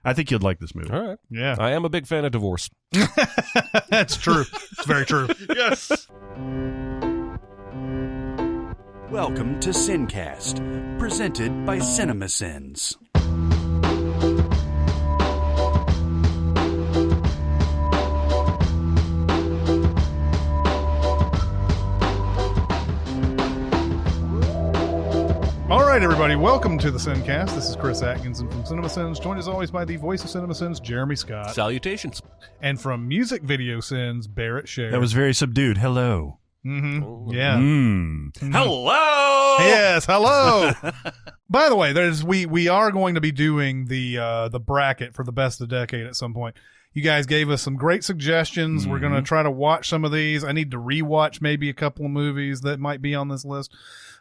I think you'd like this movie. All right. Yeah. I am a big fan of divorce. That's true. It's very true. Yes. Welcome to SinCast, presented by Cinemasins. All right, everybody, welcome to the SinCast. This is Chris Atkinson from Cinemasins, joined as always by the voice of Cinemasins, Jeremy Scott. Salutations. And from Music Video Sins, Barrett Sher. That was very subdued. Hello. Mm-hmm. Yeah. Hello. Yes, hello. By the way, we are going to be doing the bracket for the best of the decade at some point. You guys gave us some great suggestions. We're going to try to watch some of these. I need to rewatch maybe a couple of movies that might be on this list.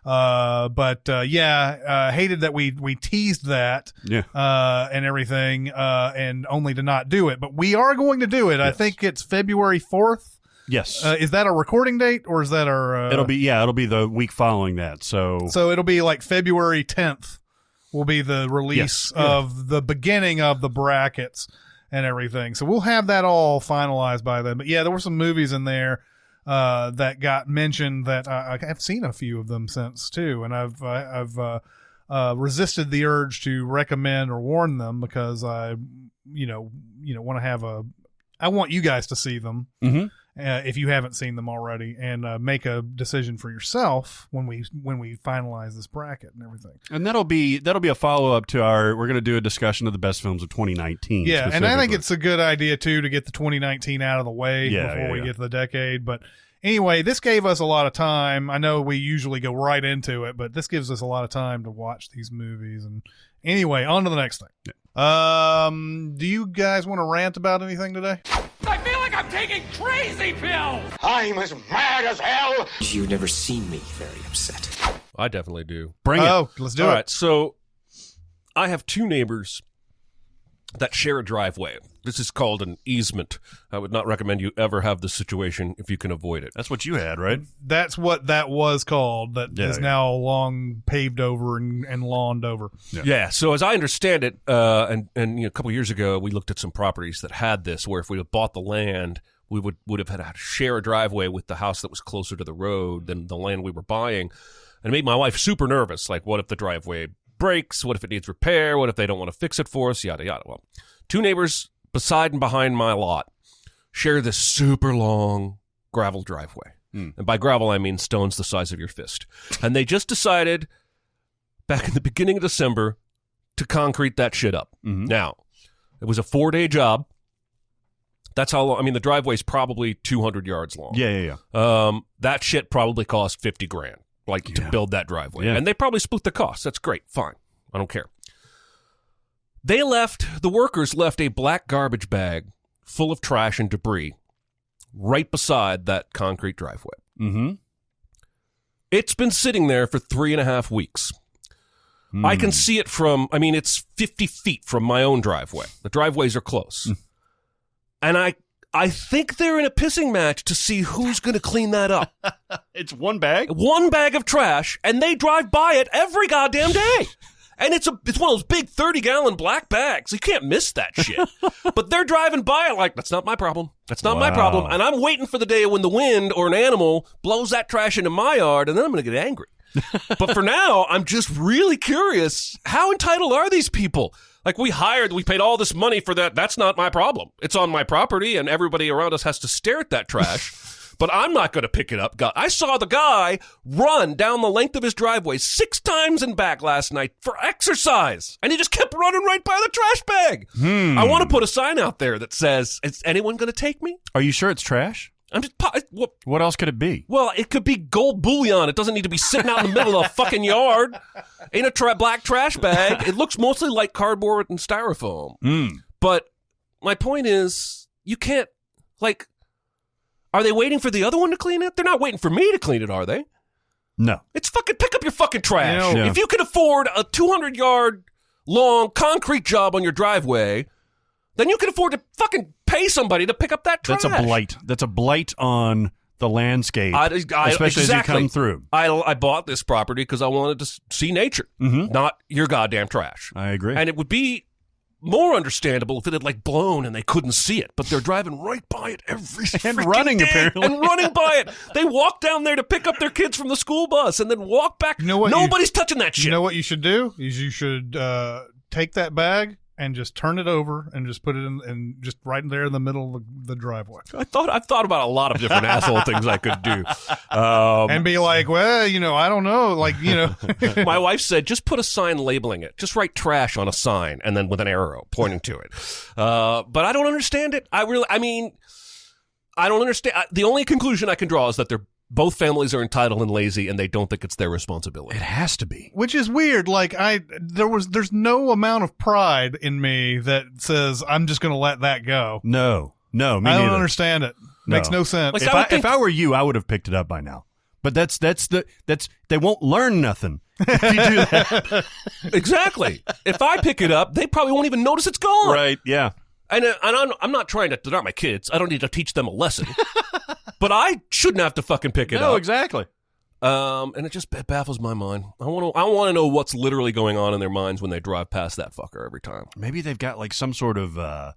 Hated that we teased that, and everything, and only to not do it, but we are going to do it. Yes. I think it's February 4th. Yes. Is that a recording date or is that our, it'll be the week following that. So it'll be like February 10th will be the release of the beginning of the brackets and everything. So we'll have that all finalized by then. But yeah, there were some movies in there that got mentioned that I have seen a few of them since too, and I've resisted the urge to recommend or warn them because I want to have I want you guys to see them if you haven't seen them already, and make a decision for yourself when we finalize this bracket and everything. And that'll be a follow up to we're going to do a discussion of the best films of 2019. Yeah, and I think it's a good idea too to get the 2019 out of the way before we get to the decade. But anyway, this gave us a lot of time. I know we usually go right into it, but this gives us a lot of time to watch these movies. And anyway, on to the next thing. Yeah. Do you guys want to rant about anything today? I feel like I'm taking crazy pills! I'm as mad as hell! You've never seen me very upset. I definitely do. Bring it. Oh, let's do it. All right, so I have two neighbors that share a driveway. This is called an easement. I would not recommend you ever have this situation if you can avoid it. That's what you had, right? That's what that was called. That is now long paved over and lawned over. Yeah. So as I understand it, and a couple of years ago, we looked at some properties that had this, where if we had bought the land, we would have had to share a driveway with the house that was closer to the road than the land we were buying. And it made my wife super nervous. Like, what if the driveway breaks? What if it needs repair? What if they don't want to fix it for us? Yada, yada. Well, two neighbors beside and behind my lot share this super long gravel driveway. And by gravel, I mean stones the size of your fist. And they just decided back in the beginning of December to concrete that shit up. Now, it was a 4-day job. That's how long. I mean, the driveway's probably 200 yards long. Yeah. That shit probably cost $50,000, to build that driveway. Yeah. And they probably split the cost. That's great. Fine. I don't care. The workers left a black garbage bag full of trash and debris right beside that concrete driveway. It's been sitting there for 3.5 weeks. I can see it it's 50 feet from my own driveway. The driveways are close. And I think they're in a pissing match to see who's going to clean that up. It's one bag? One bag of trash, and they drive by it every goddamn day. And it's one of those big 30-gallon black bags. You can't miss that shit. But they're driving by it like, that's not my problem. That's not my problem. And I'm waiting for the day when the wind or an animal blows that trash into my yard, and then I'm going to get angry. But for now, I'm just really curious. How entitled are these people? Like, we paid all this money for that. That's not my problem. It's on my property, and everybody around us has to stare at that trash. But I'm not going to pick it up. I saw the guy run down the length of his driveway 6 times and back last night for exercise. And he just kept running right by the trash bag. I want to put a sign out there that says, is anyone going to take me? Are you sure it's trash? What else could it be? Well, it could be gold bullion. It doesn't need to be sitting out in the middle of the fucking yard in a black trash bag. It looks mostly like cardboard and styrofoam. But my point is, you can't, are they waiting for the other one to clean it? They're not waiting for me to clean it, are they? No. It's pick up your fucking trash. If you can afford a 200-yard long concrete job on your driveway, then you can afford to fucking pay somebody to pick up that trash. That's a blight. That's a blight on the landscape, especially as you come through. I bought this property because I wanted to see nature, not your goddamn trash. I agree. And it would be more understandable if it had like blown and they couldn't see it, but they're driving right by it every and running day, apparently and running by it. They walk down there to pick up their kids from the school bus and then walk back. You know what? Nobody's touching that shit. You know what you should do? Is you should take that bag and just turn it over and just put it in and just right there in the middle of the driveway. I've thought about a lot of different asshole things I could do. And be like, well, I don't know. Like, My wife said, just put a sign labeling it. Just write trash on a sign and then with an arrow pointing to it. But I don't understand it. I don't understand. The only conclusion I can draw is that both families are entitled and lazy, and they don't think it's their responsibility. It has to be. Which is weird. Like there's no amount of pride in me that says I'm just going to let that go. No, me I neither. don't understand it. Makes no sense. Like, if I were you, I would have picked it up by now. But that's they won't learn nothing if you do that. Exactly. If I pick it up, they probably won't even notice it's gone. Right? Yeah. And I'm not trying to. They're not my kids. I don't need to teach them a lesson. But I shouldn't have to fucking pick it up. No, exactly. And it just baffles my mind. I want to know what's literally going on in their minds when they drive past that fucker every time. Maybe they've got like some sort of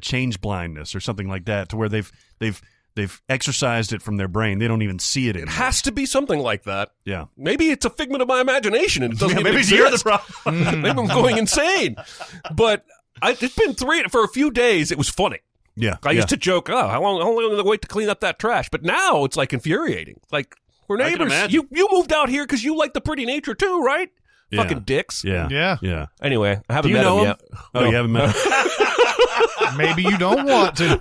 change blindness or something like that, to where they've exercised it from their brain. They don't even see it anymore. It has to be something like that. Yeah. Maybe it's a figment of my imagination and it doesn't even maybe exist. you're the problem. Maybe I'm going insane. But it's been for a few days. It was funny. Yeah. I used to joke, how long did I wait to clean up that trash? But now it's like infuriating. Like, we're neighbors. You moved out here because you like the pretty nature too, right? Yeah. Fucking dicks. Yeah. Anyway, I haven't Do you met know him him? yet. Oh, you haven't met him? Maybe you don't want to.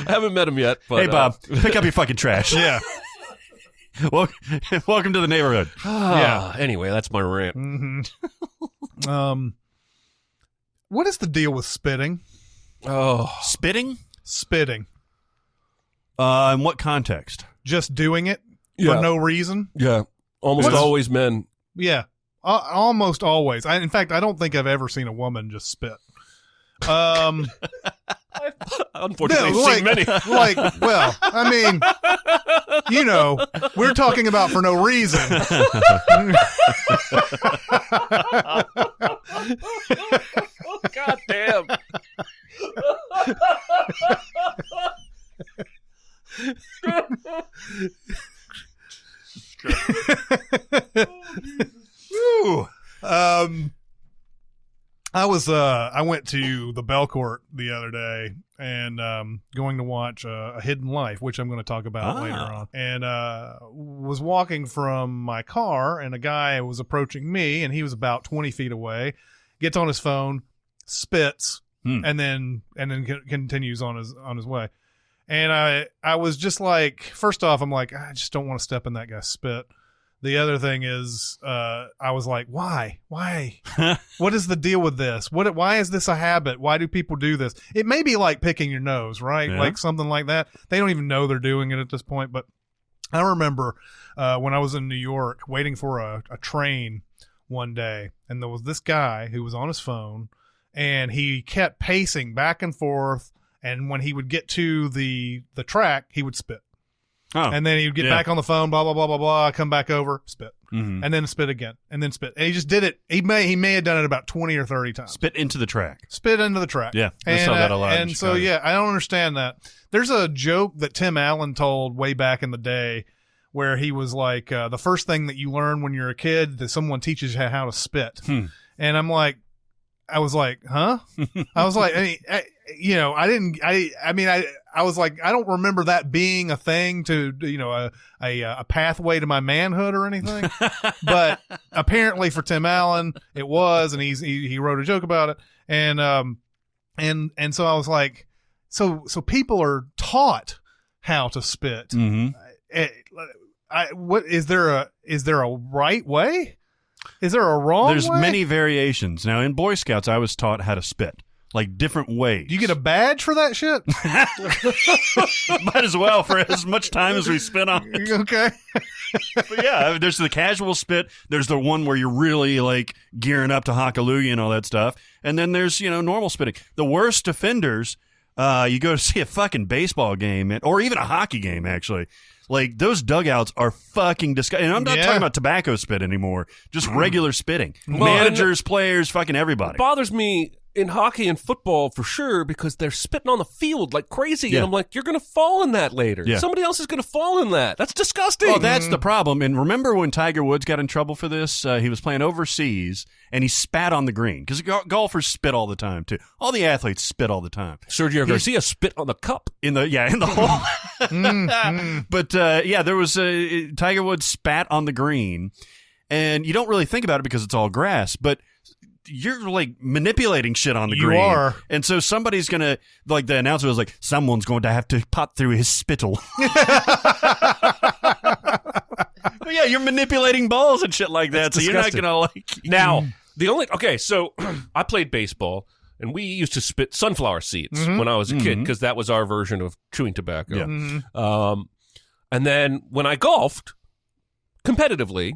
I haven't met him yet. But, Hey, Bob, pick up your fucking trash. Yeah. Welcome to the neighborhood. Yeah. Anyway, that's my rant. Mm-hmm. What is the deal with spitting? Oh, Spitting? Spitting. In what context? Just doing it Yeah. for no reason? yeah. Almost always men. Yeah. Almost always. In fact, I don't think I've ever seen a woman just spit. Unfortunately, No, I've seen many. Well, I mean, we're talking about for no reason. God damn. Woo. I went to the Belcourt the other day and going to watch A Hidden Life, which I'm going to talk about later on. And was walking from my car, and a guy was approaching me, and he was about 20 feet away. Gets on his phone, spits, and then continues on his way. And I was just like, first off, I'm like, I just don't want to step in that guy's spit. The other thing is, I was like, why? What is the deal with this? Why is this a habit? Why do people do this? It may be like picking your nose, right? Yeah. Like something like that. They don't even know they're doing it at this point. But I remember when I was in New York waiting for a train one day, and there was this guy who was on his phone, and he kept pacing back and forth. And when he would get to the track, he would spit. Oh, and then he would get back on the phone, blah, blah, blah, blah, blah, come back over, spit. Mm-hmm. And then spit again, and then spit. And he just did it. He may have done it about 20 or 30 times. Spit into the track. Spit into the track. Yeah, I saw that a lot. And so, I don't understand that. There's a joke that Tim Allen told way back in the day where he was like, the first thing that you learn when you're a kid, that someone teaches you how to spit. And I was like, huh? I was like, I was like, I don't remember that being a thing to, a pathway to my manhood or anything. But apparently for Tim Allen, it was, and he wrote a joke about it. And so I was like, so people are taught how to spit. Mm-hmm. What is there a right way? Is there a wrong way? There's many variations. Now, in Boy Scouts, I was taught how to spit, like different ways. Do you get a badge for that shit? Might as well, for as much time as we spent on it. Okay. But yeah, there's the casual spit. There's the one where you're really like gearing up to hallelujah and all that stuff. And then there's, normal spitting. The worst offenders, you go to see a fucking baseball game or even a hockey game, actually. Like, those dugouts are fucking disgusting. And I'm not talking about tobacco spit anymore, just regular spitting. Managers, players, fucking everybody. It bothers me in hockey and football for sure because they're spitting on the field like crazy. And I'm like, you're going to fall in that later. Yeah. Somebody else is going to fall in that. That's disgusting. Oh, that's the problem. And remember when Tiger Woods got in trouble for this? He was playing overseas and he spat on the green because golfers spit all the time too. All the athletes spit all the time. Sergio Garcia spit on the cup in the hole. But there was Tiger Woods spat on the green, and you don't really think about it because it's all grass, but you're like manipulating shit on the green. You are. And so somebody's going to, like the announcer was like, someone's going to have to pot through his spittle. But yeah, you're manipulating balls and shit like that. That's so disgusting. You're not going to Now, so I played baseball and we used to spit sunflower seeds when I was a kid because that was our version of chewing tobacco. Yeah. And then when I golfed competitively,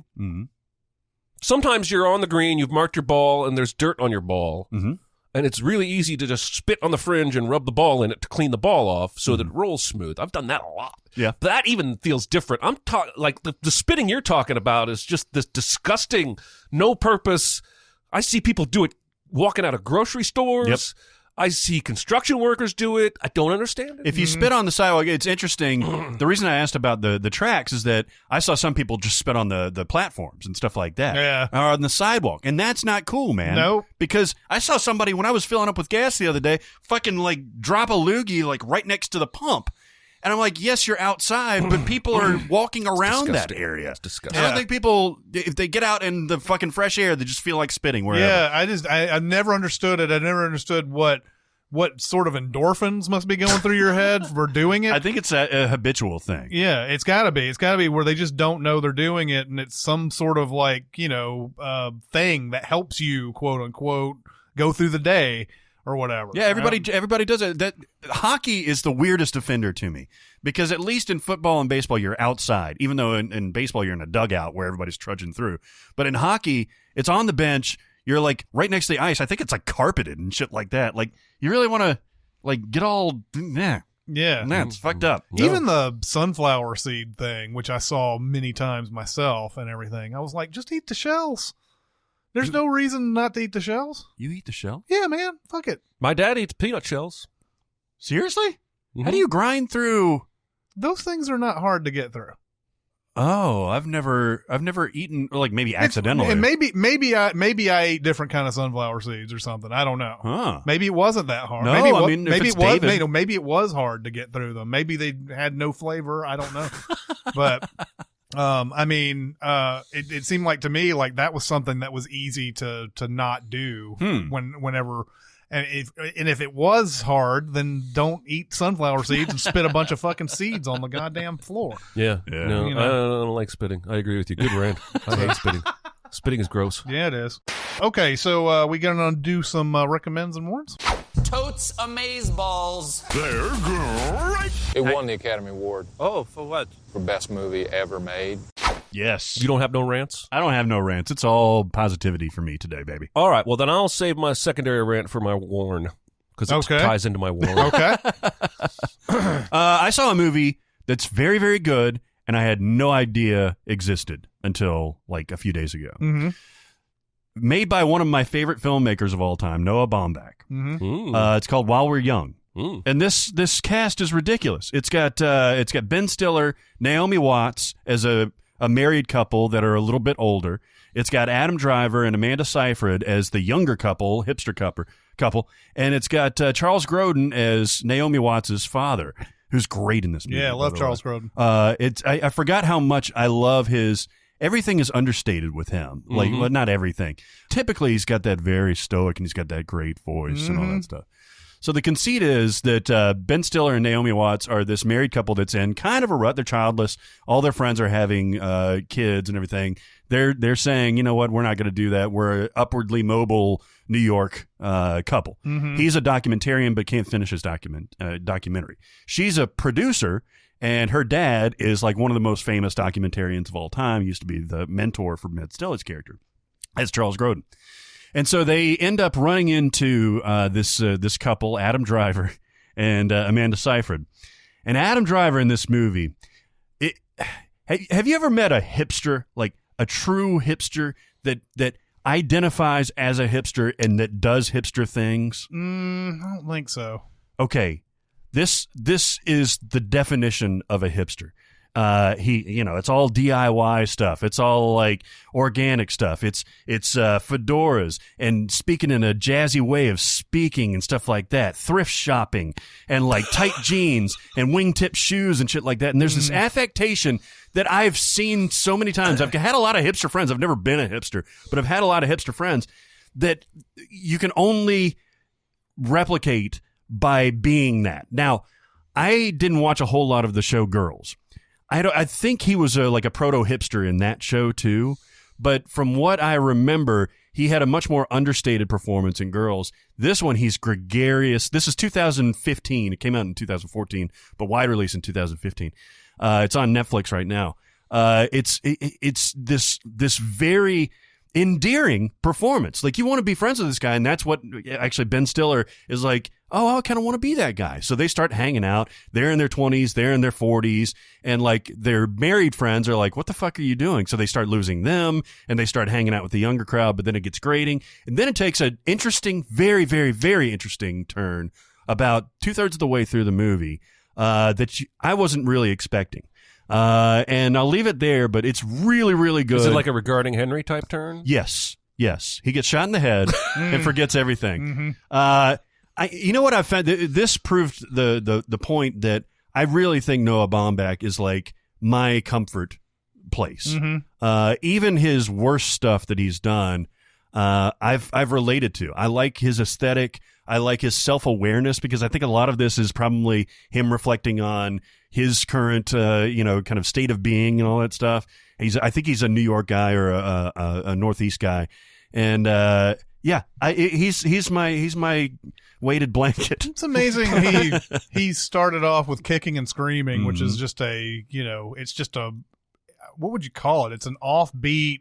sometimes you're on the green, you've marked your ball, and there's dirt on your ball. And it's really easy to just spit on the fringe and rub the ball in it to clean the ball off so that it rolls smooth. I've done that a lot. Yeah. But that even feels different. I'm talking like the spitting you're talking about is just this disgusting, no purpose. I see people do it walking out of grocery stores. Yep. I see construction workers do it. I don't understand it. If you spit on the sidewalk, it's interesting. The reason I asked about the tracks is that I saw some people just spit on the platforms and stuff like that. Yeah. Or on the sidewalk. And that's not cool, man. Nope. Because I saw somebody, when I was filling up with gas the other day, fucking like drop a loogie like right next to the pump. And I'm like, yes, you're outside, but people are walking around that area. It's disgusting. I don't think people, if they get out in the fucking fresh air, they just feel like spitting wherever. Yeah, I never understood it. I never understood what sort of endorphins must be going through your head for doing it. I think it's a habitual thing. Yeah, it's got to be. It's got to be where they just don't know they're doing it, and it's some sort of like, thing that helps you, quote unquote, go through the day or whatever. Yeah, everybody does it. That hockey is the weirdest offender to me because at least in football and baseball you're outside, even though in baseball you're in a dugout where everybody's trudging through. But in hockey, it's on the bench. You're like right next to the ice. I think it's like carpeted and shit like that. Like you really want to like get all yeah. It's fucked up. No. Even the sunflower seed thing, which I saw many times myself and everything, I was like, just eat the shells. There's no reason not to eat the shells. You eat the shell? Yeah, man. Fuck it. My dad eats peanut shells. Seriously? How do you grind through? Those things are not hard to get through. Oh, I've never eaten, or like maybe accidentally. And maybe I ate different kind of sunflower seeds or something. I don't know. Huh. Maybe it wasn't that hard. No, Maybe it was hard to get through them. Maybe they had no flavor. I don't know. But it seemed like to me like that was something that was easy to not do whenever. And if it was hard, then don't eat sunflower seeds and spit a bunch of fucking seeds on the goddamn floor. Yeah. No, I don't like spitting. I agree with you. Good rant. I hate spitting. Spitting is gross. Yeah, it is. Okay, so we gonna do some recommends and warns. Totes Amazeballs. They're great. It won the Academy Award. Oh, for what? For best movie ever made. Yes. You don't have no rants? I don't have no rants. It's all positivity for me today, baby. All right. Well, then I'll save my secondary rant for my warn because it ties into my warn. Okay. I saw a movie that's very, very good, and I had no idea existed until like a few days ago. Mm-hmm. Made by one of my favorite filmmakers of all time, Noah Baumbach. Mm-hmm. It's called While We're Young. And this cast is ridiculous. It's got Ben Stiller, Naomi Watts as a married couple that are a little bit older. It's got Adam Driver and Amanda Seyfried as the younger couple, hipster couple, and it's got Charles Grodin as Naomi Watts' father, who's great in this movie. Yeah, I love Charles Grodin. I forgot how much I love his. Everything is understated with him. Like, well, not everything. Typically, he's got that very stoic and he's got that great voice and all that stuff. So the conceit is that Ben Stiller and Naomi Watts are this married couple that's in kind of a rut. They're childless. All their friends are having kids and everything. They're saying, you know what, we're not going to do that. We're an upwardly mobile New York couple. Mm-hmm. He's a documentarian but can't finish his documentary. She's a producer, and her dad is like one of the most famous documentarians of all time. He used to be the mentor for Ben Stiller's character as Charles Grodin. And so they end up running into this couple, Adam Driver and Amanda Seyfried. And Adam Driver in this movie, Have you ever met a hipster, like a true hipster that identifies as a hipster and that does hipster things? I don't think so. Okay, this is the definition of a hipster. It's all DIY stuff. It's all like organic stuff. It's fedoras and speaking in a jazzy way of speaking and stuff like that. Thrift shopping and like tight jeans and wingtip shoes and shit like that. And there's this affectation that I've seen so many times. I've had a lot of hipster friends. I've never been a hipster, but I've had a lot of hipster friends that you can only replicate by being that. Now, I didn't watch a whole lot of the show Girls. I think he was like a proto-hipster in that show too, but from what I remember, he had a much more understated performance in Girls. This one, he's gregarious. This is 2015. It came out in 2014, but wide release in 2015. It's on Netflix right now. It's this very endearing performance. Like, you want to be friends with this guy, and that's what actually Ben Stiller is like, oh, I kind of want to be that guy. So they start hanging out. They're in their 20s, they're in their 40s, and like their married friends are like, what the fuck are you doing? So they start losing them, and they start hanging out with the younger crowd, but then it gets grating. And then it takes an interesting, very, very, very interesting turn about 2/3 of the way through the movie I wasn't really expecting. And I'll leave it there, but it's really, really good. Is it like a Regarding Henry type turn? Yes. He gets shot in the head and forgets everything. You know what I found? This proved the point that I really think Noah Baumbach is like my comfort place. Even his worst stuff that he's done, I've related to. I like his aesthetic. I like his self-awareness, because I think a lot of this is probably him reflecting on his current, kind of state of being and all that stuff. I think he's a New York guy or a Northeast guy, and he's my weighted blanket. It's amazing. He started off with Kicking and Screaming, which is just it's just a, what would you call it? It's an offbeat,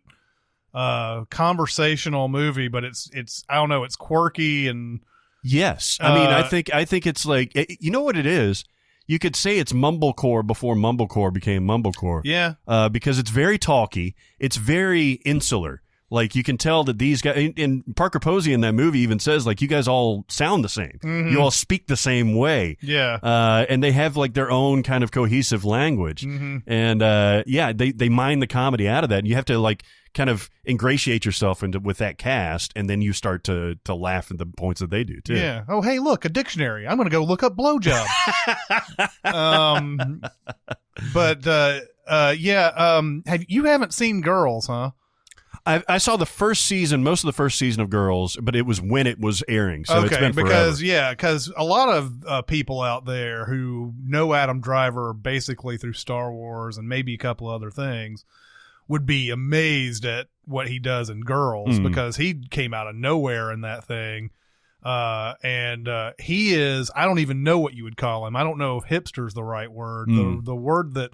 conversational movie, but it's I don't know, it's quirky and. Yes. I mean, I think it's like, you know what it is? You could say it's mumblecore before mumblecore became mumblecore. Yeah. Because it's very talky. It's very insular. Like, you can tell that these guys, and Parker Posey in that movie even says, like, you guys all sound the same. You all speak the same way. Yeah. And they have like their own kind of cohesive language. And they mine the comedy out of that. And you have to like kind of ingratiate yourself with that cast, and then you start to laugh at the points that they do too. Yeah. Oh, hey, look, a dictionary. I'm going to go look up blowjob. You haven't seen Girls, huh? I saw the first season, most of the first season of Girls, but it was when it was airing, so it's been forever. Because a lot of people out there who know Adam Driver basically through Star Wars and maybe a couple other things would be amazed at what he does in Girls, because he came out of nowhere in that thing. And he is, I don't even know what you would call him. I don't know if hipster's the right word. The word that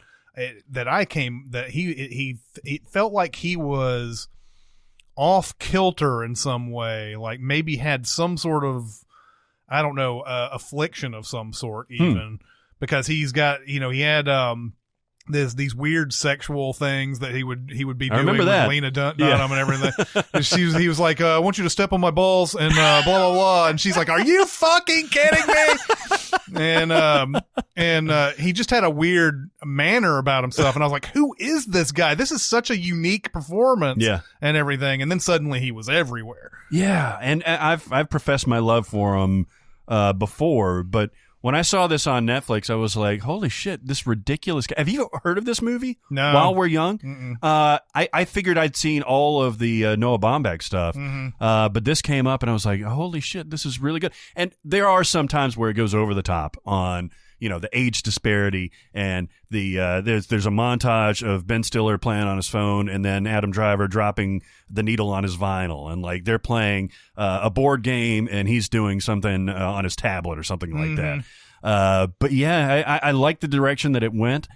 he felt like he was off kilter in some way, like maybe had some sort of, I don't know, affliction of some sort, even because he's got, he had these weird sexual things that he would be doing with Lena Dunham and everything. And he was like, I want you to step on my balls and blah blah blah, and she's like, are you fucking kidding me? And he just had a weird manner about himself, and I was like, who is this guy? This is such a unique performance, and everything. And then suddenly he was everywhere. Yeah, and I've professed my love for him before, but when I saw this on Netflix, I was like, holy shit, this ridiculous guy. Have you heard of this movie? No. While We're Young? I figured I'd seen all of the Noah Baumbach stuff, but this came up and I was like, holy shit, this is really good. And there are some times where it goes over the top on, the age disparity, and the there's a montage of Ben Stiller playing on his phone and then Adam Driver dropping the needle on his vinyl, and like they're playing a board game and he's doing something on his tablet or something like that. But yeah, I like the direction that it went.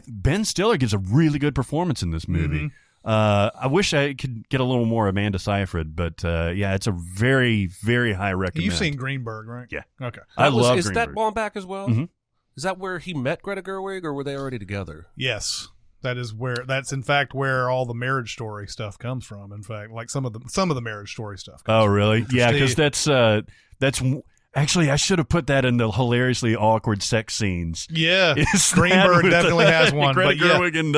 Ben Stiller gives a really good performance in this movie. I wish I could get a little more Amanda Seyfried, but it's a very, very high recommend. You've seen Greenberg, right? Yeah. Okay. I love Is Greenberg. that Baumbach as well? Is that where he met Greta Gerwig, or were they already together? Yes. That's in fact where all the Marriage Story stuff comes from. In fact, like some of the Marriage Story stuff comes from. Really? Yeah, because that's actually, I should have put that in the hilariously awkward sex scenes. Yeah, Greenberg definitely has one. Greta Gerwig and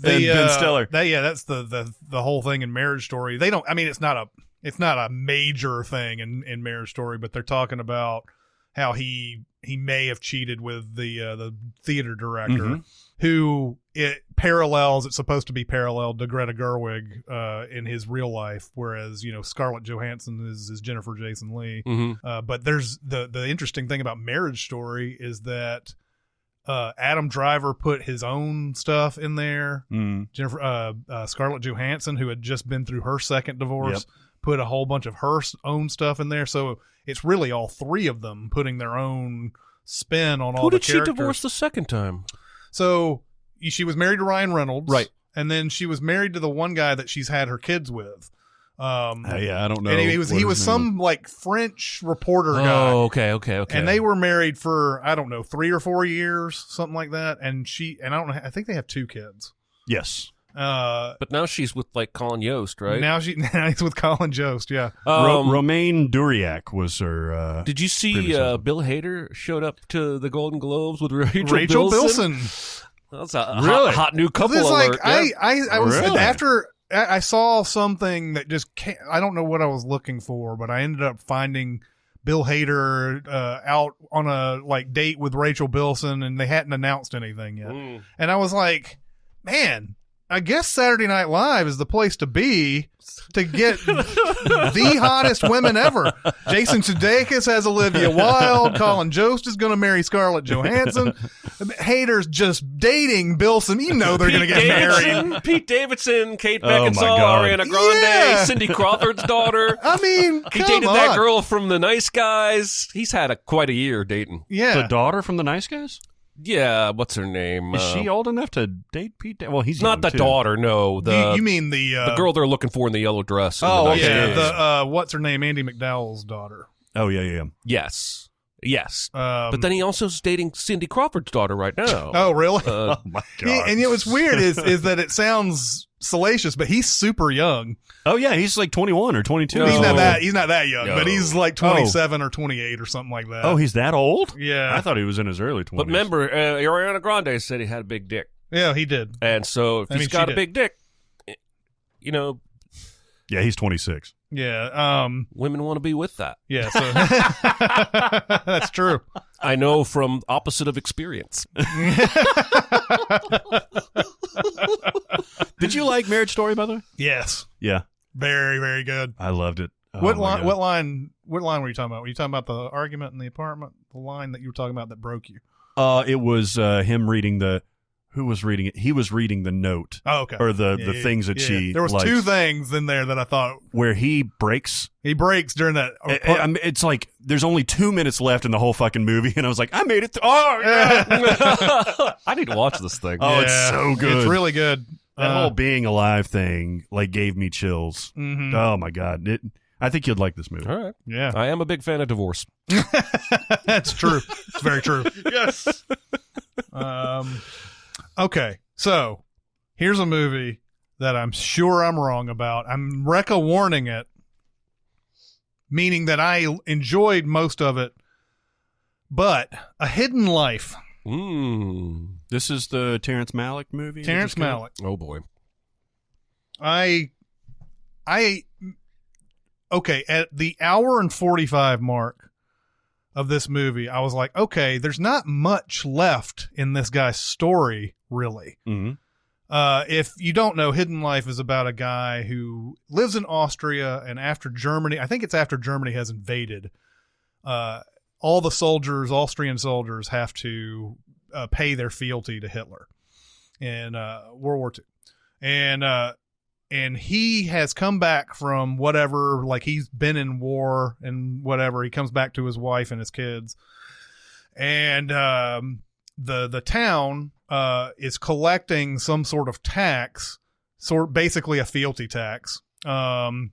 Ben Stiller. That's the whole thing in Marriage Story. They don't. I mean, it's not a major thing in Marriage Story, but they're talking about how he may have cheated with the theater director, who it's supposed to be paralleled to Greta Gerwig in his real life, whereas Scarlett Johansson is Jennifer Jason Leigh. But there's the interesting thing about Marriage Story is that Adam Driver put his own stuff in there. Scarlett Johansson, who had just been through her second divorce, put a whole bunch of her own stuff in there. So it's really all three of them putting their own spin on all the characters. Who did she divorce the second time? So she was married to Ryan Reynolds. Right. And then she was married to the one guy that she's had her kids with. I don't know. And he was some like French reporter guy. Oh, okay. And they were married for, I don't know, 3 or 4 years, something like that. And I think they have 2 kids. Yes. But now she's with like Colin Yost, right? Now he's with Colin Jost, yeah. Romaine Duriak was her. Did you see Bill Hader showed up to the Golden Globes with Rachel Bilson? That's a hot new couple alert. I was after I saw something that just I don't know what I was looking for, but I ended up finding Bill Hader out on a date with Rachel Bilson, and they hadn't announced anything yet. And I was like, man, I guess Saturday Night Live is the place to be to get the hottest women ever. Jason Sudeikis has Olivia Wilde. Colin Jost is going to marry Scarlett Johansson. Hader's just dating Bilson. You know they're going to get married. Pete Davidson, Kate Beckinsale, Ariana Grande, Cindy Crawford's daughter. I mean, he dated that girl from The Nice Guys. He's had quite a year dating. Yeah, the daughter from The Nice Guys. Yeah, what's her name? Is she old enough to date Pete? Well, he's not the daughter. No, you mean the girl they're looking for in the yellow dress? Oh, yeah. What's her name? Andy McDowell's daughter. Oh, yeah. Yes. But then he also is dating Cindy Crawford's daughter right now. Oh, really? Oh my God! And what's weird is that it sounds salacious, but he's super young. Oh yeah, he's like 21 or 22. No. He's not that young, but he's like 27 or 28 or something like that. Oh, he's that old? Yeah. I thought he was in his early 20s. But remember, Ariana Grande said he had a big dick. Yeah, he did. And so if he's got a big dick, Yeah, he's 26. Yeah. Women want to be with that. Yeah, so that's true. I know from opposite of experience. Did you like Marriage Story, by the way? Yes. Yeah. Very, very good. I loved it. What line were you talking about? Were you talking about the argument in the apartment? The line that you were talking about that broke you? It was him reading who was reading it? He was reading the note. Oh, okay. Or the things that she There was likes. 2 things in there that I thought. Where he breaks. He breaks during that. It's like there's only 2 minutes left in the whole fucking movie, and I was like, I made it. I need to watch this thing. Oh, it's so good. It's really good. That whole being alive thing gave me chills. Mm-hmm. Oh my God. I think you'd like this movie. All right. Yeah. I am a big fan of divorce. That's true. It's very true. Yes. Okay. So here's a movie that I'm sure I'm wrong about. I'm Recca warning it, meaning that I enjoyed most of it, but A Hidden Life. This is the Terrence Malick movie? Terrence Malick. Oh, boy. Okay, at the hour and 45 mark of this movie, I was like, okay, there's not much left in this guy's story, really. Mm-hmm. If you don't know, Hidden Life is about a guy who lives in Austria, and after Germany, I think it's after Germany has invaded, all the Austrian soldiers have to pay their fealty to Hitler in World War II. And he has come back from whatever, like he's been in war and whatever. He comes back to his wife and his kids. And the town is collecting some sort of tax, basically a fealty tax. And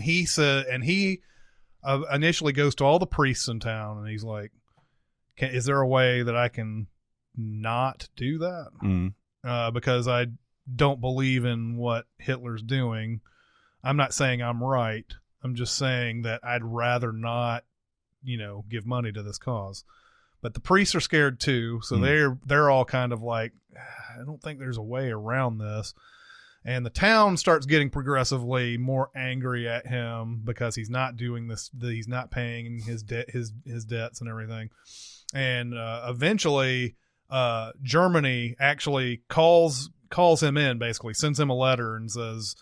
he initially goes to all the priests in town, and he's like, is there a way that I can not do that? because I don't believe in what Hitler's doing. I'm not saying I'm right. I'm just saying that I'd rather not, give money to this cause. But the priests are scared too, so they're all kind of like, I don't think there's a way around this. And the town starts getting progressively more angry at him because he's not doing this. He's not paying his debts and everything. And eventually, Germany actually calls him in, basically sends him a letter and says,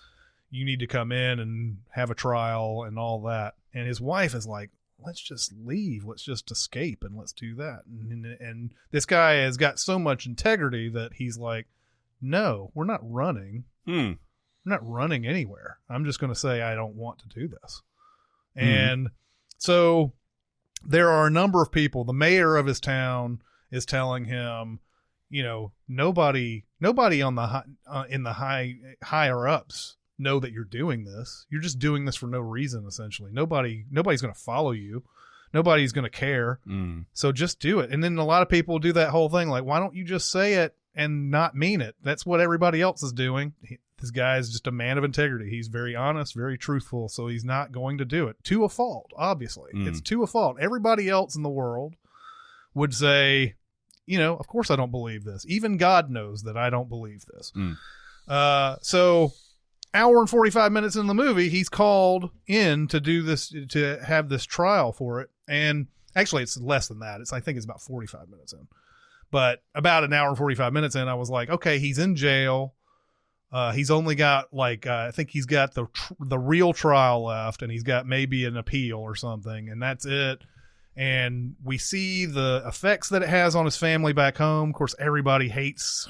"You need to come in and have a trial and all that." And his wife is like, "Let's just leave. Let's just escape and let's do that." And this guy has got so much integrity that he's like, "No, we're not running. We're not running anywhere. I'm just going to say I don't want to do this." And so there are a number of people. The mayor of his town is telling him, nobody on the higher ups know that you're doing this. You're just doing this for no reason, essentially. Nobody's going to follow you. Nobody's going to care. So just do it. And then a lot of people do that whole thing, like, why don't you just say it and not mean it? That's what everybody else is doing. This guy is just a man of integrity. He's very honest, very truthful, so he's not going to do it. To a fault, obviously. It's to a fault. Everybody else in the world would say, of course I don't believe this. Even God knows that I don't believe this. So hour and 45 minutes in the movie, he's called in to do this, to have this trial for it. And actually it's less than that. I think it's about 45 minutes in. But about an hour and 45 minutes in, I was like, okay, he's in jail. He's only got I think he's got the real trial left, and he's got maybe an appeal or something, and that's it. And we see the effects that it has on his family back home. Of course, everybody hates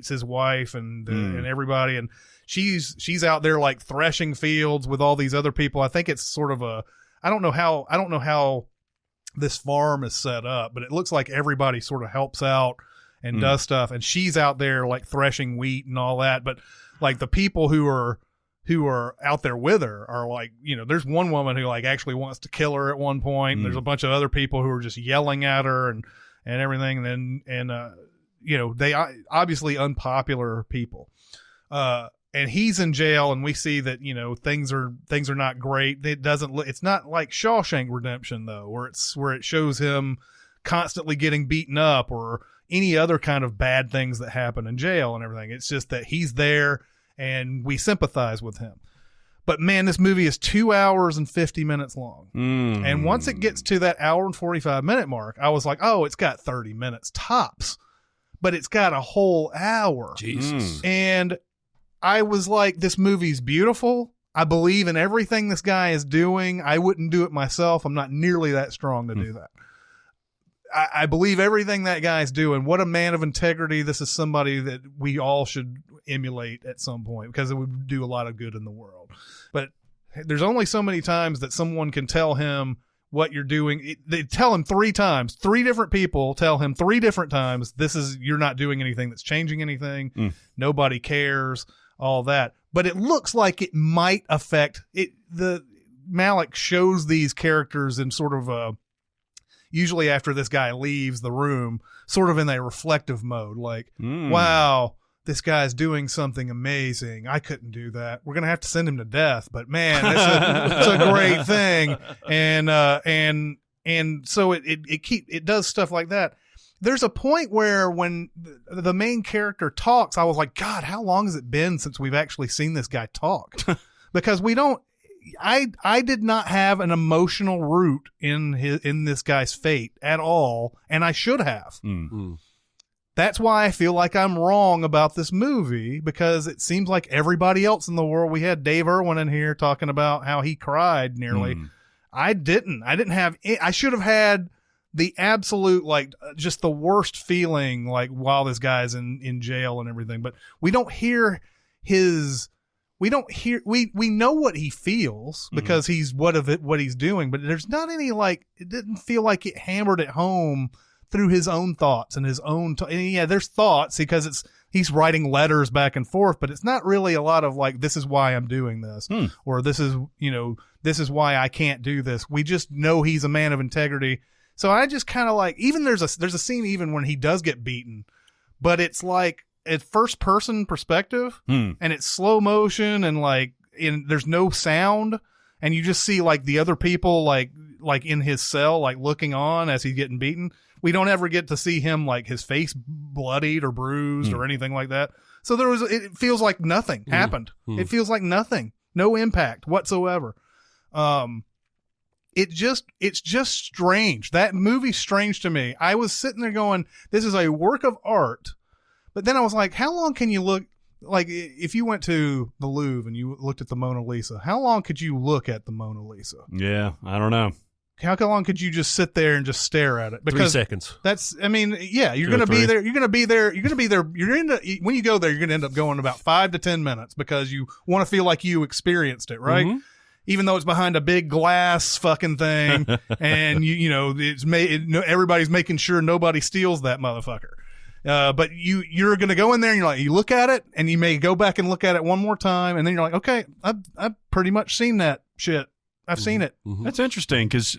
his wife and everybody, and she's out there like threshing fields with all these other people. I think it's sort of I don't know how this farm is set up, but it looks like everybody sort of helps out and does stuff, and she's out there like threshing wheat and all that. But like the people who are out there with her are like, there's one woman who like actually wants to kill her at one point. And there's a bunch of other people who are just yelling at her and everything. And they obviously unpopular people. And he's in jail, and we see that, things are not great. It's not like Shawshank Redemption though, where it shows him constantly getting beaten up or any other kind of bad things that happen in jail and everything. It's just that he's there and we sympathize with him. But man, this movie is 2 hours and 50 minutes long. And once it gets to that hour and 45 minute mark, I was like, oh, it's got 30 minutes tops, but it's got a whole hour. Jesus. And I was like, this movie's beautiful. I believe in everything this guy is doing. I wouldn't do it myself. I'm not nearly that strong to do that. I believe everything that guy's doing. What a man of integrity. This is somebody that we all should emulate at some point because it would do a lot of good in the world. But there's only so many times that someone can tell him what you're doing. They tell him 3 times. 3 different people tell him 3 different times, you're not doing anything that's changing anything. Nobody cares, all that. But it looks like it might affect it. The Malick shows these characters in sort of usually after this guy leaves the room, sort of in a reflective mode, like, wow, this guy's doing something amazing. I couldn't do that. We're going to have to send him to death, but man, it's a great thing. And so it does stuff like that. There's a point where when the main character talks, I was like, God, how long has it been since we've actually seen this guy talk? Because I did not have an emotional root in this guy's fate at all, and I should have. That's why I feel like I'm wrong about this movie, because it seems like everybody else in the world. We had Dave Irwin in here talking about how he cried nearly. I didn't. I should have had the absolute, like, just the worst feeling, like, while this guy's in jail and everything. But we don't hear we know what he feels because he's what he's doing, but there's not any, like, it didn't feel like it hammered it home through his own thoughts and his own, there's thoughts because he's writing letters back and forth, but it's not really a lot of like, this is why I'm doing this, or this is why I can't do this. We just know he's a man of integrity. So I just kind of like, even there's a scene even when he does get beaten, but it's like, it's first person perspective and it's slow motion and like there's no sound and you just see like the other people like in his cell, like looking on as he's getting beaten. We don't ever get to see him like his face bloodied or bruised or anything like that. So it feels like nothing happened. It feels like nothing, no impact whatsoever. It's just strange. That movie's strange to me. I was sitting there going, this is a work of art. But then I was like, how long can you look? Like if you went to the Louvre and you looked at the Mona Lisa, how long could you look at the Mona Lisa? Yeah, I don't know. How long could you just sit there and just stare at it? Because 3 seconds. That's, I mean, yeah, you're going to be there. You're going to be there. When you go there, you're going to end up going about 5 to 10 minutes because you want to feel like you experienced it, right? Mm-hmm. Even though it's behind a big glass fucking thing and everybody's making sure nobody steals that motherfucker. But you're going to go in there and you look at it and you may go back and look at it one more time. And then you're like, okay, I've pretty much seen that shit. I've seen it. Mm-hmm. That's interesting because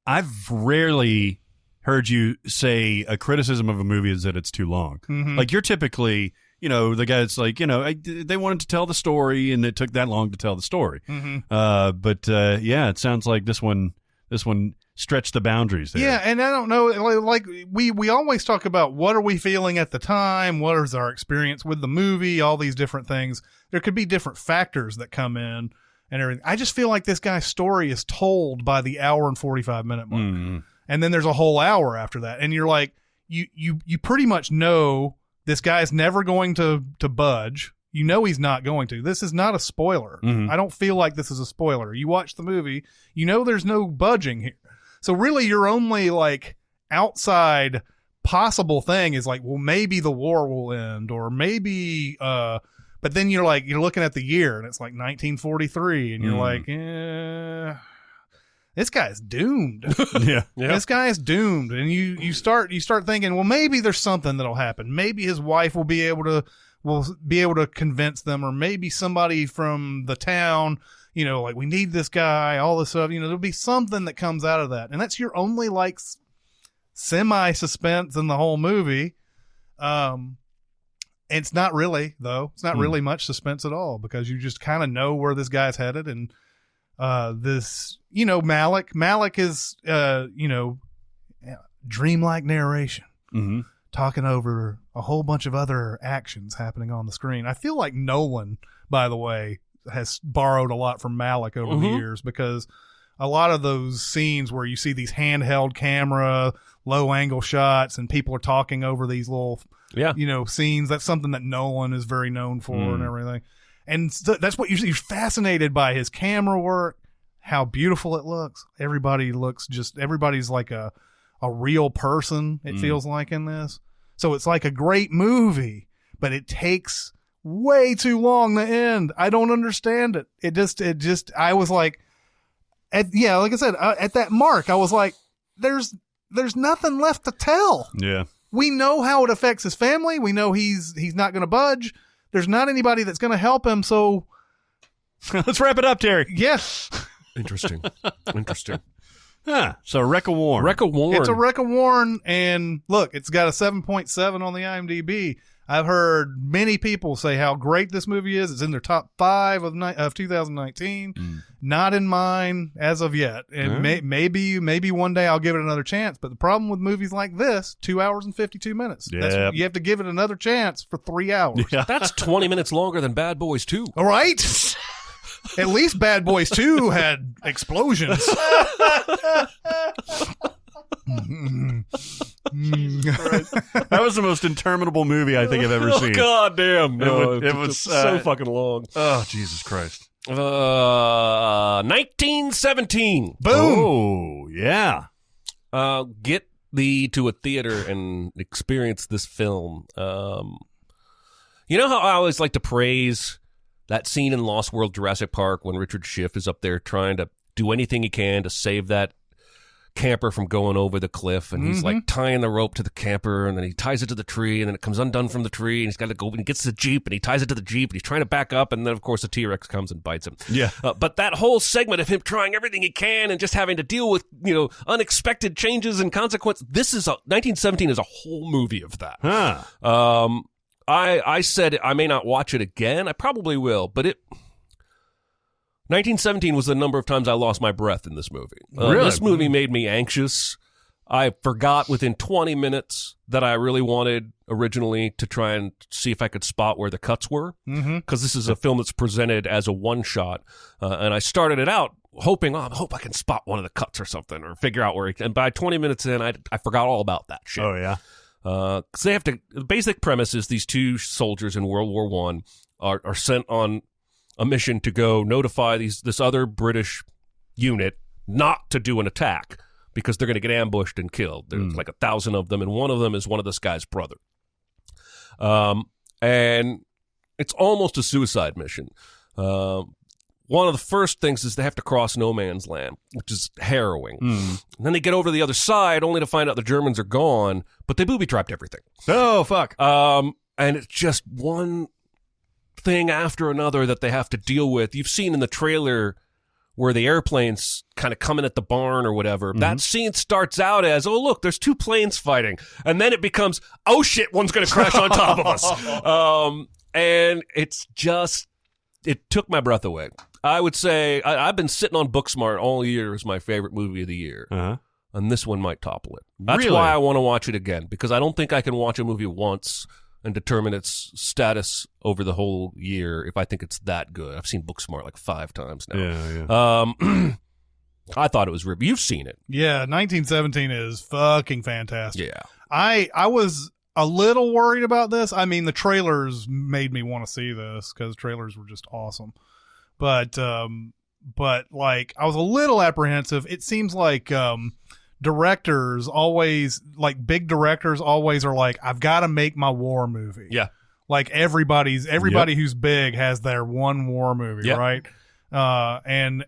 I've rarely heard you say a criticism of a movie is that it's too long. Mm-hmm. Like you're typically, the guy that's like, they wanted to tell the story and it took that long to tell the story. Mm-hmm. But it sounds like this one stretched the boundaries there. Yeah, and I don't know, like we always talk about what are we feeling at the time, what is our experience with the movie, all these different things. There could be different factors that come in. And everything. I just feel like this guy's story is told by the hour and 45 minute mark. Mm-hmm. And then there's a whole hour after that. And you're like, you pretty much know this guy's never going to budge. You know he's not going to. This is not a spoiler. Mm-hmm. I don't feel like this is a spoiler. You watch the movie, there's no budging here. So really your only like outside possible thing is like, well, maybe the war will end or maybe but then you're looking at the year and it's like 1943 and you're like, this guy's doomed. Yeah. This guy is doomed. And you start thinking, well, maybe there's something that'll happen. Maybe his wife will be able to convince them, or maybe somebody from the town, like we need this guy, all this stuff, there'll be something that comes out of that. And that's your only like semi suspense in the whole movie. It's not really, though. It's not really much suspense at all because you just kind of know where this guy's headed. And this, Malik is, dreamlike narration, talking over a whole bunch of other actions happening on the screen. I feel like Nolan, by the way, has borrowed a lot from Malik over the years because a lot of those scenes where you see these handheld camera, low angle shots and people are talking over these little scenes. That's something that Nolan is very known for and everything. And that's what you're fascinated by, his camera work, how beautiful it looks. Everybody's like a real person, it feels like in this. So it's like a great movie, but it takes way too long to end. I don't understand it. It just, I was like, like I said, at that mark, I was like, there's nothing left to tell. Yeah. We know how it affects his family. We know he's not going to budge. There's not anybody that's going to help him. So let's wrap it up, Terry. Yes. Interesting. So Wreck a Warn. It's a Wreck a Warn. And look, it's got a 7.7 on the IMDb. I've heard many people say how great this movie is. It's in their top 5 of 2019. Not in mine as of yet. And maybe one day I'll give it another chance. But the problem with movies like this, 2 hours and 52 minutes. Yeah. You have to give it another chance for 3 hours. Yeah. That's 20 minutes longer than Bad Boys 2. All right. At least Bad Boys 2 had explosions. That was the most interminable movie I think I've ever seen. God damn. No, it was so fucking long. Oh, Jesus Christ. 1917. Boom. Oh, yeah. Get thee to a theater and experience this film. You know how I always like to praise that scene in Lost World Jurassic Park when Richard Schiff is up there trying to do anything he can to save that camper from going over the cliff, and he's like tying the rope to the camper, and then he ties it to the tree, and then it comes undone from the tree, and he's got to go, and he gets the Jeep, and he ties it to the Jeep, and he's trying to back up, and then of course the T-Rex comes and bites him. Yeah. But that whole segment of him trying everything he can and just having to deal with, unexpected changes and consequences, 1917 is a whole movie of that. Huh. I said I may not watch it again. I probably will, but 1917 was the number of times I lost my breath in this movie. Really? This movie made me anxious. I forgot within 20 minutes that I really wanted originally to try and see if I could spot where the cuts were, because this is a film that's presented as a one-shot, and I started it out hoping, I hope I can spot one of the cuts or something, or figure out where. And by 20 minutes in, I forgot all about that shit. Oh yeah. Because they have to. The basic premise is these two soldiers in World War I are sent on a mission to go notify this other British unit not to do an attack, because they're going to get ambushed and killed. There's like 1,000 of them, and one of them is one of this guy's brother. And it's almost a suicide mission. One of the first things is they have to cross no man's land, which is harrowing. And then they get over to the other side, only to find out the Germans are gone, but they booby-trapped everything. Oh, fuck. And it's just one thing after another that they have to deal with. You've seen in the trailer where the airplane's kind of coming at the barn or whatever. That scene starts out as, oh, look, there's two planes fighting. And then it becomes, oh, shit, one's going to crash on top of us. And it's just, it took my breath away. I would say, I've been sitting on Booksmart all year as my favorite movie of the year. And this one might topple it. That's Really? why I want to watch it again, because I don't think I can watch a movie once and determine its status over the whole year if I think it's that good. I've seen Booksmart like 5 times now. Yeah. I thought it was rip. You've seen it. Yeah, 1917 is fucking fantastic. Yeah. I was a little worried about this. I mean, the trailers made me want to see this because trailers were just awesome. But like, I was a little apprehensive. It seems like directors always, like big directors always are like, I've got to make my war movie. Yeah. Like everybody who's big has their one war movie, right? And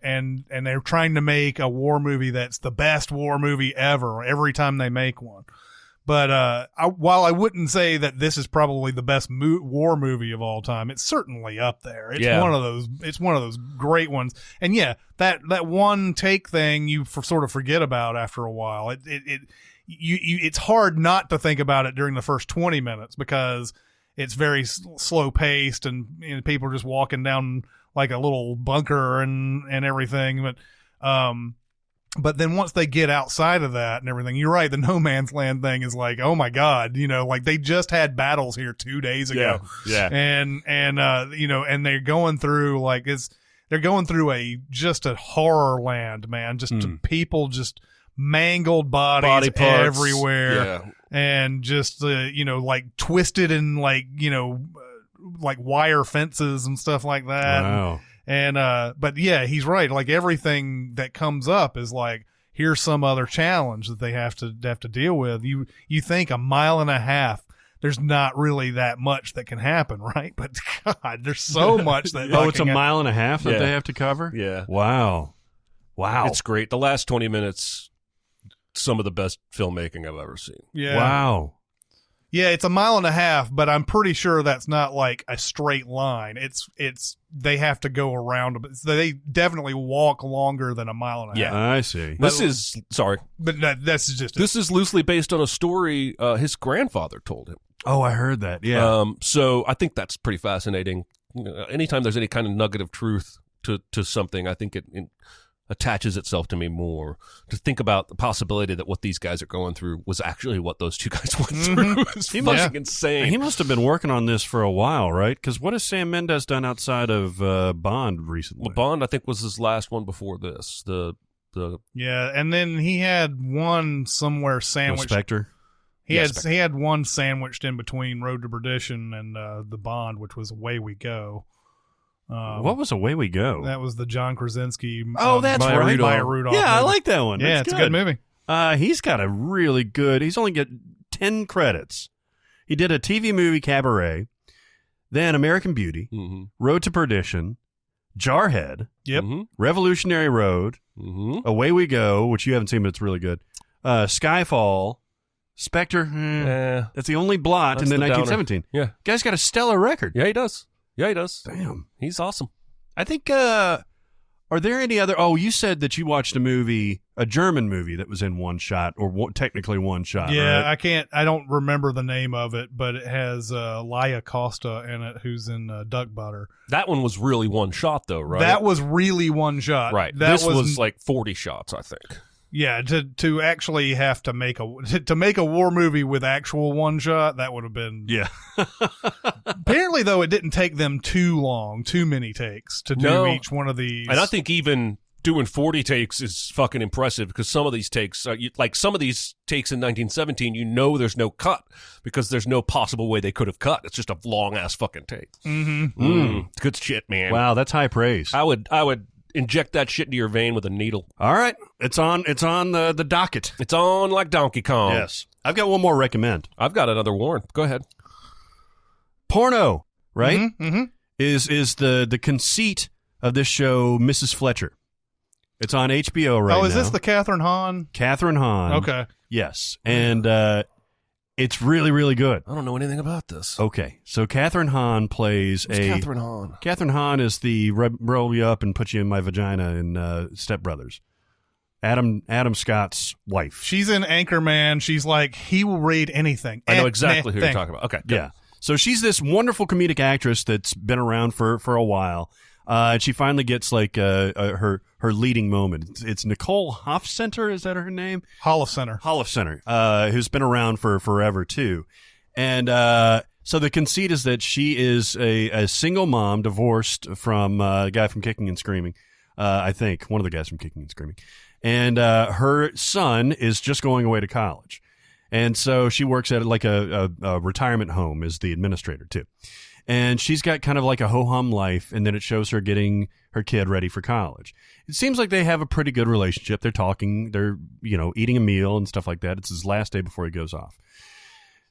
they're trying to make a war movie that's the best war movie ever every time they make one. But while I wouldn't say that this is probably the best war movie of all time, it's certainly up there. It's one of those. It's one of those great ones. And yeah, that one take thing you sort of forget about after a while. It's hard not to think about it during the first 20 minutes because it's very slow paced and people are just walking down like a little bunker and everything. But then once they get outside of that and everything, you're right. The no man's land thing is like, oh my God, like they just had battles here 2 days ago. Yeah. And they're going through they're going through a horror land, man. Just people, just mangled body parts everywhere. Yeah. And just, like twisted and like wire fences and stuff like that. Wow. And but yeah, he's right. Like everything that comes up is like, here's some other challenge that they have to deal with. You think a mile and a half, there's not really that much that can happen, right? But God, there's so much that. It's a mile and a half that they have to cover. Yeah. Wow. It's great. The last 20 minutes, some of the best filmmaking I've ever seen. Yeah. Wow. Yeah, it's a mile and a half, but I'm pretty sure that's not like a straight line. It's they have to go around, but they definitely walk longer than a mile and a half. I see. But that's just This is loosely based on a story his grandfather told him. Oh, I heard that. Yeah. So I think that's pretty fascinating. Anytime there's any kind of nugget of truth to something, I think it attaches itself to me more, to think about the possibility that what these guys are going through was actually what those two guys went through. It's fucking insane. He must have been working on this for a while, right? Because what has Sam Mendes done outside of Bond recently? Well, Bond, I think, was his last one before this. Yeah, and then he had one somewhere sandwiched. Spectre? He had one sandwiched in between Road to Perdition and the Bond, which was Away We Go. What was Away We Go? That was the John Krasinski. That's Maya right. Rudolph Yeah, movie. I like that one. Yeah, That's it's a good movie. He's got a really good. He's only got 10 credits. He did a TV movie, Cabaret, then American Beauty, Road to Perdition, Jarhead, Revolutionary Road, Away We Go, which you haven't seen, but it's really good. Skyfall, Spectre. That's the only blot in the 1917. Yeah, Guy's got a stellar record. Yeah, he does. Damn, he's awesome. I think Are there any other? Oh, you said that you watched a German movie that was in one shot, or technically one shot. Yeah, right? I don't remember the name of it, but it has Laia Costa in it, who's in Duck Butter. That one was really one shot, though, right? That was really one shot. Right. This was like 40 shots, I think. Yeah, to actually have to make a war movie with actual one shot, that would have been. Yeah. Apparently, though, it didn't take them too many takes to do each one of these. And I think even doing 40 takes is fucking impressive, because some of these takes, like some of these takes in 1917, there's no cut because there's no possible way they could have cut. It's just a long ass fucking take. Good shit, man. Wow, that's high praise. I would inject that shit into your vein with a needle. All right, it's on the docket. It's on like Donkey Kong. Yes, I've got one more recommend. I've got another warrant. Go ahead. Porno, right? Mm-hmm. Is the conceit of this show, Mrs. Fletcher. It's on HBO right now. Oh, is this the Catherine Hahn? Catherine Hahn. Okay. Yes, and it's really, really good. I don't know anything about this. Okay, so Catherine Hahn plays Catherine Hahn? Catherine Hahn is the roll you up and put you in my vagina in Step Brothers. Adam Scott's wife. She's in Anchorman. She's like, he will read anything. I know exactly who you're talking about. Okay, good. Yeah. So she's this wonderful comedic actress that's been around for a while. And she finally gets like her leading moment. It's Nicole Hoffcenter, is that her name? Holofcener, who's been around for forever too. And so the conceit is that she is a single mom, divorced from a guy from Kicking and Screaming. I think one of the guys from Kicking and Screaming. And her son is just going away to college. And so she works at like a retirement home as the administrator too. And she's got kind of like a ho-hum life, and then it shows her getting her kid ready for college. It seems like they have a pretty good relationship. They're talking, they're, eating a meal and stuff like that. It's his last day before he goes off.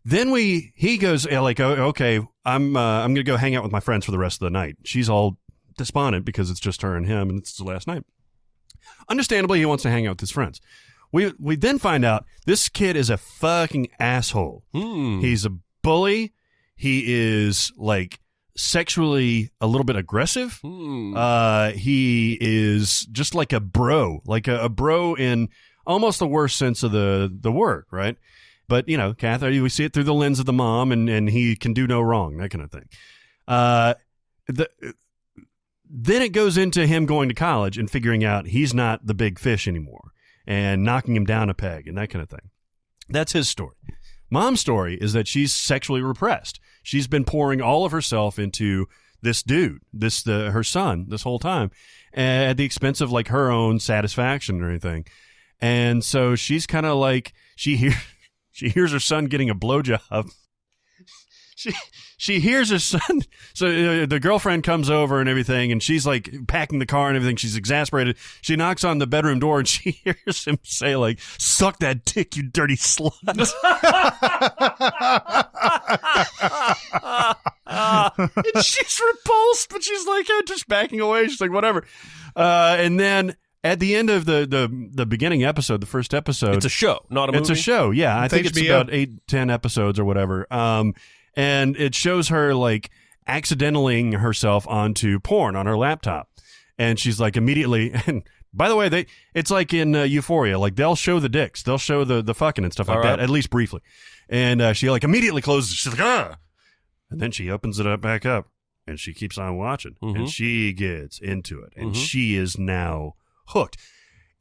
Then he goes like, oh, okay, I'm going to go hang out with my friends for the rest of the night. She's all despondent because it's just her and him, and it's his last night. Understandably, he wants to hang out with his friends. We then find out this kid is a fucking asshole. He's a bully. He is like sexually a little bit aggressive. He is just like a bro, in almost the worst sense of the word, right? But Catherine, we see it through the lens of the mom, and he can do no wrong, that kind of thing. Then it goes into him going to college and figuring out he's not the big fish anymore, and knocking him down a peg and that kind of thing. That's his story. Mom's story is that she's sexually repressed. She's been pouring all of herself into this dude, her son, this whole time, at the expense of like her own satisfaction or anything. And so she's kind of like, she hears her son getting a blowjob. She hears her son. So the girlfriend comes over and everything, and she's like packing the car and everything. She's exasperated. She knocks on the bedroom door, and she hears him say like, "Suck that dick, you dirty slut." And she's repulsed, but she's like just backing away. She's like, whatever. And then at the end of the beginning episode, the first episode, it's a show, not a movie. It's a show. Yeah, I think it's about 8-10 episodes or whatever. And it shows her like accidentally herself onto porn on her laptop, and she's like immediately. And by the way, it's like in Euphoria, like they'll show the dicks, they'll show the fucking and stuff like that, at least briefly. And she like immediately closes. She's like, ah, and then she opens it up back up, and she keeps on watching, and she gets into it, and she is now hooked.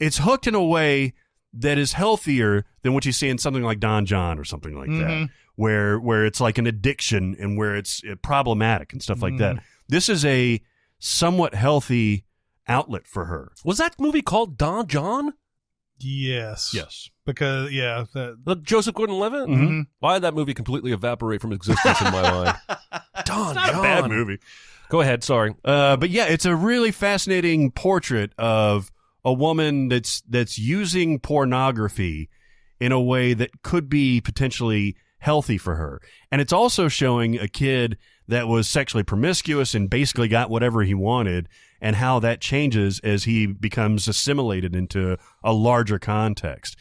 It's hooked in a way that is healthier than what you see in something like Don John or something like that. Where it's like an addiction and where it's problematic and stuff like that. This is a somewhat healthy outlet for her. Was that movie called Don John? Yes. Because, Joseph Gordon-Levitt? Why did that movie completely evaporate from existence in my mind? Don John. Not a bad movie. Go ahead, sorry. But yeah, it's a really fascinating portrait of a woman that's using pornography in a way that could be potentially healthy for her. And it's also showing a kid that was sexually promiscuous and basically got whatever he wanted, and how that changes as he becomes assimilated into a larger context.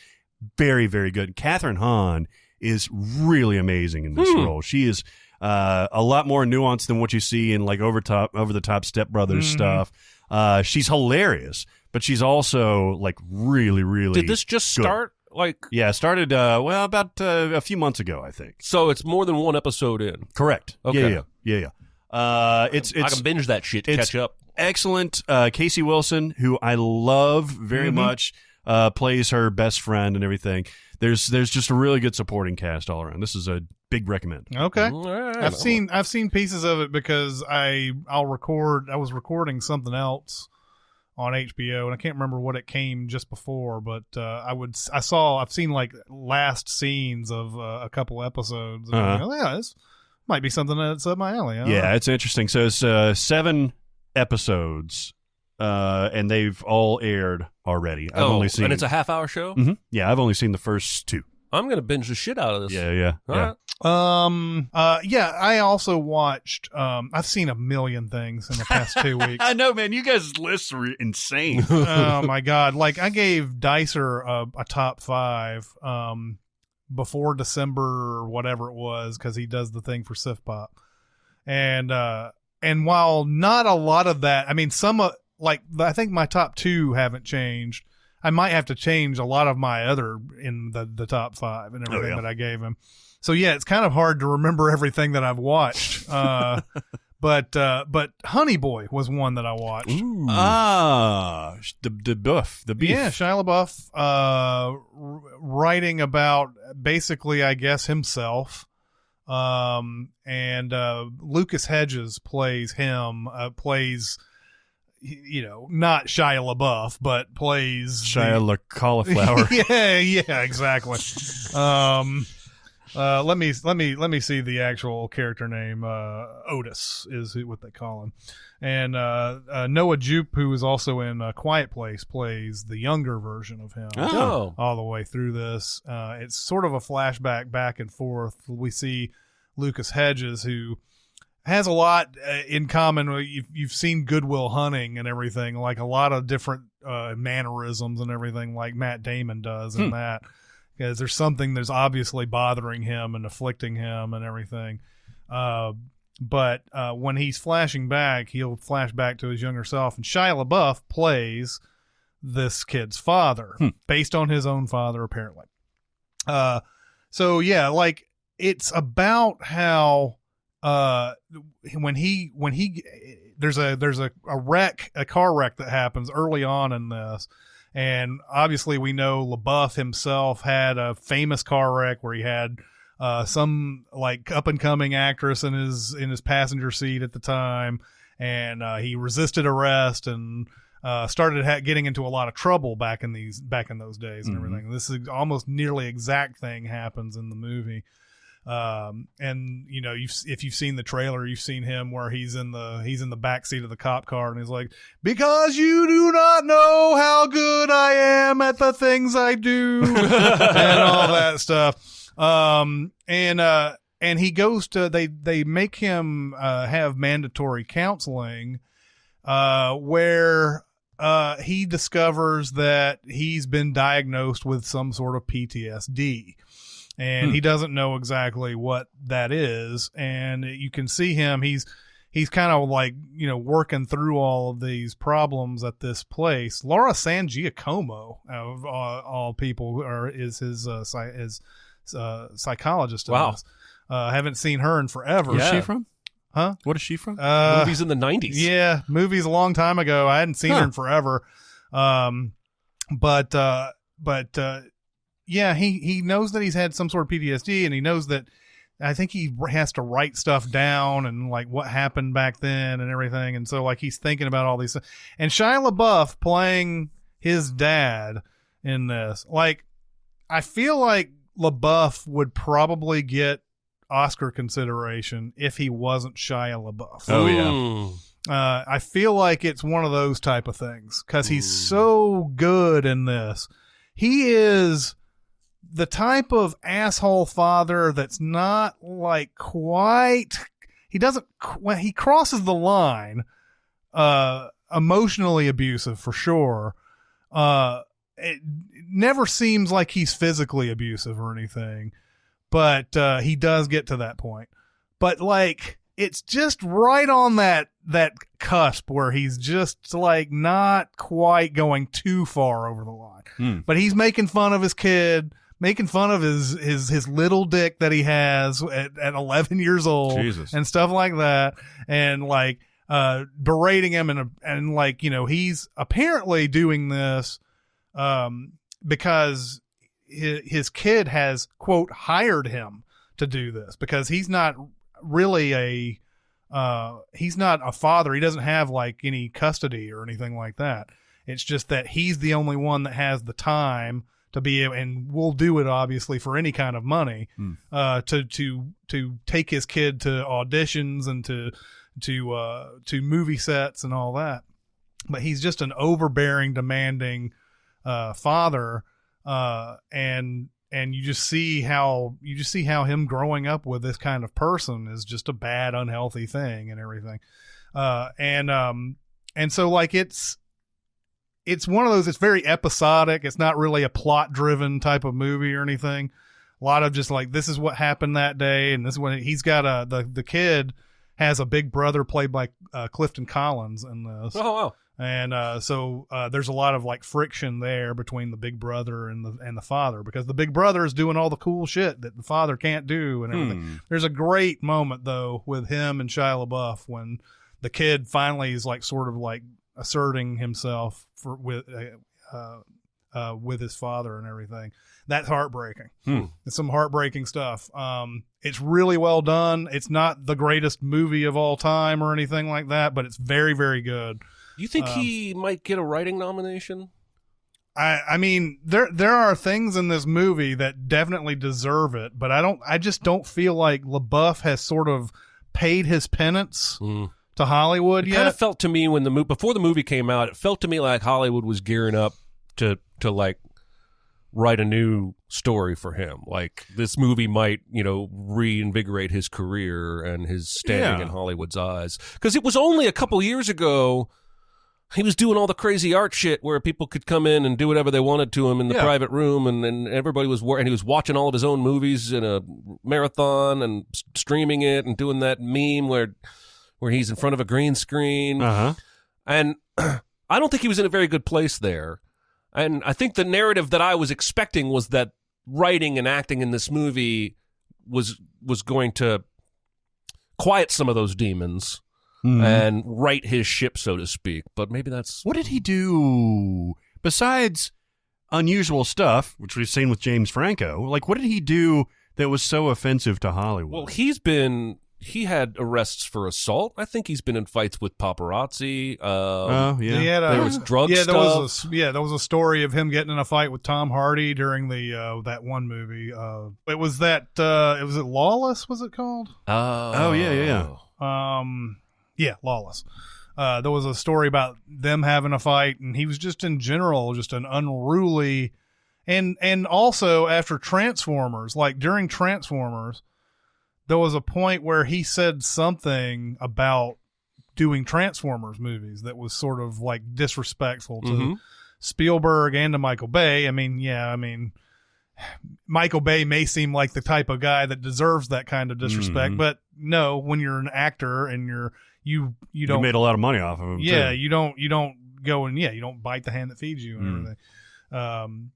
Very, very good. Catherine Hahn is really amazing in this role. She is a lot more nuanced than what you see in like over the top Step Brothers stuff. She's hilarious, but she's also like really, really. Did this just good. start? Yeah, it started about a few months ago, I think. So it's more than one episode in. Correct. Okay. Yeah. It's I can binge that shit to catch up. Excellent. Casey Wilson, who I love very much, plays her best friend and everything. There's just a really good supporting cast all around. This is a big recommend. Okay. Right. I've seen pieces of it because I was recording something else on HBO, and I can't remember what it came just before, but I've seen like last scenes of a couple episodes. And I'm like, oh, yeah, this might be something that's up my alley. Yeah, it's interesting. So it's 7 episodes, and they've all aired already. I've only seen, and it's a half-hour show? Mm-hmm. Yeah, I've only seen the first 2. I'm going to binge the shit out of this. Yeah. All right. Yeah, I also watched, I've seen a million things in the past 2 weeks. I know, man. You guys' lists are insane. Oh my God. Like I gave Dicer a top 5, before December or whatever it was, because he does the thing for Sif Pop. And while not a lot of that, I mean, I think my top 2 haven't changed. I might have to change a lot of my other in the top 5 and everything that I gave him. So yeah, it's kind of hard to remember everything that I've watched. But Honey Boy was one that I watched. Ooh. The beef. Yeah, Shia LaBeouf, writing about basically, I guess, himself. And Lucas Hedges plays him, not Shia LaBeouf, but plays Shia La Cauliflower. yeah, exactly. Let me see the actual character name. Otis is what they call him. And Noah Jupe, who is also in Quiet Place, plays the younger version of him. Oh. All the way through this. It's sort of a flashback back and forth. We see Lucas Hedges, who has a lot in common. You've seen Good Will Hunting and everything, like a lot of different mannerisms and everything like Matt Damon does in that. Because there's something that's obviously bothering him and afflicting him and everything. But when he's flashing back, he'll flash back to his younger self. And Shia LaBeouf plays this kid's father, based on his own father, apparently. So, yeah, like, it's about how when he there's a car wreck that happens early on in this. And obviously we know LaBeouf himself had a famous car wreck where he had some like up and coming actress in his passenger seat at the time, and he resisted arrest and started getting into a lot of trouble back in those days and everything. This is almost nearly exact thing happens in the movie. And if you've seen the trailer, you've seen him where he's in the back seat of the cop car and he's like, because you do not know how good I am at the things I do and all that stuff. And he goes to, they make him, have mandatory counseling, where, he discovers that he's been diagnosed with some sort of PTSD. And he doesn't know exactly what that is. And you can see him. He's kind of like, working through all of these problems at this place. Laura San Giacomo, of all people, is his psychologist. Wow. Haven't seen her in forever. Where's she from? Huh? What is she from? Movies in the 90s. Yeah, movies a long time ago. I hadn't seen her in forever. Yeah, he knows that he's had some sort of PTSD, and he knows that I think he has to write stuff down and like what happened back then and everything. And so like he's thinking about all these things. And Shia LaBeouf playing his dad in this, like, I feel like LaBeouf would probably get Oscar consideration if he wasn't Shia LaBeouf. Oh yeah. I feel like it's one of those type of things because he's so good in this. He is the type of asshole father that's not like quite, he crosses the line, emotionally abusive for sure. It never seems like he's physically abusive or anything, but he does get to that point. But like, it's just right on that cusp where he's just like not quite going too far over the line. But he's making fun of his kid, making fun of his little dick that he has at 11 years old. Jesus. And stuff like that. And like berating him and like, you know, he's apparently doing this because his kid has, quote, hired him to do this, because he's not really he's not a father. He doesn't have like any custody or anything like that. It's just that he's the only one that has the time to be able, and will do it obviously for any kind of money, to take his kid to auditions and to movie sets and all that. But he's just an overbearing, demanding father, and you just see how him growing up with this kind of person is just a bad, unhealthy thing and everything. And so like it's one of those, it's very episodic. It's not really a plot driven type of movie or anything. A lot of just like, this is what happened that day. And this is when he's got the kid has a big brother played by Clifton Collins in this. Oh, wow. And so there's a lot of like friction there between the big brother and the father, because the big brother is doing all the cool shit that the father can't do and everything. There's a great moment though with him and Shia LaBeouf when the kid finally is like sort of like asserting himself with his father and everything. That's heartbreaking. It's some heartbreaking stuff. It's really well done. It's not the greatest movie of all time or anything like that, but it's very, very good. You think he might get a writing nomination? I mean, there are things in this movie that definitely deserve it, but I just don't feel like LaBeouf has sort of paid his penance to Hollywood yet. It kind of felt to me when before the movie came out, it felt to me like Hollywood was gearing up to like write a new story for him. Like this movie might, you know, reinvigorate his career and his standing in Hollywood's eyes. Because it was only a couple years ago he was doing all the crazy art shit where people could come in and do whatever they wanted to him in the private room, and everybody was and he was watching all of his own movies in a marathon and streaming it and doing that meme where he's in front of a green screen. And I don't think he was in a very good place there. And I think the narrative that I was expecting was that writing and acting in this movie was going to quiet some of those demons and right his ship, so to speak. But maybe that's... What did he do besides unusual stuff, which we've seen with James Franco? Like, what did he do that was so offensive to Hollywood? Well, he had arrests for assault. I think he's been in fights with paparazzi. There was drug stuff. There was a story of him getting in a fight with Tom Hardy during the that one movie. It was it Lawless, was it called? Yeah, Lawless. There was a story about them having a fight, and he was just in general just an unruly, and also after Transformers, like during Transformers, there was a point where he said something about doing Transformers movies that was sort of like disrespectful to Spielberg and to Michael Bay. I mean, Michael Bay may seem like the type of guy that deserves that kind of disrespect, but no, when you're an actor and you don't, made a lot of money off of him. Yeah, too. you don't go and you don't bite the hand that feeds you and everything.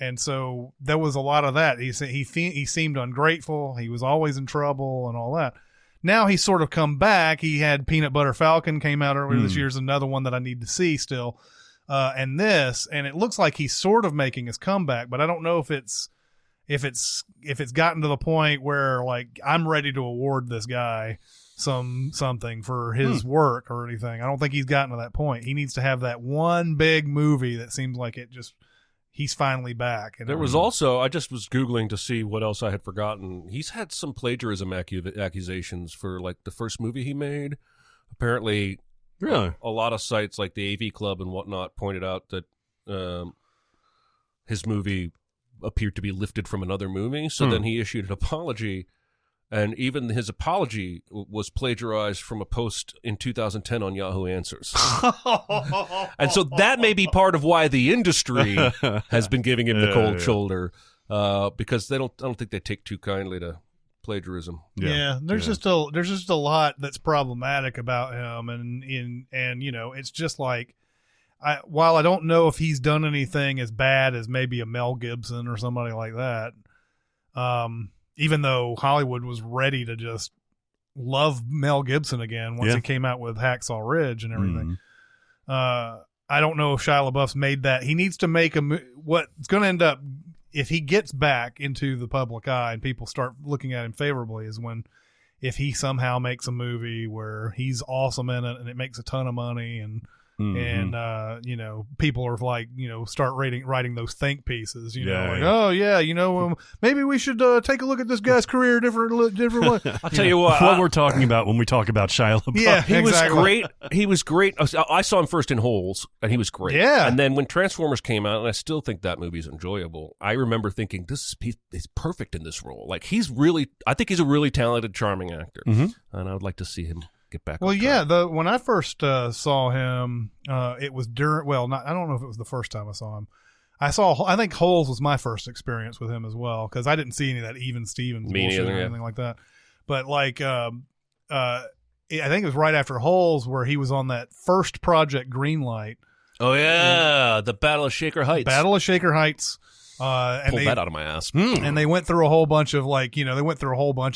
And so there was a lot of that. He seemed ungrateful. He was always in trouble and all that. Now he's sort of come back. He had Peanut Butter Falcon came out earlier this year. Is another one that I need to see still. And it looks like he's sort of making his comeback, but I don't know if it's gotten to the point where like I'm ready to award this guy something for his work or anything. I don't think he's gotten to that point. He needs to have that one big movie that seems like he's finally back. And there was also, I just was Googling to see what else I had forgotten. He's had some plagiarism accusations for like the first movie he made. Apparently, really, a lot of sites like the AV Club and whatnot pointed out that his movie appeared to be lifted from another movie. So then he issued an apology. And even his apology was plagiarized from a post in 2010 on Yahoo Answers. And so that may be part of why the industry has been giving him the cold shoulder, because I don't think they take too kindly to plagiarism. Yeah, there's just a lot that's problematic about him, and you know, it's just like, while I don't know if he's done anything as bad as maybe a Mel Gibson or somebody like that, even though Hollywood was ready to just love Mel Gibson again once he came out with Hacksaw Ridge and everything. I don't know if Shia LaBeouf's made that. He needs to make what's going to end up, if he gets back into the public eye and people start looking at him favorably, is if he somehow makes a movie where he's awesome in it and it makes a ton of money and you know, people are like, you know, start writing those think pieces, you know, like, oh yeah, you know, maybe we should take a look at this guy's career different way. I'll tell you what we're talking about when we talk about Shia LaBeouf. Yeah, he was great. He was great. I saw him first in Holes, and he was great. Yeah. And then when Transformers came out, and I still think that movie's enjoyable, I remember thinking, he's perfect in this role. Like, I think he's a really talented, charming actor, and I would like to see him get back. Well, yeah, when I first saw him, it was during. Well, I don't know if it was the first time I saw him. I think Holes was my first experience with him as well, because I didn't see any of that Even Stevens bullshit or anything like that. But like, I think it was right after Holes where he was on that first Project Greenlight. Oh yeah, the Battle of Shaker Heights. And pulled that out of my ass. And they went through a whole bunch of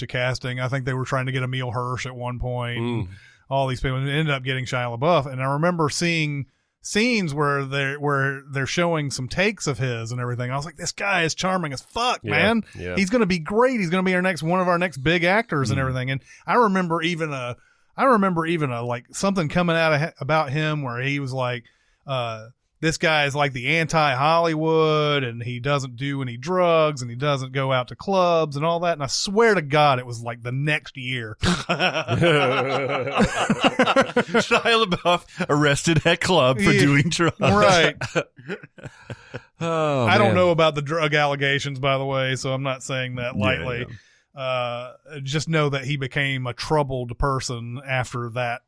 casting. I think they were trying to get Emile Hirsch at one point. All these people ended up getting Shia LaBeouf. And I remember seeing scenes where they're showing some takes of his and everything. I was like, this guy is charming as fuck, man. Yeah. He's going to be great. He's going to be one of our next big actors and everything. And I remember even like something coming out about him where he was like, this guy is like the anti-Hollywood, and he doesn't do any drugs, and he doesn't go out to clubs and all that. And I swear to God, it was like the next year. Shia LaBeouf arrested at club for doing drugs. Right. Oh, I don't know about the drug allegations, by the way, so I'm not saying that lightly. Just know that he became a troubled person after that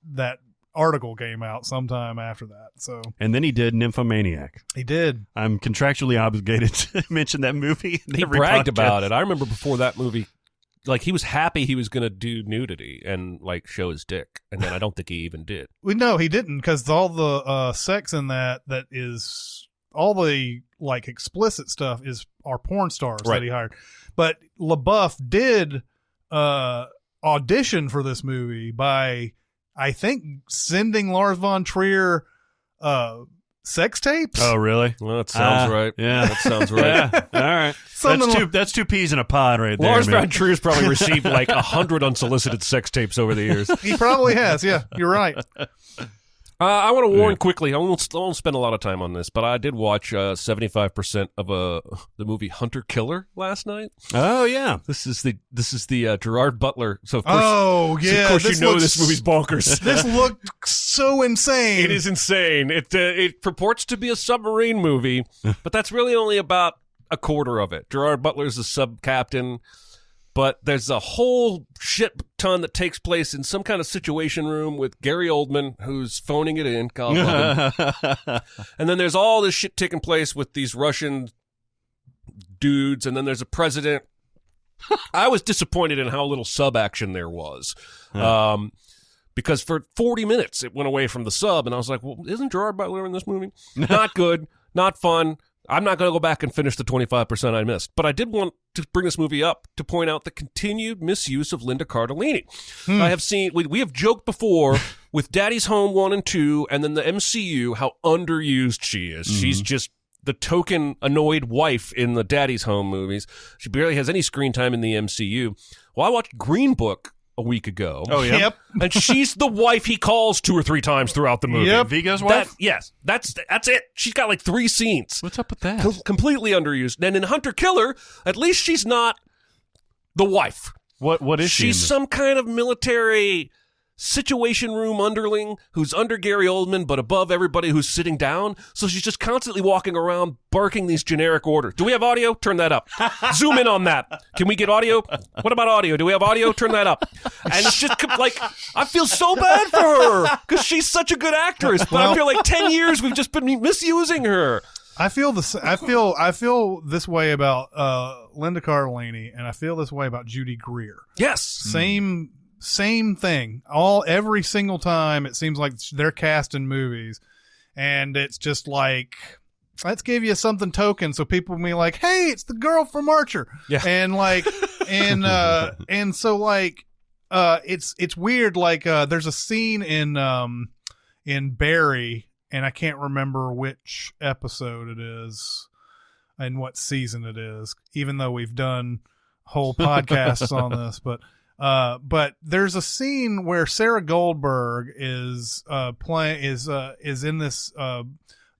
article came out sometime after that. So, and then he did Nymphomaniac. He did. I'm contractually obligated to mention that movie. He bragged about it. I remember before that movie, like, he was happy he was going to do nudity and like show his dick, and then I don't think he even did. Well, no, he didn't, because all the sex in that is all the like explicit stuff are porn stars that he hired. But LaBeouf did audition for this movie by, I think, sending Lars von Trier sex tapes. Oh, really? Well, that sounds right. Yeah, that sounds right. Yeah. All right. That's two peas in a pod right there. Lars von Trier's probably received like 100 unsolicited sex tapes over the years. He probably has. Yeah, you're right. I want to warn quickly. I won't spend a lot of time on this, but I did watch 75% of the movie Hunter Killer last night. Oh yeah, this is the Gerard Butler. So of course, of course you know this movie's bonkers. This looked so insane. It is insane. It purports to be a submarine movie, but that's really only about a quarter of it. Gerard Butler's a sub captain. But there's a whole shit ton that takes place in some kind of situation room with Gary Oldman, who's phoning it in. God love him. And then there's all this shit taking place with these Russian dudes, and then there's a president. I was disappointed in how little sub action there was. Because for 40 minutes it went away from the sub, and I was like, well, isn't Gerard Butler in this movie? Not good, not fun. I'm not going to go back and finish the 25% I missed, but I did want to bring this movie up to point out the continued misuse of Linda Cardellini. I have seen, we have joked before with Daddy's Home 1 and 2, and then the MCU, how underused she is. She's just the token annoyed wife in the Daddy's Home movies. She barely has any screen time in the MCU. Well, I watched Green Book a week ago. Oh, yeah. Yep. And she's the wife he calls 2 or 3 times throughout the movie. Yep. Vigo's wife? Yes. That's it. She's got like 3 scenes. What's up with that? Completely underused. And in Hunter Killer, at least she's not the wife. What is she? She's some kind of military situation room underling who's under Gary Oldman but above everybody who's sitting down. So she's just constantly walking around barking these generic orders. Do we have audio? Turn that up. Zoom in on that. Can we get audio? What about audio? Do we have audio? Turn that up. And it's just like, I feel so bad for her because she's such a good actress, but I feel like 10 years we've just been misusing her. I feel this way about Linda Cardellini, and I feel this way about Judy Greer. Yes. Same thing. Every single time it seems like they're cast in movies, and it's just like, let's give you something token so people will be like, hey, it's the girl from Archer. Yeah. And like, and so like, it's weird. Like, there's a scene in Barry, and I can't remember which episode it is and what season it is, even though we've done whole podcasts on this, but there's a scene where Sarah Goldberg is in this,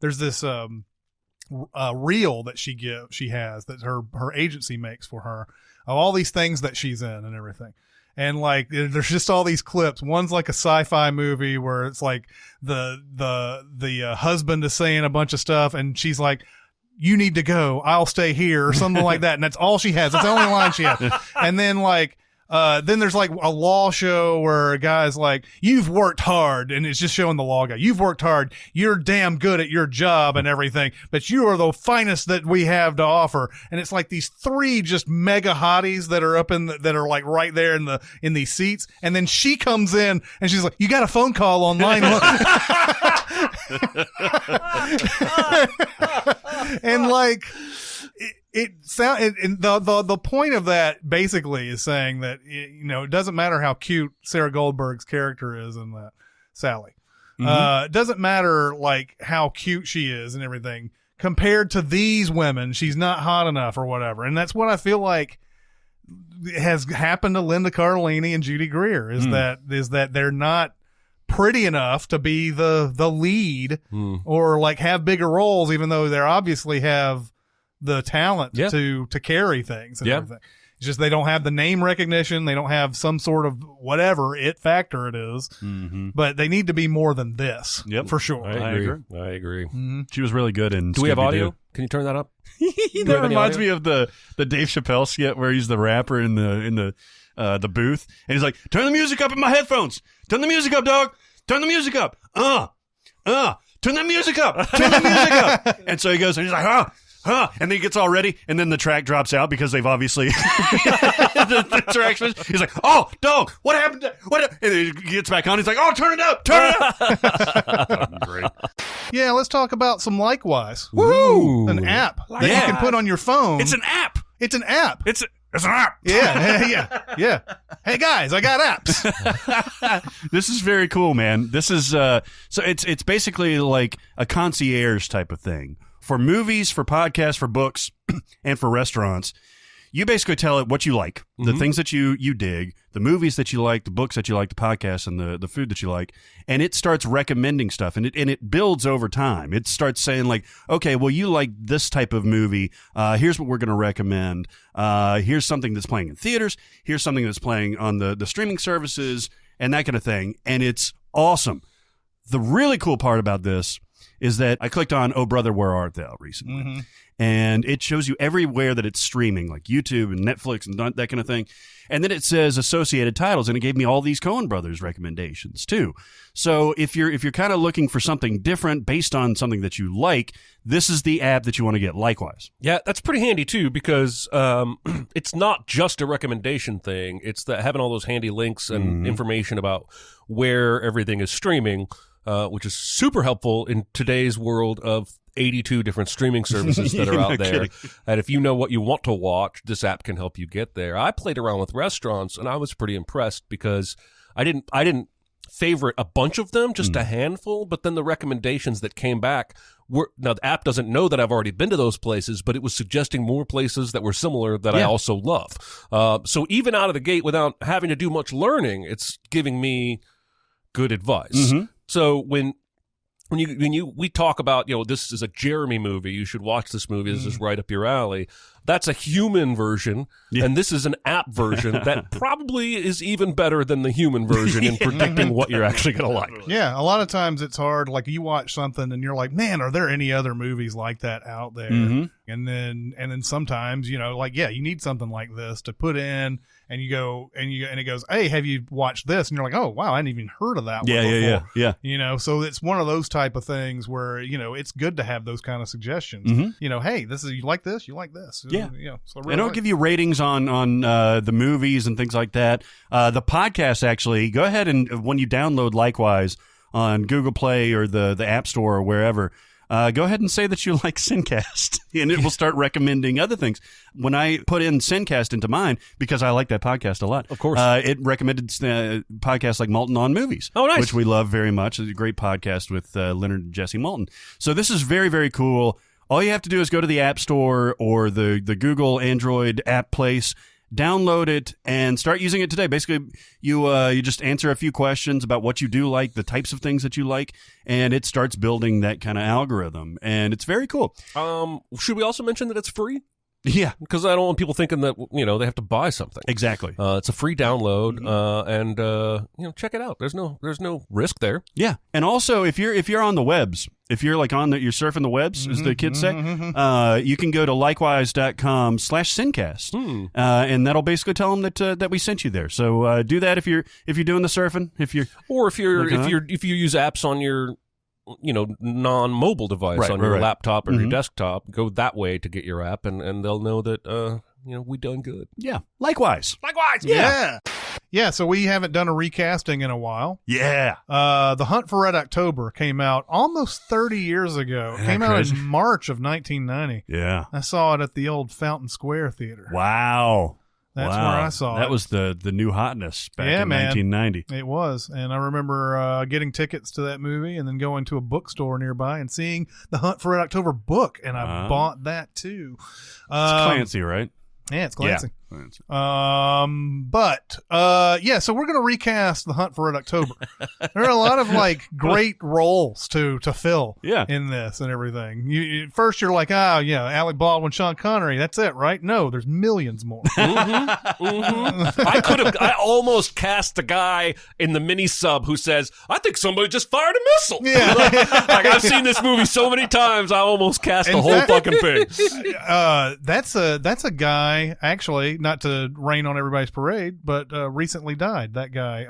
there's this, reel that she has that her agency makes for her of all these things that she's in and everything. And like, there's just all these clips. One's like a sci-fi movie where it's like the husband is saying a bunch of stuff, and she's like, "You need to go. I'll stay here," or something like that. And that's all she has. That's the only line she has. And then like, then there's like a law show where a guy's like, "You've worked hard," and it's just showing the law guy. "You've worked hard. You're damn good at your job and everything, but you are the finest that we have to offer." And it's like these three just mega hotties that are that are like right there in these seats. And then she comes in and she's like, "You got a phone call on line one." And like, the point of that basically is saying that, you know, it doesn't matter how cute Sarah Goldberg's character is in that, Sally. It doesn't matter like how cute she is and everything compared to these women. She's not hot enough or whatever. And that's what I feel like has happened to Linda Cardellini and Judy Greer is that they're not pretty enough to be the lead or like have bigger roles, even though they obviously have the talent to carry things and everything. It's just they don't have the name recognition. They don't have some sort of whatever it factor it is. But they need to be more than this. Yep. For sure. I agree. She was really good in Do we have Scooby-Doo. audio? Can you turn that up? That reminds me of the Dave Chappelle skit where he's the rapper in the booth, and he's like, "Turn the music up in my headphones. Turn the music up, dog. Turn the music up. Turn the music up. Turn the music up." And so he goes, and he's like, and then he gets all ready, and then the track drops out because they've obviously the track switch. He's like, "Oh, dog, what happened? And then he gets back on. He's like, "Oh, turn it up, turn it up." Great. Yeah, let's talk about some Likewise. Woohoo! An app that you can put on your phone. It's an app. It's an app. It's an app. Yeah. Hey guys, I got apps. This is very cool, man. This is so it's basically like a concierge type of thing for movies, for podcasts, for books, and for restaurants. You basically tell it what you like, the things that you dig, the movies that you like, the books that you like, the podcasts, and the food that you like, and it starts recommending stuff, and it builds over time. It starts saying like, okay, well, you like this type of movie. Here's what we're going to recommend. Here's something that's playing in theaters. Here's something that's playing on the streaming services, and that kind of thing. And it's awesome. The really cool part about this is that I clicked on "Oh Brother, Where Art Thou" recently. And it shows you everywhere that it's streaming, like YouTube and Netflix and that kind of thing. And then it says associated titles, and it gave me all these Coen Brothers recommendations too. So if you're kind of looking for something different based on something that you like, this is the app that you want to get. Likewise. Yeah, that's pretty handy too, because it's not just a recommendation thing. It's having all those handy links and information about where everything is streaming, which is super helpful in today's world of 82 different streaming services that are out there. And if you know what you want to watch, this app can help you get there. I played around with restaurants, and I was pretty impressed because I didn't favorite a bunch of them, just a handful, but then the recommendations that came back were, now the app doesn't know that I've already been to those places, but it was suggesting more places that were similar that I also love. So even out of the gate, without having to do much learning, it's giving me good advice. So when we talk about, this is a Jeremy movie, you should watch this movie, this is right up your alley. That's a human version, and this is an app version that probably is even better than the human version in predicting what you're actually going to like. Yeah, a lot of times it's hard. Like you watch something and you're like, man, are there any other movies like that out there? And then sometimes, you know, like, yeah, you need something like this to put in, and you go and it goes, hey, have you watched this? And you're like, oh wow, I hadn't even heard of that one before. Yeah. You know, so it's one of those type of things where, you know, it's good to have those kind of suggestions. You know, hey, this is, you like this, you like this. Yeah. So And it'll give you ratings on the movies and things like that. The podcast, actually, go ahead and when you download Likewise on Google Play or the App Store or wherever, go ahead and say that you like SinCast, and it will start recommending other things. When I put in SinCast into mine, because I like that podcast a lot, of course, it recommended podcasts like Malton on Movies, which we love very much. It's a great podcast with Leonard and Jesse Malton. So this is very, very cool. All you have to do is go to the App Store or the Google Android app place, download it, and start using it today. Basically, you just answer a few questions about what you do like, the types of things that you like, and it starts building that kind of algorithm, and it's very cool. Should we also mention that it's free? Yeah, because I don't want people thinking that, you know, they have to buy something. Exactly. It's a free download, and you know, check it out. There's no risk there. Yeah, and also if you're on the webs, if you're like you're surfing the webs, as the kids say, you can go to likewise.com/SinCast, and that'll basically tell them that we sent you there. So do that if you're doing the surfing, if you use apps on your, you know, non-mobile device, on your laptop or your desktop, go that way to get your app, and they'll know that you know, we done good. Yeah, likewise. Yeah, so we haven't done a recasting in a while. Yeah. The Hunt for Red October came out almost 30 years ago. It came out in March of 1990. Yeah. I saw it at the old Fountain Square Theater. Wow. That's where I saw it. That was the new hotness back in 1990. It was. And I remember getting tickets to that movie and then going to a bookstore nearby and seeing the Hunt for Red October book, and I bought that too. It's Clancy, right? Yeah, it's Clancy. Yeah. So we're going to recast the Hunt for Red October. There are a lot of like great roles to fill in this and everything. First you're like, Alec Baldwin, Sean Connery, that's it, right? No, there's millions more. I almost cast the guy in the mini sub who says, I think somebody just fired a missile. Yeah. like I've seen this movie so many times, I almost cast the whole fucking thing. That's a guy, actually, not to rain on everybody's parade, but recently died. That guy.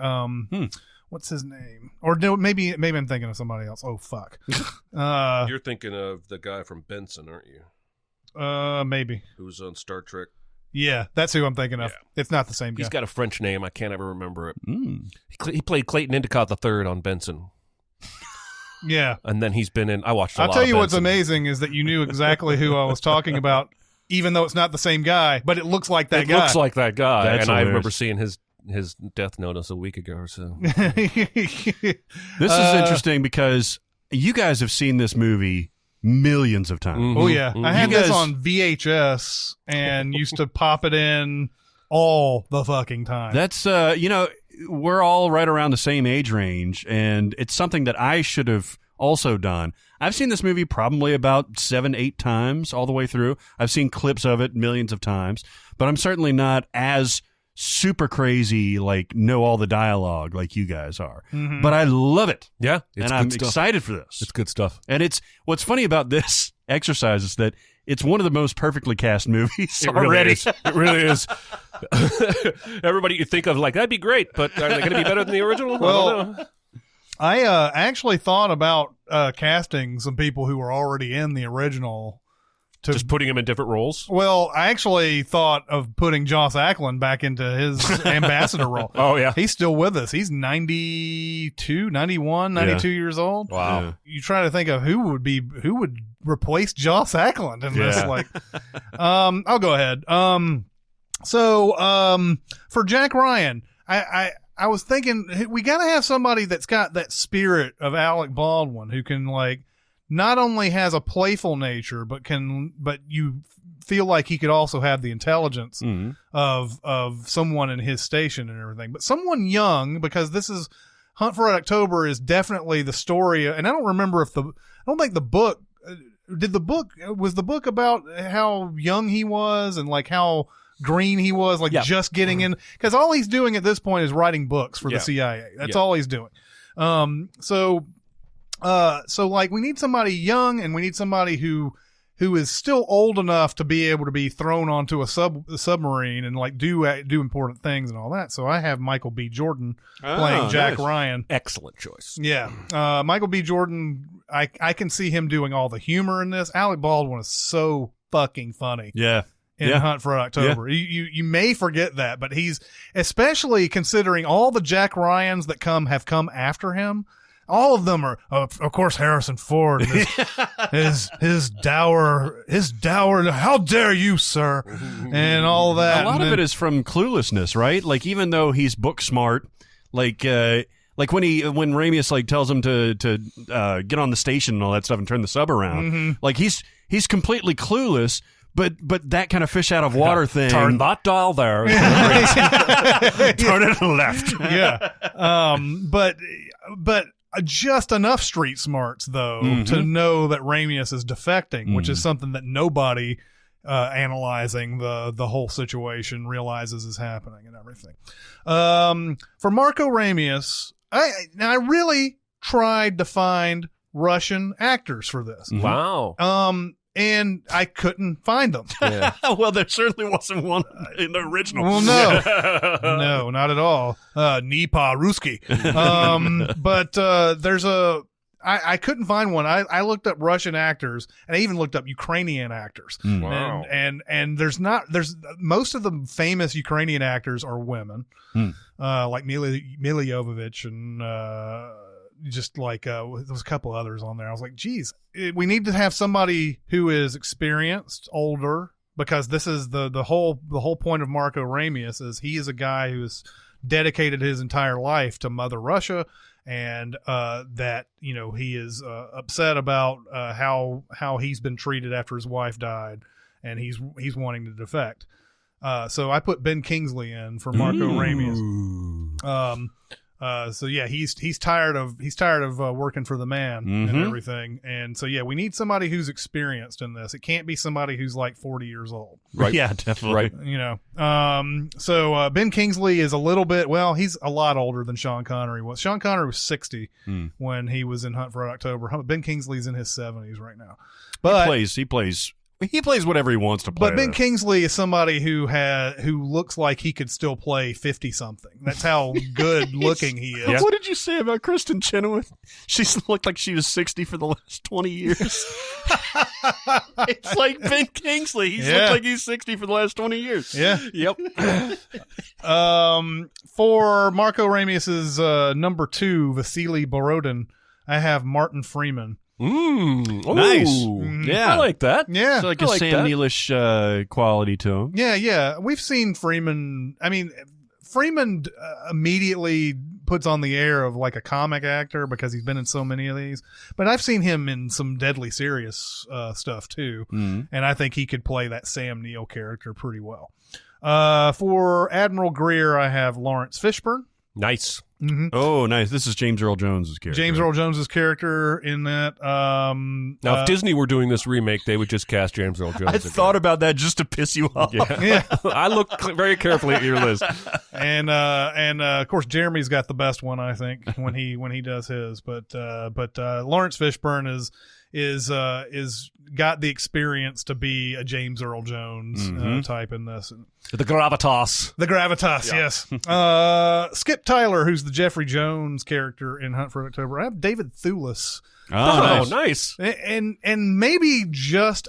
What's his name? Or no, maybe I'm thinking of somebody else. Oh fuck. You're thinking of the guy from Benson, aren't you? Maybe. Who's on Star Trek? Yeah, that's who I'm thinking of. Yeah. It's not the same guy. He's got a French name. I can't ever remember it. He played Clayton Endicott III on Benson. Yeah. And then he's been in. I watched. I'll tell you what's amazing is that you knew exactly who I was talking about, even though it's not the same guy, but it looks like that guy. It looks like that guy. That's I hilarious. remember seeing his death notice a week ago or so. This is interesting because you guys have seen this movie millions of times. Oh yeah, I had this on VHS and used to pop it in all the fucking time. That's we're all right around the same age range, and it's something that I should have also done. I've seen this movie probably about 7-8 times all the way through. I've seen clips of it millions of times, but I'm certainly not as super crazy, like know all the dialogue like you guys are. But I love it. Yeah, and I'm excited for this. It's good stuff. And it's what's funny about this exercise is that it's one of the most perfectly cast movies It already. really is. Everybody you think of like, that'd be great, but are they going to be better than the original? Well, I don't know. I actually thought about casting some people who were already in the original. Just putting him in different roles? Well, I actually thought of putting Joss Ackland back into his ambassador role. Oh, yeah. He's still with us. He's 92 years old. Wow. Yeah. You try to think of who would replace Joss Ackland in this. Like, I'll go ahead. So for Jack Ryan, I was thinking we got to have somebody that's got that spirit of Alec Baldwin who can like, not only has a playful nature, but you feel like he could also have the intelligence of someone in his station and everything. But someone young, because this is Hunt for Red October is definitely the story. And I don't remember I don't think the book was the book about how young he was and like how green he was, like just getting in? Because all he's doing at this point is writing books for the CIA. That's all he's doing. So like we need somebody young, and we need somebody who is still old enough to be able to be thrown onto a submarine and like do important things and all that. So I have Michael B. Jordan playing Jack Ryan. Excellent choice. Yeah. Michael B. Jordan, I can see him doing all the humor in this. Alec Baldwin is so fucking funny. Yeah. In Hunt for October. You may forget that, but he's, especially considering all the Jack Ryans that have come after him. All of them are, of course, Harrison Ford. His dour, how dare you, sir? And all that. A lot of it is from cluelessness, right? Like, even though he's book smart, like when Ramius like tells him to get on the station and all that stuff and turn the sub around, like he's completely clueless. But that kind of fish out of water thing. Turn that dial there. Turn it left. Yeah. But just enough street smarts, though, to know that Ramius is defecting, which is something that nobody analyzing the whole situation realizes is happening and everything. For Marco Ramius, I really tried to find Russian actors for this. Wow. And I couldn't find them. Yeah. Well, there certainly wasn't one in the original. Well, no. No, not at all. Nipa Ruski. But there's I couldn't find one. I looked up Russian actors, and I even looked up Ukrainian actors. Wow. And there's most of the famous Ukrainian actors are women. Like Mila Jovovich and just like there was a couple others on there. I was like, geez, we need to have somebody who is experienced, older, because this is the whole point of Marco Ramius is he is a guy who has dedicated his entire life to Mother Russia, and that he is upset about how he's been treated after his wife died, and he's wanting to defect. So I put Ben Kingsley in for Marco Ramius. So yeah, he's tired of working for the man and everything, and so yeah, we need somebody who's experienced in this. It can't be somebody who's like 40 years old, right? Yeah, definitely. Right. So Ben Kingsley is he's a lot older than Sean Connery was. Sean Connery was 60 when he was in Hunt for October. Ben Kingsley's in his 70s right now, but he plays whatever he wants to play. But Ben Kingsley is somebody who looks like he could still play 50-something. That's how good looking he is. What did you say about Kristen Chenoweth? She's looked like she was 60 for the last 20 years. It's like Ben Kingsley. He's looked like he's 60 for the last 20 years. Yeah. Yep. For Marco Ramius's number 2, Vasily Borodin, I have Martin Freeman. Nice. Yeah, I like that. Yeah, it's like a Sam Neelish quality to him. Yeah. We've seen Freeman. I mean, Freeman immediately puts on the air of like a comic actor because he's been in so many of these. But I've seen him in some deadly serious stuff too, and I think he could play that Sam Neill character pretty well. For Admiral Greer, I have Lawrence Fishburne. Nice. Oh, nice. This is James Earl Jones' character. James Earl Jones' character in that. Now, if Disney were doing this remake, they would just cast James Earl Jones. I thought about that just to piss you off. Yeah. I looked very carefully at your list. And of course, Jeremy's got the best one, I think, when he does his. But Lawrence Fishburne is got the experience to be a James Earl Jones type in this. The gravitas. Yes. Skip Tyler, who's the Jeffrey Jones character in Hunt for October. I have David Thewlis. Oh, nice. And maybe just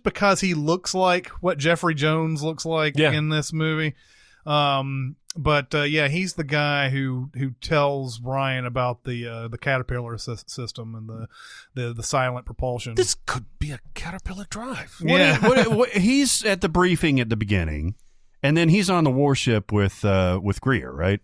because he looks like what Jeffrey Jones looks like in this movie. But he's the guy who tells Ryan about the caterpillar system and the silent propulsion. This could be a caterpillar drive. What he's at the briefing at the beginning, and then he's on the warship with Greer, right?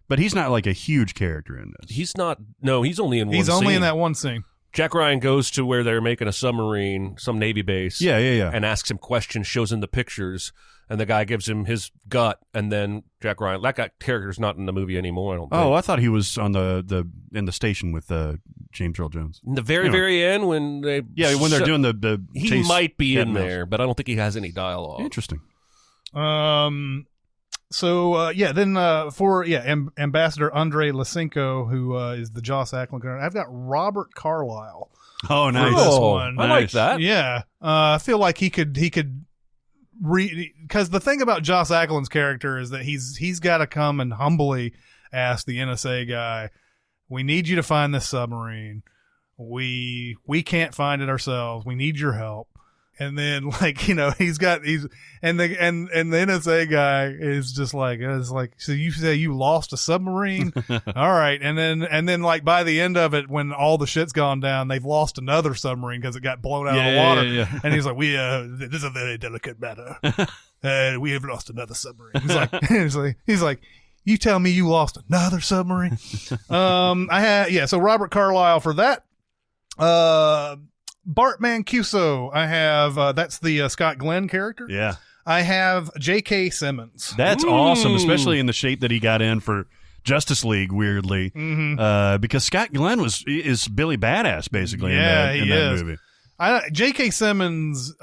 But he's not like a huge character in this. He's not. No, he's only in one. He's only scene. in that one scene. Jack Ryan goes to where they're making a submarine, some Navy base. Yeah. And asks him questions, shows him the pictures, and the guy gives him his gut, and then Jack Ryan, that guy character's not in the movie anymore, I don't think. Oh, I thought he was on in the station with James Earl Jones. In the very end when they... Yeah, when they're doing the he chase might be in Mouse. there, but I don't think he has any dialogue. Interesting. Then Ambassador Andrei Lysenko, who is the Joss Ackland character. I've got Robert Carlyle. Oh, nice. For this Oh, one. I like that. Yeah, I feel like he could because the thing about Joss Ackland's character is that he's got to come and humbly ask the NSA guy, "We need you to find this submarine. We can't find it ourselves. We need your help." And then, like, you know, the NSA guy is just like, so you say you lost a submarine? All right. And then like by the end of it, when all the shit's gone down, they've lost another submarine because it got blown out of the water. Yeah. And he's like, this is a very delicate matter. We have lost another submarine. He's like, you tell me you lost another submarine? So Robert Carlyle for that. Bart Mancuso, I have, that's the Scott Glenn character. Yeah. I have J.K. Simmons. That's awesome, especially in the shape that he got in for Justice League, weirdly. Because Scott Glenn is Billy Badass, basically, in that movie. J.K. Simmons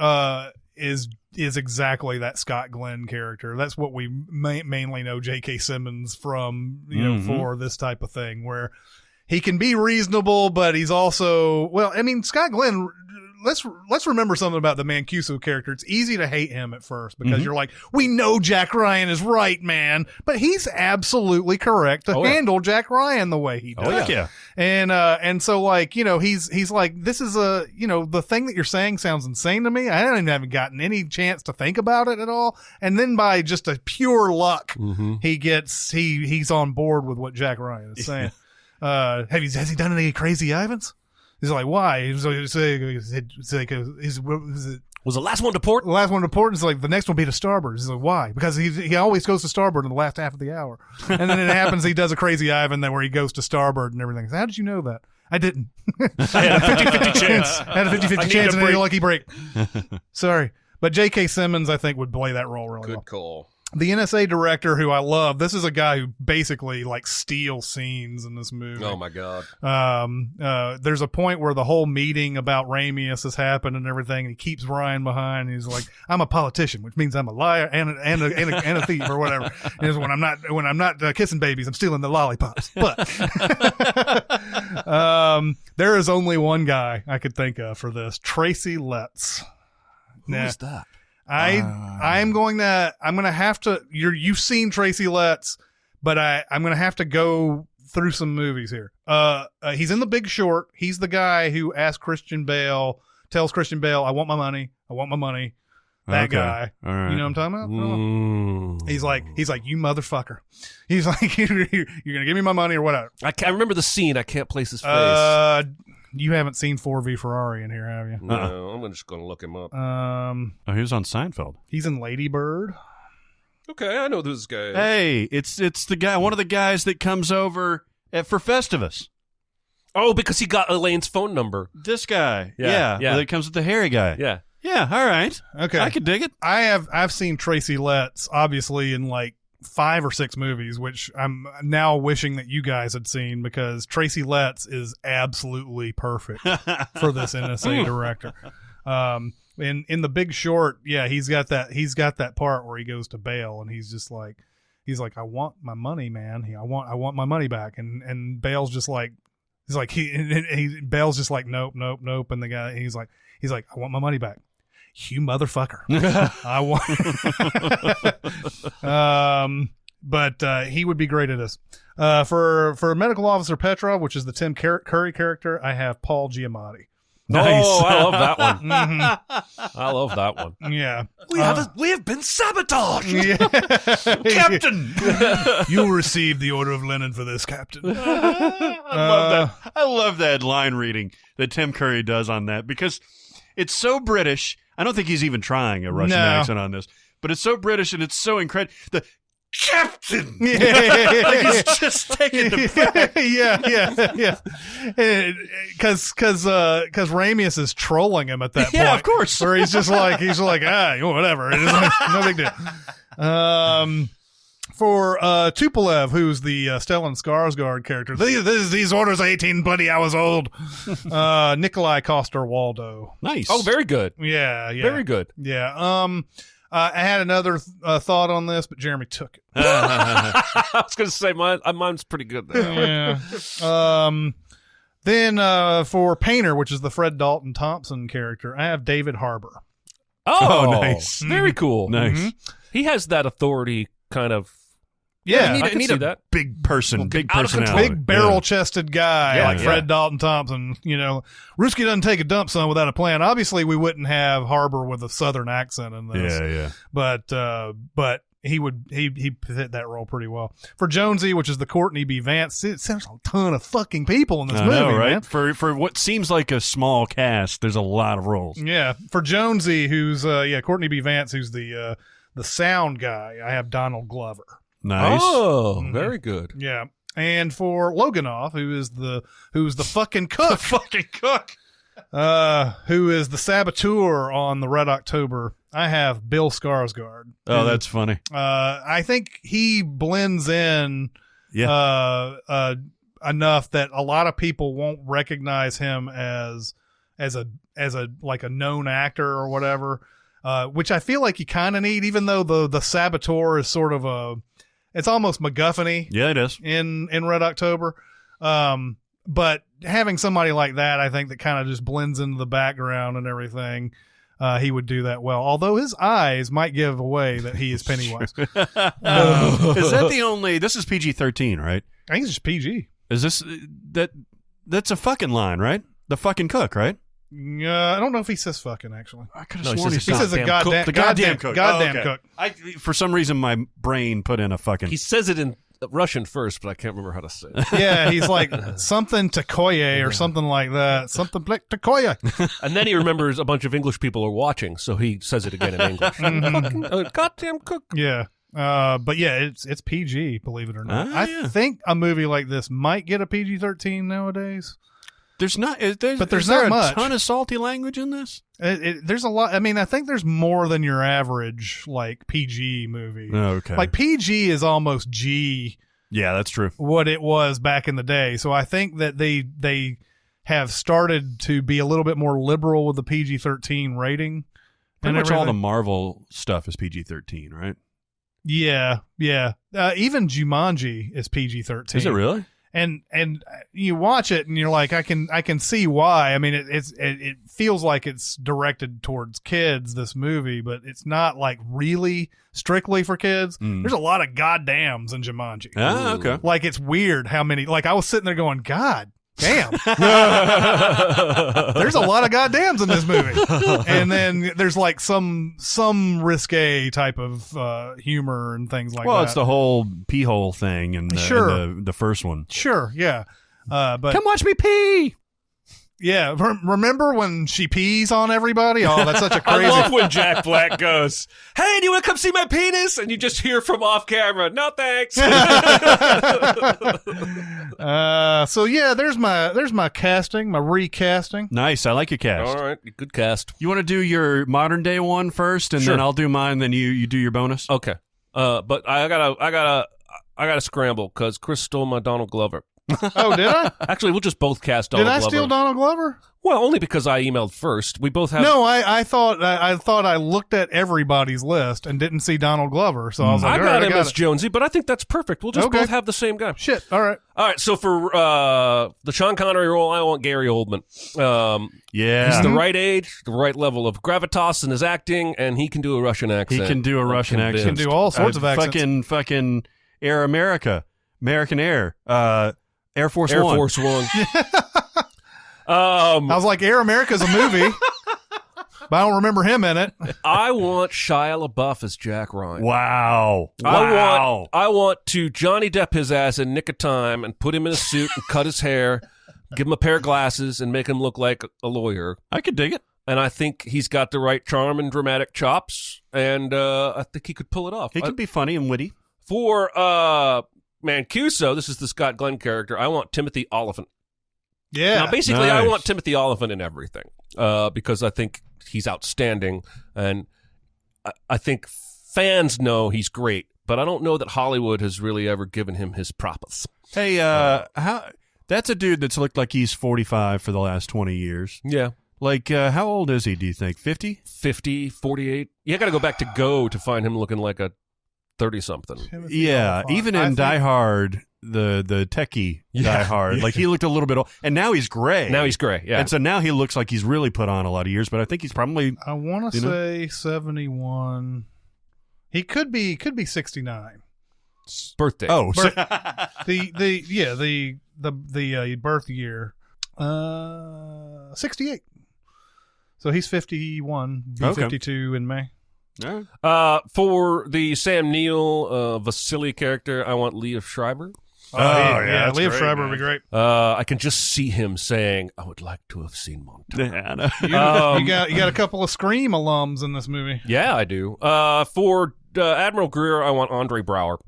is exactly that Scott Glenn character. That's what we mainly know J.K. Simmons from, for this type of thing, where he can be reasonable, but he's also, well, I mean, Scott Glenn, let's remember something about the Mancuso character. It's easy to hate him at first because you're like, we know Jack Ryan is right, man, but he's absolutely correct to handle Jack Ryan the way he does. Oh, yeah. And so, like, you know, he's like, this is the thing that you're saying sounds insane to me. I haven't gotten any chance to think about it at all. And then by just a pure luck, he's on board with what Jack Ryan is saying. Has he done any crazy Ivans? He's like, why? Was the last one to port? The last one to port is like, the next one will be to starboard. He's like, why? Because he always goes to starboard in the last half of the hour. And then it happens he does a crazy Ivan where he goes to starboard and everything. How did you know that? I didn't. I had a 50-50 chance. I had a 50-50 chance and a lucky break. Sorry. But J.K. Simmons, I think, would play that role really well. Good call. The NSA director, who I love, this is a guy who basically like steals scenes in this movie. Oh my God. There's a point where the whole meeting about Ramius has happened and everything, and he keeps Ryan behind. And he's like, "I'm a politician, which means I'm a liar and a thief or whatever." And when I'm not kissing babies, I'm stealing the lollipops. But there is only one guy I could think of for this: Tracy Letts. Who is that? I'm going to have to, you've seen Tracy Letts, but I'm going to have to go through some movies here. He's in The Big Short. He's the guy who tells Christian Bale, I want my money. That guy. All right. You know what I'm talking about? He's like, you motherfucker. He's like, you're going to give me my money or whatever. I remember the scene. I can't place his face. You haven't seen 4V Ferrari in here, have you? No, I'm just going to look him up. He was on Seinfeld. He's in Lady Bird. Okay, I know this guy. Hey, it's the guy, one of the guys that comes over for Festivus. Oh, because he got Elaine's phone number. This guy. Yeah. That comes with the hairy guy. Yeah. Yeah, all right. Okay. I could dig it. I've seen Tracy Letts, obviously, in like 5 or 6 movies, which I'm now wishing that you guys had seen, because Tracy Letts is absolutely perfect for this NSA director. In The Big Short, yeah, he's got that part where he goes to Bale and he's like, I want my money, man. I want my money back. And Bale's just like, Bale's just like, nope. And the guy, he's like, I want my money back. You motherfucker. I want, but he would be great at this. For Medical Officer Petrov, which is the Tim Curry character, I have Paul Giamatti. Nice. Oh, I love that one. I love that one. Yeah. We have been sabotaged. Yeah. Captain. You will receive the Order of Lenin for this, Captain. I love that line reading that Tim Curry does on that, because it's so British. I don't think he's even trying a Russian accent on this, but it's so British and it's so incredible. Captain. Yeah. Like he's just taking the back. yeah. Because Ramius is trolling him at that point. Yeah, of course. Where he's just like, whatever. It's like, no big deal. For Tupolev, who's the Stellan Skarsgård character, these orders are 18 bloody hours old. Nikolai Coster-Waldau. Nice. Oh, very good. Yeah. Very good. Yeah. I had another thought on this, but Jeremy took it. I was going to say mine's pretty good there. Yeah. Then for Painter, which is the Fred Dalton Thompson character, I have David Harbour. Oh, nice. Very cool. Nice. Mm-hmm. He has that authority kind of. Yeah, I I can need see a that. big person, big out of control. personality. big barrel-chested guy Yeah, like yeah. Fred Dalton Thompson. You know, Ruski doesn't take a dump, son, without a plan. Obviously, we wouldn't have Harbour with a Southern accent in this. Yeah. But he fit that role pretty well. For Jonesy, which is the Courtney B. Vance, there's a ton of fucking people in this I movie, know, right? man. For what seems like a small cast, there's a lot of roles. Yeah, for Jonesy, who's Courtney B. Vance, who's the sound guy, I have Donald Glover. Nice. Oh, very good. Yeah, and for Loganov, who's the fucking cook, who is the saboteur on the Red October, I have Bill Skarsgård. Oh, that's funny. I think he blends in enough that a lot of people won't recognize him as a like a known actor or whatever, which I feel like you kind of need, even though the saboteur is sort of it's almost MacGuffin-y. Yeah, it is. In Red October. But having somebody like that, I think that kind of just blends into the background and everything. He would do that well. Although his eyes might give away that he is Pennywise. Is that the only? This is PG-13, right? I think it's just PG. Is this that's a fucking line, right? The fucking cook, right? I don't know if he says fucking, actually. I could No, have he sworn says He says a goddamn, the goddamn cook. Goddamn Oh, okay. cook. For some reason, my brain put in a fucking. He says it in Russian first, but I can't remember how to say it. Yeah, he's like something Takoye or something like that. Something like Takoye. And then he remembers a bunch of English people are watching, so he says it again in English. Fucking, goddamn cook. Yeah. But yeah, it's PG, believe it or not. Yeah. I think a movie like this might get a PG-13 nowadays. There's not, But there's is there not a much. ton of salty language in this? There's a lot. I mean, I think there's more than your average like PG movie. Okay. Like PG is almost G, Yeah, that's true. what it was back in the day. So I think that they have started to be a little bit more liberal with the PG-13 rating. Pretty and much all the everything. Marvel stuff is PG-13, right? Yeah. Even Jumanji is PG-13. Is it really? And you watch it and you're like, I can see why. I mean, it feels like it's directed towards kids, this movie, but it's not like really strictly for kids. There's a lot of goddams in Jumanji. Ah, okay. Like, it's weird how many. Like, I was sitting there going, God damn. There's a lot of goddams in this movie. And then there's like some risque type of humor and things like that. Well, it's the whole pee hole thing and the first one. Sure, yeah. But Come watch me pee. yeah, remember when she pees on everybody? Oh, that's such a I crazy. love when Jack Black goes, "Hey, do you want to come see my penis?" And you just hear from off camera, "No, thanks." So yeah, there's my casting, my recasting. Nice. I like your cast. All right, good cast. You want to do your modern day one first, and Sure. then I'll do mine. Then you do your bonus. Okay, but I gotta scramble because Chris stole my Donald Glover. Oh, did I? Actually, we'll just both cast Did Donald I Glover. steal Donald Glover? Well, only because I emailed first. We both have. No, I thought I looked at everybody's list and didn't see Donald Glover, so I was like, I all got right, him I got as it. Jonesy, but I think that's perfect. We'll just Okay. both have the same guy. Shit. All right. All right, so for the Sean Connery role, I want Gary Oldman. Yeah. He's the right age, the right level of gravitas in his acting, and he can do a Russian He accent. can do a Russian I'm accent. Can do all sorts of accents. Fucking Air America, American Air, Air Force Air One. Force One. I was like, Air America's a movie, but I don't remember him in it. I want Shia LaBeouf as Jack Ryan. Wow. I want to Johnny Depp his ass in Nick of Time and put him in a suit and cut his hair, give him a pair of glasses and make him look like a lawyer. I could dig it. And I think he's got the right charm and dramatic chops, and I think he could pull it off. He could be funny and witty. For Mancuso, this is the Scott Glenn character. I want Timothy Olyphant. Yeah. Now, basically, Nice. I want Timothy Olyphant in everything because I think he's outstanding, and I think fans know he's great, but I don't know that Hollywood has really ever given him his props. Hey, that's a dude that's looked like he's 45 for the last 20 years. Yeah. Like, how old is he, do you think? 50? 50, 48. You got to go back to Go to find him looking like a 30-something. Yeah, even in Die Hard, the techie Die Hard, like he looked a little bit old, and now he's gray. Now he's gray, yeah. And so now he looks like he's really put on a lot of years, but I think he's probably... I want to say 71. He could be 69. Birthday. Oh, so, the birth year. 68. So he's 51, be Okay. 52 in May. For the Sam Neill Vasily character, I want Liev Schreiber. Yeah, that's Liev great, Schreiber man. would be great. I can just see him saying, "I would like to have seen Montana." Yeah, I know. You got a couple of Scream alums in this movie. Yeah, I do. For Admiral Greer, I want Andre Braugher.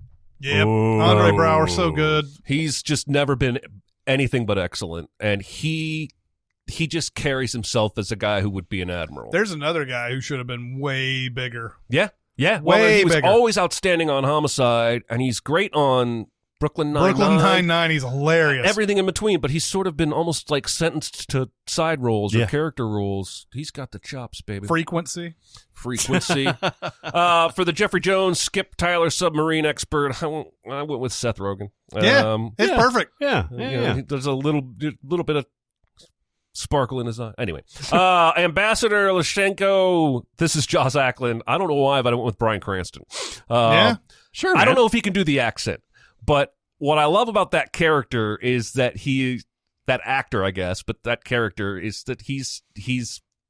Yep, Ooh. Andre Braugher, so good. He's just never been anything but excellent, and he just carries himself as a guy who would be an admiral. There's another guy who should have been way bigger. Yeah. Way he was bigger. always outstanding on Homicide, and he's great on Brooklyn Nine-Nine. Brooklyn Nine-Nine, he's hilarious. Everything in between, but he's sort of been almost like sentenced to side roles or character roles. He's got the chops, baby. Frequency. For the Jeffrey Jones, Skip Tyler submarine expert, I went with Seth Rogen. It's perfect. Yeah. There's a little bit of sparkle in his eye. Anyway, Ambassador Lushenko. This is Joss Ackland. I don't know why, but I went with Bryan Cranston. Sure, I don't know if he can do the accent, but what I love about that character is that that actor, I guess, but that character is that he's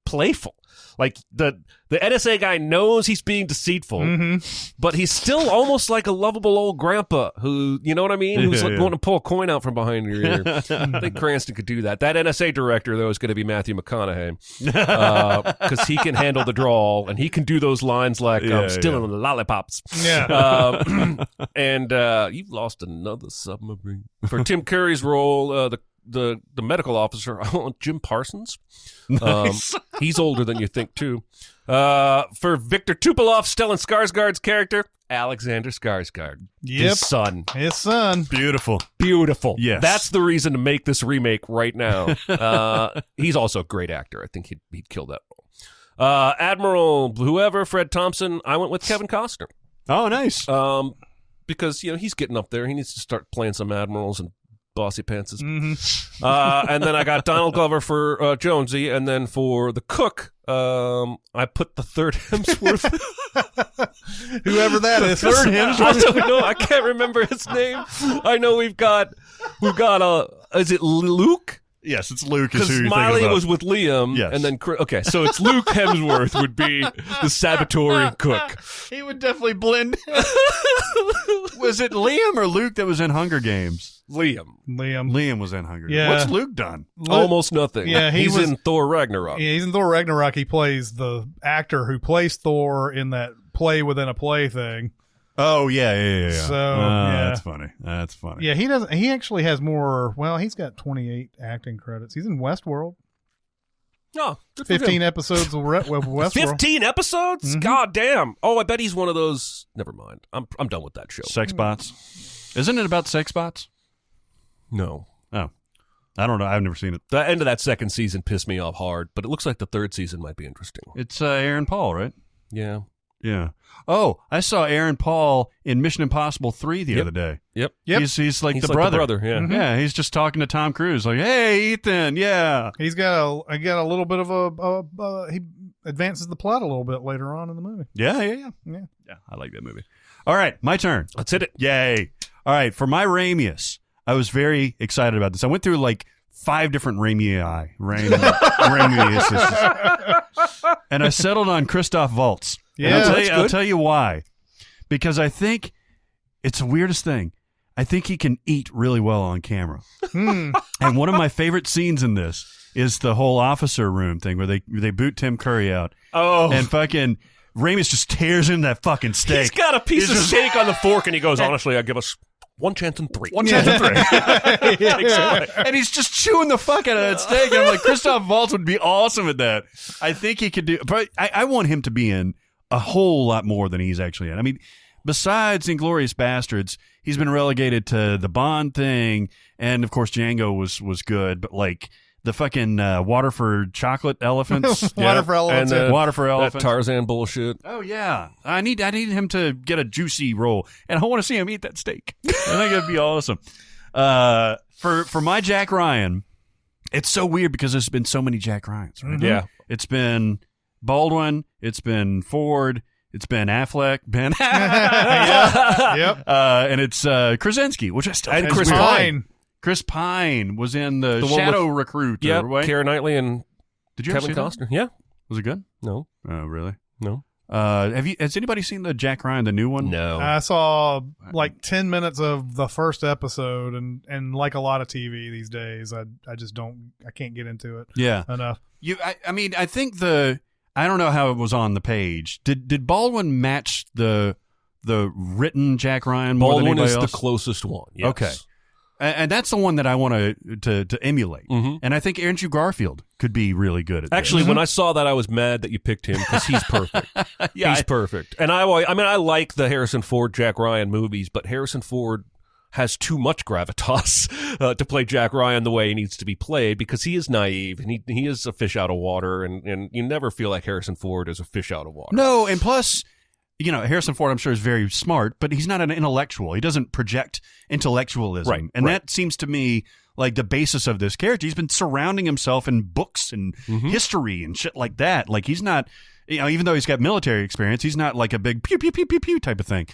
playful. Like the NSA guy knows he's being deceitful, but he's still almost like a lovable old grandpa who, you know what I mean? Who's like going to pull a coin out from behind your ear. I think Cranston could do that. That NSA director, though, is going to be Matthew McConaughey because he can handle the drawl and he can do those lines like I'm stealing the lollipops. Yeah. And you've lost another submarine. For Tim Curry's role, the medical officer, I want Jim Parsons. Nice. He's older than you think, too. For Victor Tupolev, Stellan Skarsgård's character, Alexander Skarsgård. Yep. His son. Beautiful. Yes. That's the reason to make this remake right now. He's also a great actor. I think he'd kill that role. Admiral whoever, Fred Thompson, I went with Kevin Costner. Oh, nice. Because, he's getting up there. He needs to start playing some admirals and bossy pantses. And then I got Donald Glover for Jonesy, and then for the cook, I put the third Hemsworth. Whoever that is. Third Hemsworth. I don't know. I can't remember his name. I know we've got is it Luke? Yes, it's Luke. Because Smiley was with Liam, and then okay, so it's Luke Hemsworth would be the saboteur cook. He would definitely blend. Was it Liam or Luke that was in Hunger Games? Liam was in Hunger Games. Yeah. What's Luke done? Almost nothing. Yeah, he's in Thor Ragnarok. Yeah, he's in Thor Ragnarok. He plays the actor who plays Thor in that play within a play thing. Oh yeah. So yeah, That's funny. Yeah, he doesn't. He actually has more. Well, he's got 28 acting credits. He's in Westworld. Oh, 15 episodes of Westworld. 15 episodes? God damn. Oh, I bet he's one of those. Never mind. I'm done with that show. Sex bots. Isn't it about sex bots? No. Oh, I don't know. I've never seen it. The end of that second season pissed me off hard, but it looks like the third season might be interesting. It's Aaron Paul, right? Yeah. Yeah. Oh, I saw Aaron Paul in Mission Impossible 3 the other day. Yep. He's like the brother. Yeah. Yeah, he's just talking to Tom Cruise like, "Hey, Ethan, yeah." He's got a little bit of he advances the plot a little bit later on in the movie. Yeah. I like that movie. All right, my turn. Let's hit it. Yay. All right, for my Raimius, I was very excited about this. I went through like 5 different Raimius. And I settled on Christoph Waltz. Yeah, I'll tell you why. Because I think it's the weirdest thing. I think he can eat really well on camera. And one of my favorite scenes in this is the whole officer room thing where they boot Tim Curry out. Oh. And fucking Ramis just tears into that fucking steak. He's got a piece of steak on the fork, and he goes, honestly, I give us 1 chance in 3. 1 chance in 3. And he's just chewing the fuck out of that steak. And I'm like, Christoph Waltz would be awesome at that. I think he could do, but I want him to be in a whole lot more than he's actually in. I mean, besides Inglourious Bastards, he's been relegated to the Bond thing, and of course Django was good, but like the fucking Water for Chocolate Elephants, Water for Elephants, and Water for Elephants, that Tarzan bullshit. Oh yeah, I need him to get a juicy role, and I want to see him eat that steak. I think it'd be awesome. For my Jack Ryan, it's so weird because there's been so many Jack Ryans. Right? Mm-hmm. Yeah, it's been Baldwin, it's been Ford. It's Ben Affleck, Yep. And it's Krasinski, which I still and think Chris is weird. Pine. Chris Pine was in the one Shadow with- Recruit. Yeah, right? Keira Knightley and Did you ever Kevin see Costner. that? Yeah, Was it good? no, Oh, really? no, Has anybody seen the Jack Ryan, the new one? no. I saw like 10 minutes of the first episode, and like a lot of TV these days, I just don't, I can't get into it Yeah. enough. I mean, I think I don't know how it was on the page. Did Baldwin match the written Jack Ryan more than Baldwin anybody is else? the closest one. Yes. Okay. And that's the one that I want to emulate. Mhm. And I think Andrew Garfield could be really good at this. Actually, when I saw that, I was mad that you picked him because he's perfect. Yeah, he's perfect. And I like the Harrison Ford, Jack Ryan movies, but Harrison Ford has too much gravitas to play Jack Ryan the way he needs to be played because he is naive and he is a fish out of water, and you never feel like Harrison Ford is a fish out of water. No, and plus, Harrison Ford, I'm sure, is very smart, but he's not an intellectual. He doesn't project intellectualism. Right, and right. that seems to me like the basis of this character. He's been surrounding himself in books and history and shit like that. Like he's not, even though he's got military experience, he's not like a big pew, pew, pew, pew, pew type of thing.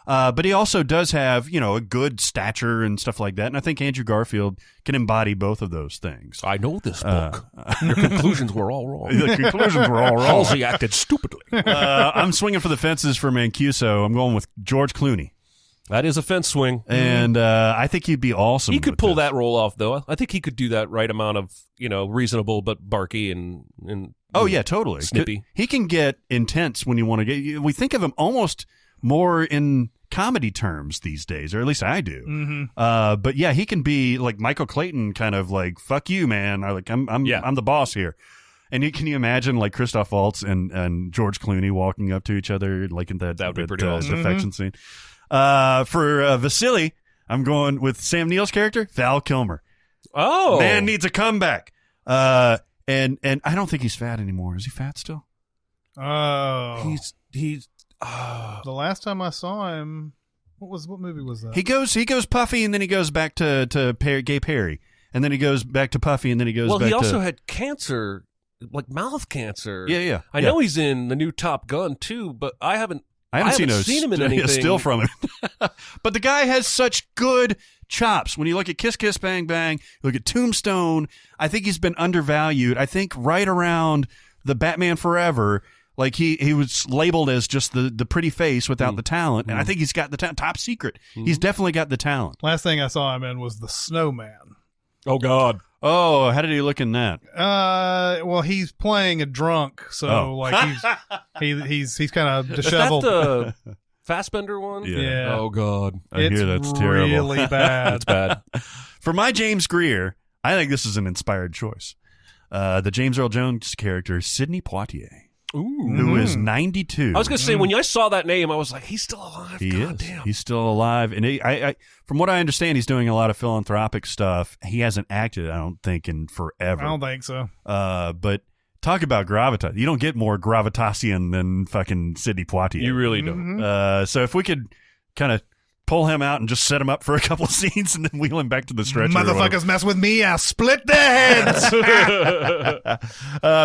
But he also does have, a good stature and stuff like that. And I think Andrew Garfield can embody both of those things. I know this book. Your conclusions were all wrong. The conclusions were all wrong. Halsey acted stupidly. I'm swinging for the fences for Mancuso. I'm going with George Clooney. That is a fence swing. And I think he'd be awesome. He could with pull this. that role off, though. I think he could do that right amount of, reasonable but barky and Oh, yeah, totally. snippy. He can get intense when you want to get. We think of him almost more in comedy terms these days, or at least I do. Mm-hmm. But yeah, he can be like Michael Clayton, kind of like "fuck you, man." I'm the boss here. And can you imagine like Christoph Waltz and George Clooney walking up to each other like in that would be pretty awesome. affection scene? For Vasily, I'm going with Sam Neill's character, Val Kilmer. Oh, Man needs a comeback. And I don't think he's fat anymore. Is he fat still? Oh, he's. the last time I saw him, what movie was that? He goes puffy, and then he goes back to Gay Perry, and then he goes back to puffy, and then he goes. Well, back he also to, had cancer, like mouth cancer. Yeah. I know he's in the new Top Gun too, but I haven't seen him in a anything. still from him. But the guy has such good chops. When you look at Kiss Kiss Bang Bang, you look at Tombstone, I think he's been undervalued. I think right around the Batman Forever, like he was labeled as just the pretty face without the talent, and I think he's got the talent. Top secret. He's definitely got the talent. Last thing I saw him in was The Snowman. Oh God. Oh, how did he look in that? Well, he's playing a drunk, so like he's kind of disheveled. Is that the Fassbender one? Yeah. Oh God. I hear that's terrible. Really bad. That's bad. For my James Greer, I think this is an inspired choice. The James Earl Jones character, Sidney Poitier, who is 92. I was going to say, when I saw that name, I was like, he's still alive. He God is. damn. He's still alive, and I, from what I understand, he's doing a lot of philanthropic stuff. He hasn't acted, I don't think, in forever. I don't think so. But talk about gravitas. You don't get more gravitasian than fucking Sidney Poitier. You really don't. So if we could kind of pull him out and just set him up for a couple of scenes and then wheel him back to the stretcher. Motherfuckers mess with me, I'll split their heads.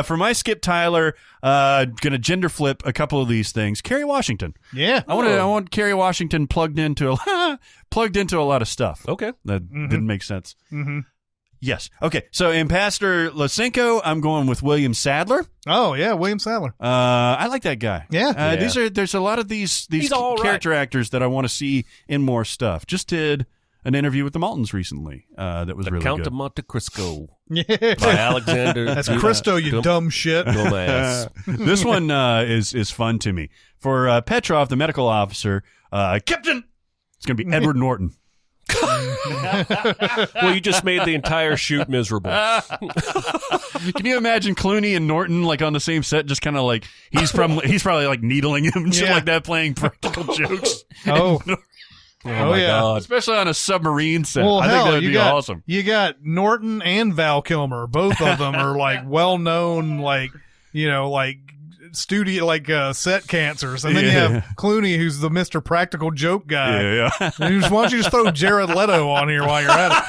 For my Skip Tyler, gonna gender flip a couple of these things. Kerry Washington. Yeah. I want Kerry Washington plugged into a lot of stuff. Okay. That didn't make sense. Yes. Okay. So in Pastor Lysenko, I'm going with William Sadler. Oh yeah, William Sadler. I like that guy. Yeah. There's a lot of these He's all right. character actors that I want to see in more stuff. Just did an interview with the Maltons recently that was The really Count good. of Monte Cristo Yeah. by Alexander. That's Christo, you dumb shit. Dumbass. This one is fun to me. For Petrov, the medical officer, Captain, it's going to be Edward Norton. Well, you just made the entire shoot miserable. Can you imagine Clooney and Norton like on the same set, just kind of like he's probably like needling him and shit like that, playing practical jokes. Oh. Oh my God. Especially on a submarine set. Well, I hell, think that would be awesome. You got Norton and Val Kilmer. Both of them are like well-known, like, you know, like studio, like set cancers. And then you have Clooney, who's the Mr. Practical Joke guy. Yeah. And why don't you just throw Jared Leto on here while you're at it?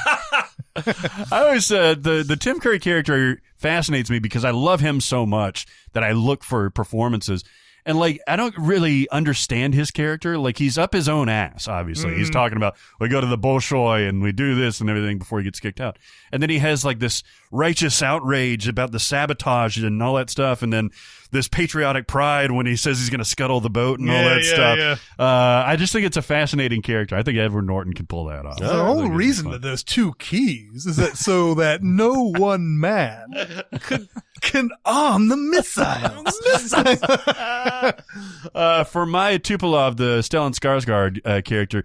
I always the Tim Curry character fascinates me because I love him so much that I look for performances. And, like, I don't really understand his character. Like, he's up his own ass, obviously. He's talking about, we go to the Bolshoi and we do this and everything before he gets kicked out. And then he has, like, this righteous outrage about the sabotage and all that stuff. And then this patriotic pride when he says he's going to scuttle the boat and all that stuff. Yeah. I just think it's a fascinating character. I think Edward Norton can pull that off. The only reason that there's two keys is that so that no one man can arm the missiles. For my Tupolev, the Stellan Skarsgård character,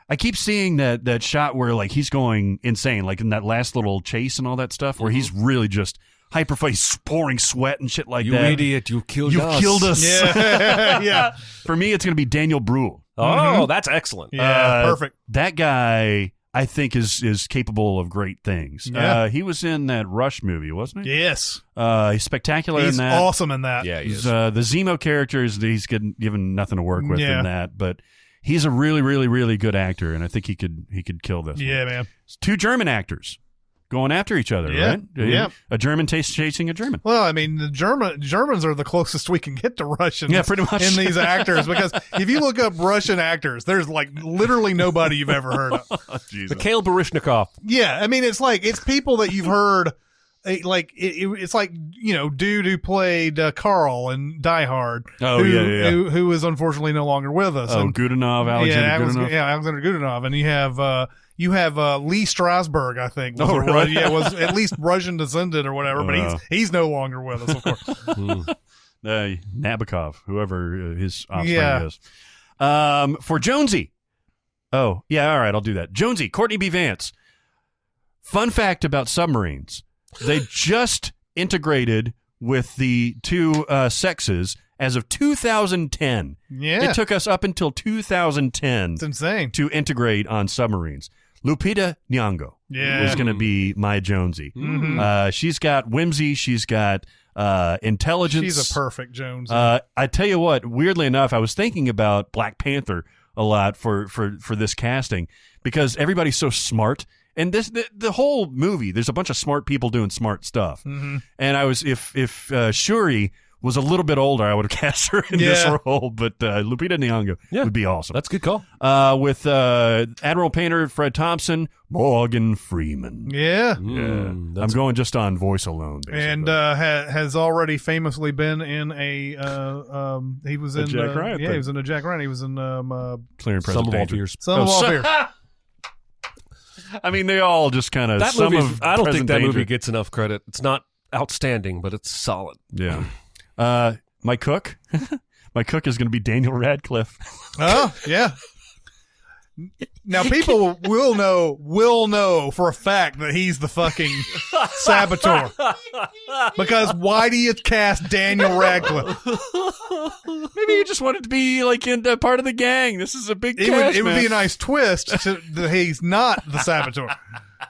I keep seeing that shot where like he's going insane, like in that last little chase and all that stuff, where he's really just he's pouring sweat and shit like that. You idiot! You killed us. Yeah. Yeah. For me, it's going to be Daniel Bruhl. Oh, that's excellent. Yeah, perfect. That guy, I think, is capable of great things. Yeah. He was in that Rush movie, wasn't he? Yes. He's spectacular He's in that. awesome in that. Yeah, he is. The Zemo characters, he's given nothing to work with in that, but he's a really, really, really good actor, and I think he could kill this. Yeah, one. man. It's two German actors going after each other, Yeah, right? yeah. A German chasing a German. Well, I mean, the Germans are the closest we can get to Russians. Yeah, pretty much. In these actors, because if you look up Russian actors, there's like literally nobody you've ever heard of. Mikhail Baryshnikov. Yeah, I mean, it's people that you've heard. It's like, you know, dude who played Carl in Die Hard. Oh, who is unfortunately no longer with us. Oh, and, Godunov, Alexander Godunov. Alexander Godunov, and you have Lee Strasberg, I think. Really? Was at least Russian descended or whatever, but he's no longer with us, of course. Nabokov, whoever his offspring is. For Jonesy. Oh, yeah, all right, I'll do that. Jonesy, Courtney B. Vance. Fun fact about submarines. They just integrated with the two sexes as of 2010. Yeah. It took us up until 2010 It's insane. to integrate on submarines. Lupita Nyong'o is going to be my Jonesy. Mm-hmm. She's got whimsy. She's got intelligence. She's a perfect Jones. I tell you what, weirdly enough, I was thinking about Black Panther a lot for this casting because everybody's so smart. And the whole movie, there's a bunch of smart people doing smart stuff. Mm-hmm. And I was if Shuri was a little bit older, I would have cast her in this role. But Lupita Nyong'o would be awesome. That's a good call. With Admiral Painter, Fred Thompson, Morgan Freeman. Yeah. I'm going just on voice alone, basically. And has already famously been in a he was in Jack Ryan he thing. was in a Jack Ryan. He was in Clear and Present Some of all Danger. fears. Some of all fears. I mean, they all just kind of. That some movie, of I don't Present think that Danger. movie gets enough credit. It's not outstanding, but it's solid. Yeah. My cook. My cook is going to be Daniel Radcliffe. Oh, yeah. Now people will know for a fact that he's the fucking saboteur. Because why do you cast Daniel Radcliffe? Maybe you just wanted to be like in part of the gang. This is a big cast, It would man. be a nice twist that he's not the saboteur.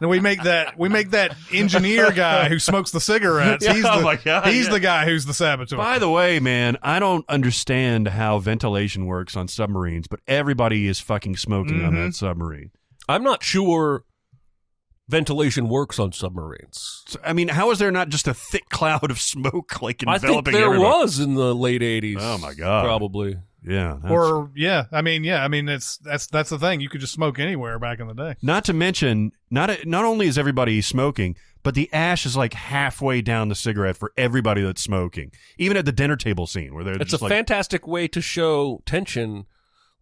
And we make that engineer guy who smokes the cigarettes. He's Oh my God, he's the guy who's the saboteur. By the way, man, I don't understand how ventilation works on submarines, but everybody is fucking smoking on that submarine. I'm not sure ventilation works on submarines. So, I mean, how is there not just a thick cloud of smoke like I enveloping think there everybody? was in the late 80s. Oh my God. Probably. Yeah. I mean that's the thing. You could just smoke anywhere back in the day. Not to mention, not only is everybody smoking, but the ash is like halfway down the cigarette for everybody that's smoking. Even at the dinner table scene where they're It's just a like, fantastic way to show tension,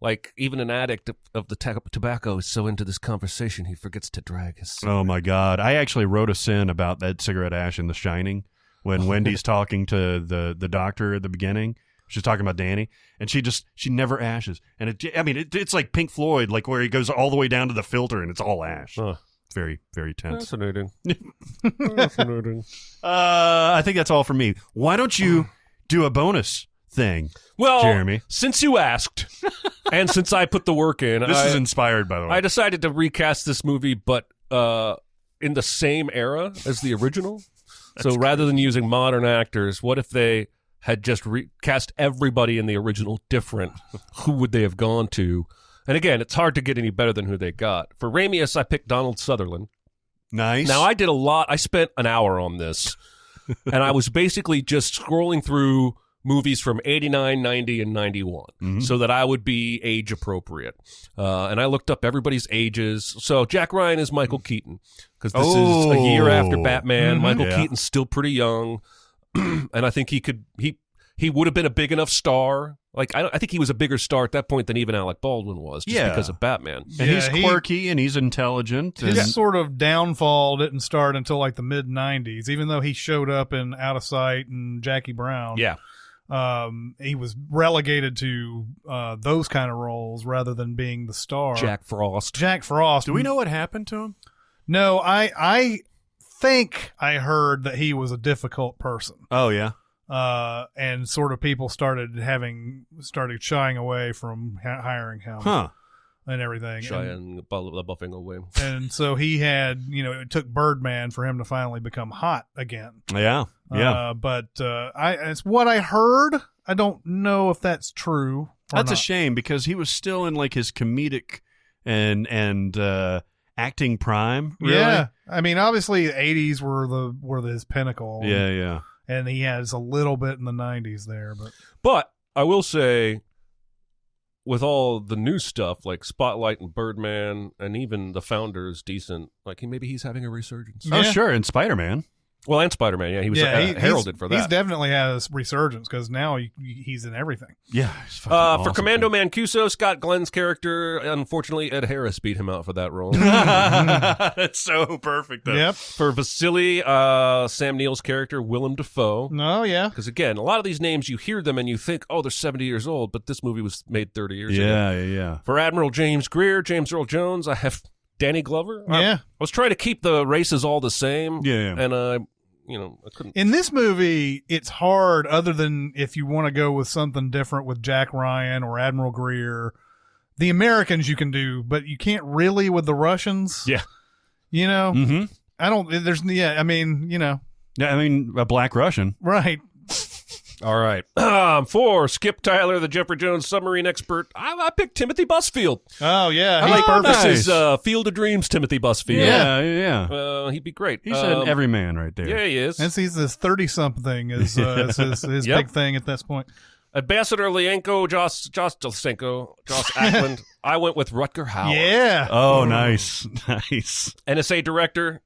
Like, even an addict of the tobacco is so into this conversation, he forgets to drag his cigarette. Oh, my God. I actually wrote a sin about that cigarette ash in The Shining when Wendy's talking to the doctor at the beginning. She's talking about Danny, and she never ashes. And it's like Pink Floyd, like where he goes all the way down to the filter, and it's all ash. It's very, very tense. Fascinating. Fascinating. I think that's all for me. Why don't you do a bonus thing, Jeremy? Since you asked, and since I put the work in, this is inspired, by the way. I decided to recast this movie, but in the same era as the original. So rather than using modern actors, what if they had just recast everybody in the original different? Who would they have gone to? And again, it's hard to get any better than who they got. For Ramius, I picked Donald Sutherland. Nice. Now, I did a lot. I spent an hour on this, and I was basically just scrolling through movies from 89, 90, and 91 so that I would be age appropriate. And I looked up everybody's ages. So Jack Ryan is Michael Keaton, because this is a year after Batman. Michael Keaton's still pretty young, and I think he would have been a big enough star. Like, I think he was a bigger star at that point than even Alec Baldwin was, just because of Batman. And he's quirky and he's intelligent. His sort of downfall didn't start until like the mid-90s, even though he showed up in Out of Sight and Jackie Brown. Yeah. He was relegated to those kind of roles rather than being the star. Jack Frost. Do we know what happened to him? No, I think I heard that he was a difficult person. Oh, yeah. And sort of people started shying away from hiring him. And everything. Buffing away. And so he had, it took Birdman for him to finally become hot again. Yeah. But it's what I heard. I don't know if that's true. That's a shame, because he was still in like his comedic and acting prime. Really. Yeah. I mean, obviously the 80s were his pinnacle. Yeah. And he has a little bit in the 90s there, but I will say, with all the new stuff like Spotlight and Birdman, and even The Founder is decent. Like, maybe he's having a resurgence. Oh, sure, and Spider-Man. Well, and Spider-Man, yeah, he was heralded for that. He's definitely has resurgence, because now he's in everything. Yeah. Awesome. For Commando Mancuso, Scott Glenn's character, unfortunately, Ed Harris beat him out for that role. That's so perfect, though. Yep. For Vasily, Sam Neill's character, Willem Dafoe. Oh, yeah. Because, again, a lot of these names, you hear them and you think, oh, they're 70 years old, but this movie was made 30 years ago. Yeah. For Admiral James Greer, James Earl Jones, I have Danny Glover. Yeah. I was trying to keep the races all the same. Yeah. And I couldn't. In this movie, it's hard, other than if you want to go with something different with Jack Ryan or Admiral Greer. The Americans you can do, but you can't really with the Russians. Yeah. Mm-hmm. A Black Russian. Right. All right. For Skip Tyler, the Jeffrey Jones submarine expert, I picked Timothy Busfield. Oh, yeah. He's perfect. Nice. This is Field of Dreams, Timothy Busfield. Yeah. He'd be great. He's an everyman right there. Yeah, he is. And he's this 30-something is his big thing at this point. Ambassador Lienko, Josh Ackland. I went with Rutger Hauer. Yeah. Oh, nice. Nice. NSA director,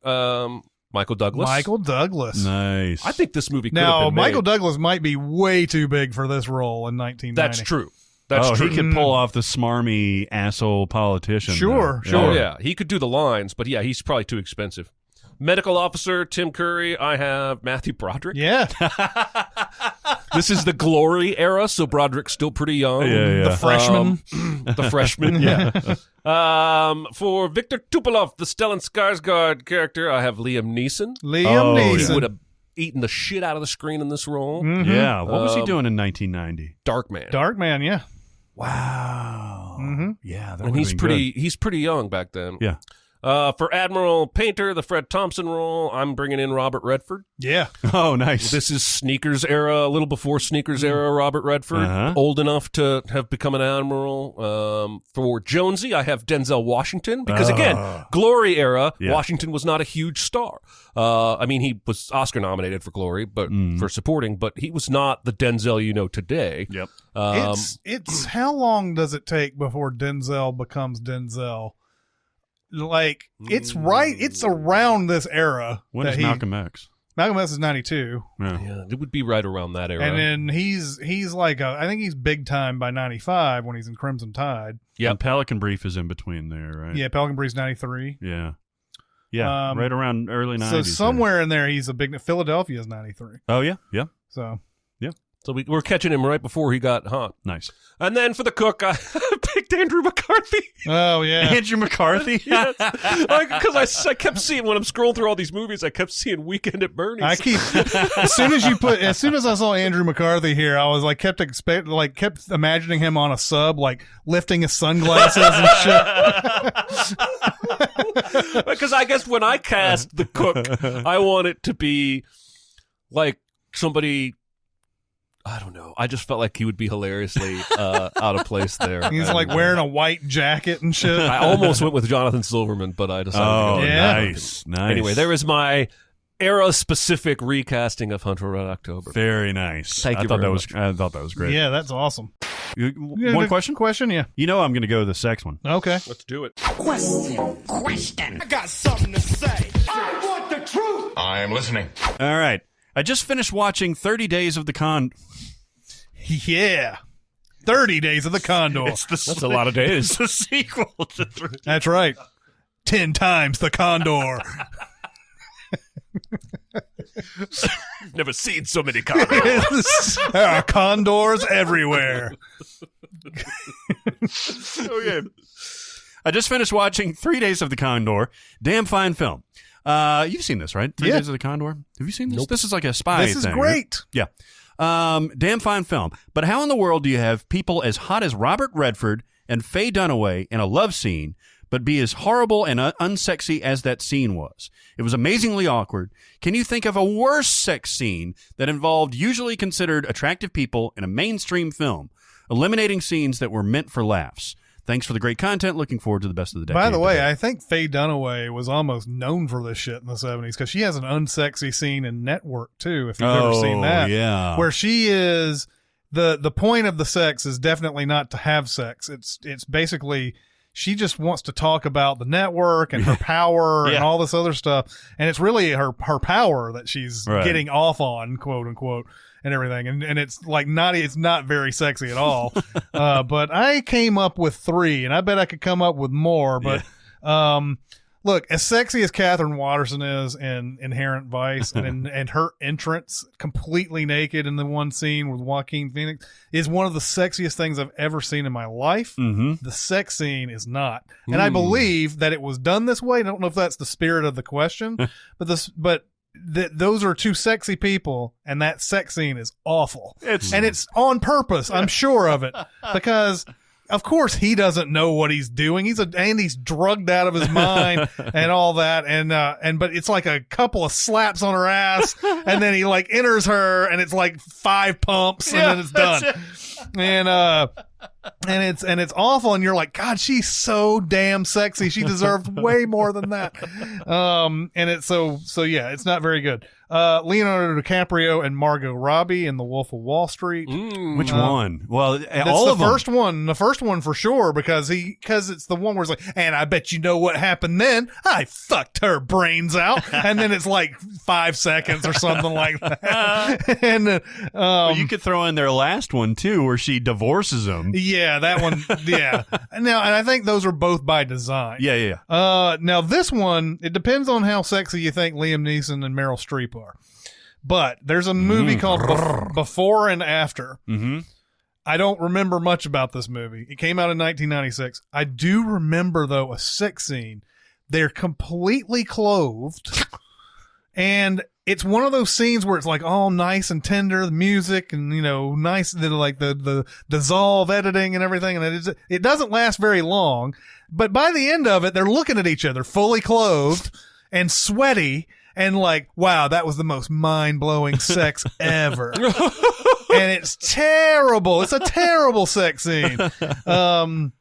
Michael Douglas. Nice. I think this movie could have been made. Michael Douglas might be way too big for this role in 1990. That's true. That's true. He could pull off the smarmy asshole politician. Sure. Oh, yeah. He could do the lines, but yeah, he's probably too expensive. Medical officer, Tim Curry. I have Matthew Broderick. Yeah. This is the Glory era, so Broderick's still pretty young. Yeah. The freshman. Yeah. For Victor Tupolev, the Stellan Skarsgård character, I have Liam Neeson. Neeson. He would have eaten the shit out of the screen in this role. Mm-hmm. Yeah. What was he doing in 1990? Darkman, yeah. Wow. Mm-hmm. Yeah. And he's pretty young back then. Yeah. For Admiral Painter, the Fred Thompson role, I'm bringing in Robert Redford. Yeah. Oh, nice. This is Sneakers era, a little before Sneakers era, Robert Redford. Old enough to have become an admiral. For Jonesy, I have Denzel Washington. Because, again, Glory era, Washington was not a huge star. He was Oscar nominated for Glory, but for supporting, but he was not the Denzel you know today. Yep. It's how long does it take before Denzel becomes Denzel? Like, it's around this era. When is Malcolm X? Malcolm X is 92. Yeah, it would be right around that era. And then he's like, I think he's big time by 95 when he's in Crimson Tide. Yeah, and Pelican Brief is in between there, right? Yeah, Pelican Brief's 93. Yeah. Yeah, right around early 90s. So somewhere in there, he's a big... Philadelphia is 93. Oh, yeah? Yeah. So... Yeah. So we're catching him right before he got hot. Nice. And then for the cook, I picked Andrew McCarthy. Oh, yeah. Andrew McCarthy? Yes. Because I kept seeing, when I'm scrolling through all these movies, I kept seeing Weekend at Bernie's. as soon as I saw Andrew McCarthy here, I was like, kept imagining him on a sub, like lifting his sunglasses and shit. Because I guess when I cast the cook, I want it to be like somebody... I don't know. I just felt like he would be hilariously out of place there. He's like wearing a white jacket and shit. I almost went with Jonathan Silverman, but I decided to go with nice. Anyway, there is my era-specific recasting of Hunt for Red October. Very nice. Thank you I thought very that was great. Yeah, that's awesome. One question? Question, yeah. You know I'm going to go to the sex one. Okay. Let's do it. Question. I got something to say. I want the truth. I am listening. All right. I just finished watching 30 Days of the Con... Yeah. 30 Days of the Condor. That's a lot of days. It's the sequel to That's right. 10 times the Condor. Never seen so many condors. There are condors everywhere. Okay. I just finished watching 3 Days of the Condor. Damn fine film. You've seen this, right? 3 Days of the Condor? Have you seen this? Nope. This is like a spy thing. This is great. Right? Yeah. Damn fine film. But how in the world do you have people as hot as Robert Redford and Faye Dunaway in a love scene, but be as horrible and unsexy as that scene was? It was amazingly awkward. Can you think of a worse sex scene that involved usually considered attractive people in a mainstream film, eliminating scenes that were meant for laughs? Thanks for the great content. Looking forward to the best of the decade. By the way, I think Faye Dunaway was almost known for this shit in the 70s because she has an unsexy scene in Network, too, if you've ever seen that. Yeah. Where she is, the point of the sex is definitely not to have sex. It's basically, she just wants to talk about the network and her power and all this other stuff. And it's really her power that she's getting off on, quote unquote, and everything. And it's like it's not very sexy at all. But I came up with 3, and I bet I could come up with more. But look, as sexy as Catherine Watterson is in Inherent Vice and her entrance completely naked in the one scene with Joaquin Phoenix is one of the sexiest things I've ever seen in my life. Mm-hmm. The sex scene is not. And I believe that it was done this way. I don't know if that's the spirit of the question, but those are 2 sexy people, and that sex scene is awful. And it's on purpose. I'm sure of it, because of course he doesn't know what he's doing. He's drugged out of his mind and all that. But it's like a couple of slaps on her ass, and then he like enters her, and it's like 5 pumps, and then it's done. And it's awful, and you're like, God, she's so damn sexy. She deserves way more than that. And it's so yeah, it's not very good. Leonardo DiCaprio and Margot Robbie in The Wolf of Wall Street. Which one? Well, all of them. The first one for sure, because it's the one where it's like, and I bet you know what happened then. I fucked her brains out, and then it's like 5 seconds or something like that. And you could throw in their last one too, where she divorces him. Yeah, that one. Yeah. Now, and I think those are both by design. Yeah. Now this one, it depends on how sexy you think Liam Neeson and Meryl Streep are. But there's a movie called Before and After. Mm-hmm. I don't remember much about this movie. It came out in 1996. I do remember, though, a sex scene. They're completely clothed. And it's one of those scenes where it's like all nice and tender, the music and, nice, like the dissolve editing and everything. And it doesn't last very long. But by the end of it, they're looking at each other fully clothed and sweaty. And like, wow, that was the most mind-blowing sex ever. And it's terrible. It's a terrible sex scene.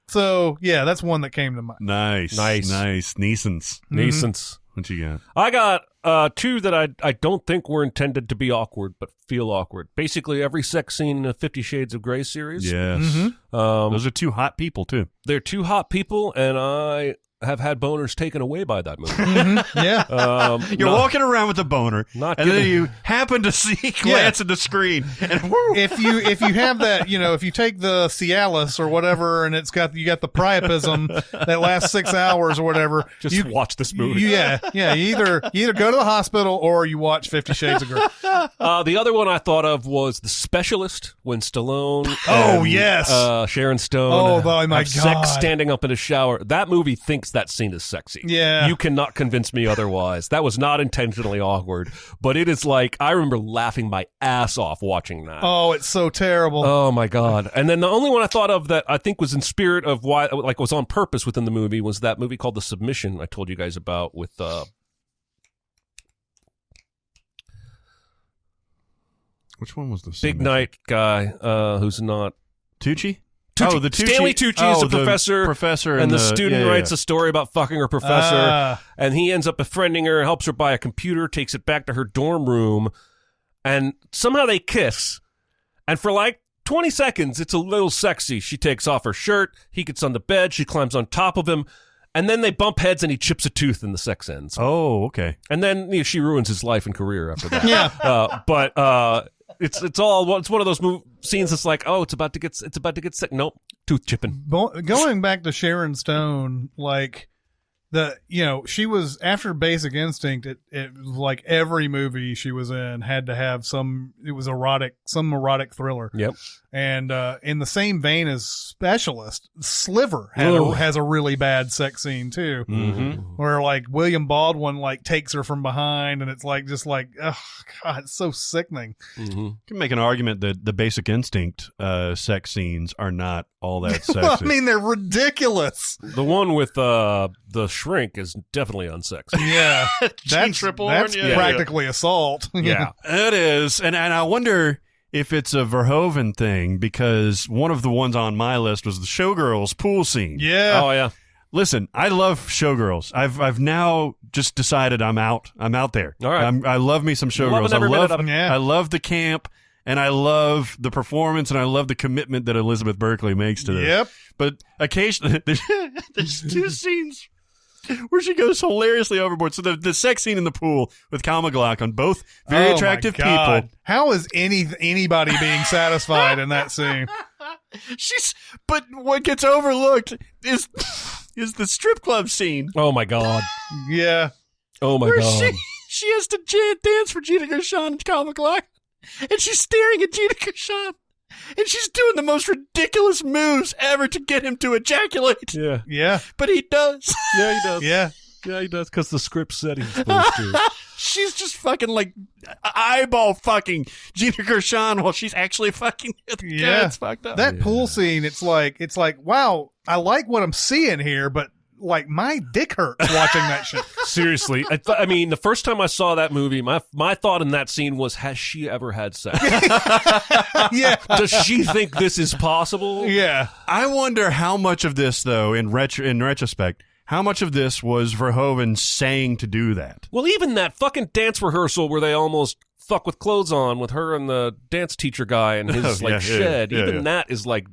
So, yeah, that's one that came to mind. Nice. Neeson's. Neeson's. What you got? I got 2 that I don't think were intended to be awkward, but feel awkward. Basically, every sex scene in the 50 Shades of Grey series. Yes. Mm-hmm. Those are 2 hot people, too. They're two hot people, and I have had boners taken away by that movie. Yeah. You're walking around with a boner, Not and then kidding. you happen to glance at the screen, and whoo, if you have that, if you take the Cialis or whatever, and you got the priapism that lasts 6 hours or whatever, Just watch this movie. you either go to the hospital or you watch 50 Shades of Grey. The other one I thought of was The Specialist, when Stallone Oh, and, yes. Sharon Stone Oh, my have sex God. standing up in a shower. That movie thinks that scene is sexy. Yeah. You cannot convince me otherwise. That was not intentionally awkward, but it is like, I remember laughing my ass off watching that. Oh, it's so terrible. Oh my God. And then the only one I thought of that I think was in spirit of why, like was on purpose within the movie, was that movie called The Submission I told you guys about with, which one was the big night guy, who's not Tucci? Tucci. Oh, the Tucci. Stanley Tucci is a the professor, and the student writes a story about fucking her professor, and he ends up befriending her, helps her buy a computer, takes it back to her dorm room, and somehow they kiss, and for like 20 seconds, it's a little sexy. She takes off her shirt, he gets on the bed, she climbs on top of him, and then they bump heads and he chips a tooth and the sex ends. Oh, okay. And then she ruins his life and career after that. Yeah. But it's one of those scenes that's like, oh, it's about to get sick. Nope, tooth chipping. Going back to Sharon Stone, like she was after Basic Instinct. It was like every movie she was in had to have some erotic thriller. Yep. And in the same vein as Specialist, Sliver has a really bad sex scene too, where like William Baldwin like takes her from behind, and it's like oh God, it's so sickening. You can make an argument that the Basic Instinct sex scenes are not all that sexy. Well, I mean, they're ridiculous. The one with the shrink is definitely unsexy. Yeah, that's Tripplehorn, practically assault. Yeah. It is, and I wonder if it's a Verhoeven thing, because one of the ones on my list was the Showgirls pool scene. Yeah. Oh yeah. Listen, I love Showgirls. I've now just decided I'm out there. All right. I love me some Showgirls. Yeah. I love the camp, and I love the performance, and I love the commitment that Elizabeth Berkley makes to this. Yep. But occasionally, there's two scenes where she goes hilariously overboard. So the sex scene in the pool with Kyle MacLachlan, both very attractive people. How is anybody being satisfied in that scene? But what gets overlooked is the strip club scene. Oh my God. Yeah. Oh my where God. she has to dance for Gina Gershon and Kyle MacLachlan, and she's staring at Gina Gershon, and she's doing the most ridiculous moves ever to get him to ejaculate. Yeah. Yeah. But he does. Yeah, he does. Yeah. Yeah, he does, because the script said he's supposed to. She's just fucking like eyeball fucking Gina Gershon while she's actually fucking. Yeah. It's fucked up. That pool scene, it's like, wow, I like what I'm seeing here, but like my dick hurts watching that shit. Seriously. I mean, the first time I saw that movie, my thought in that scene was, has she ever had sex? Yeah. Does she think this is possible? Yeah. I wonder how much of this, though, in retrospect, how much of this was Verhoeven saying to do that? Well, even that fucking dance rehearsal where they almost fuck with clothes on with her and the dance teacher guy and his shed. Even that is like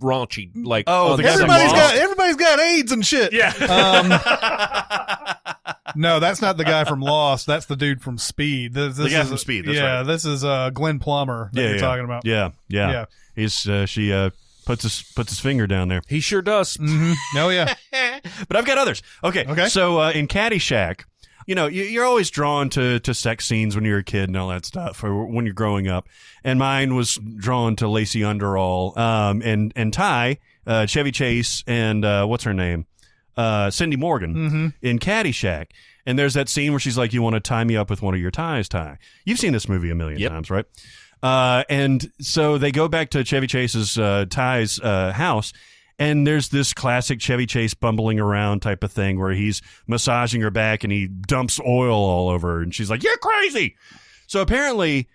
raunchy. Like, everybody's got AIDS and shit. Yeah. No, that's not the guy from Lost. That's the dude from Speed. This The guy is from Speed, that's right. This is Glenn Plummer that you're talking about. Yeah. He's she puts his finger down there. He sure does. Mm-hmm. Oh yeah. But I've got others. Okay. So in Caddyshack, you're always drawn to sex scenes when you're a kid and all that stuff, or when you're growing up. And mine was drawn to Lacey Underall, and Ty, Chevy Chase, and what's her name? Cindy Morgan in Caddyshack. And there's that scene where she's like, "You want to tie me up with one of your ties, Ty?" You've seen this movie a million times, right? And so they go back to Chevy Chase's Ty's house, and there's this classic Chevy Chase bumbling around type of thing where he's massaging her back and he dumps oil all over her, and she's like, "You're crazy." So apparently,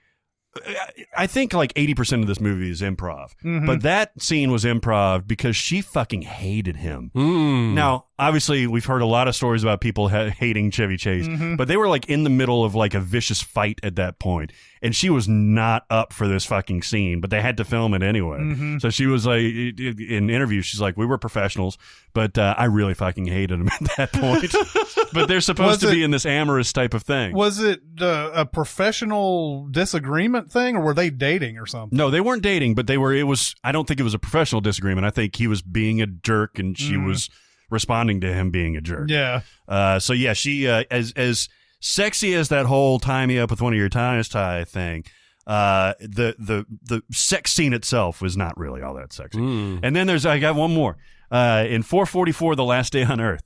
I think like 80% of this movie is improv, but that scene was improv because she fucking hated him. Now, obviously we've heard a lot of stories about people hating Chevy Chase, but they were like in the middle of like a vicious fight at that point, and she was not up for this fucking scene, but they had to film it anyway. So she was like, in interviews, she's like, we were professionals, but I really fucking hated him at that point. But they're supposed to be in this amorous type of thing. Was it a professional disagreement thing, or were they dating or something? No, they weren't dating, but they were. It was. I don't think it was a professional disagreement. I think he was being a jerk, and she was responding to him being a jerk. Yeah. So yeah, she as sexy as that whole tie me up with one of your ties tie thing. The sex scene itself was not really all that sexy. And then I got one more. In 444, The Last Day on Earth.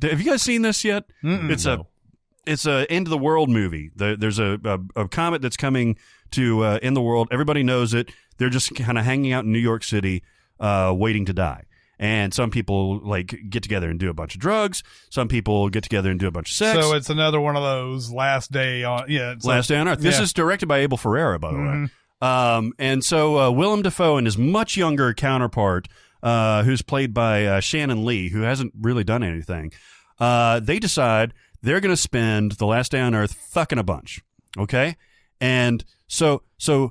Have you guys seen this yet? It's a end of the world movie. There's a comet that's coming to end the world. Everybody knows it. They're just kind of hanging out in New York City, waiting to die. And some people like get together and do a bunch of drugs. Some people get together and do a bunch of sex. So it's another one of those Last Day on Last Day on Earth. This is directed by Abel Ferrara, by the way. And so Willem Dafoe and his much younger counterpart, who's played by Shannon Lee, who hasn't really done anything, they decide they're going to spend the last day on Earth fucking a bunch. Okay, and so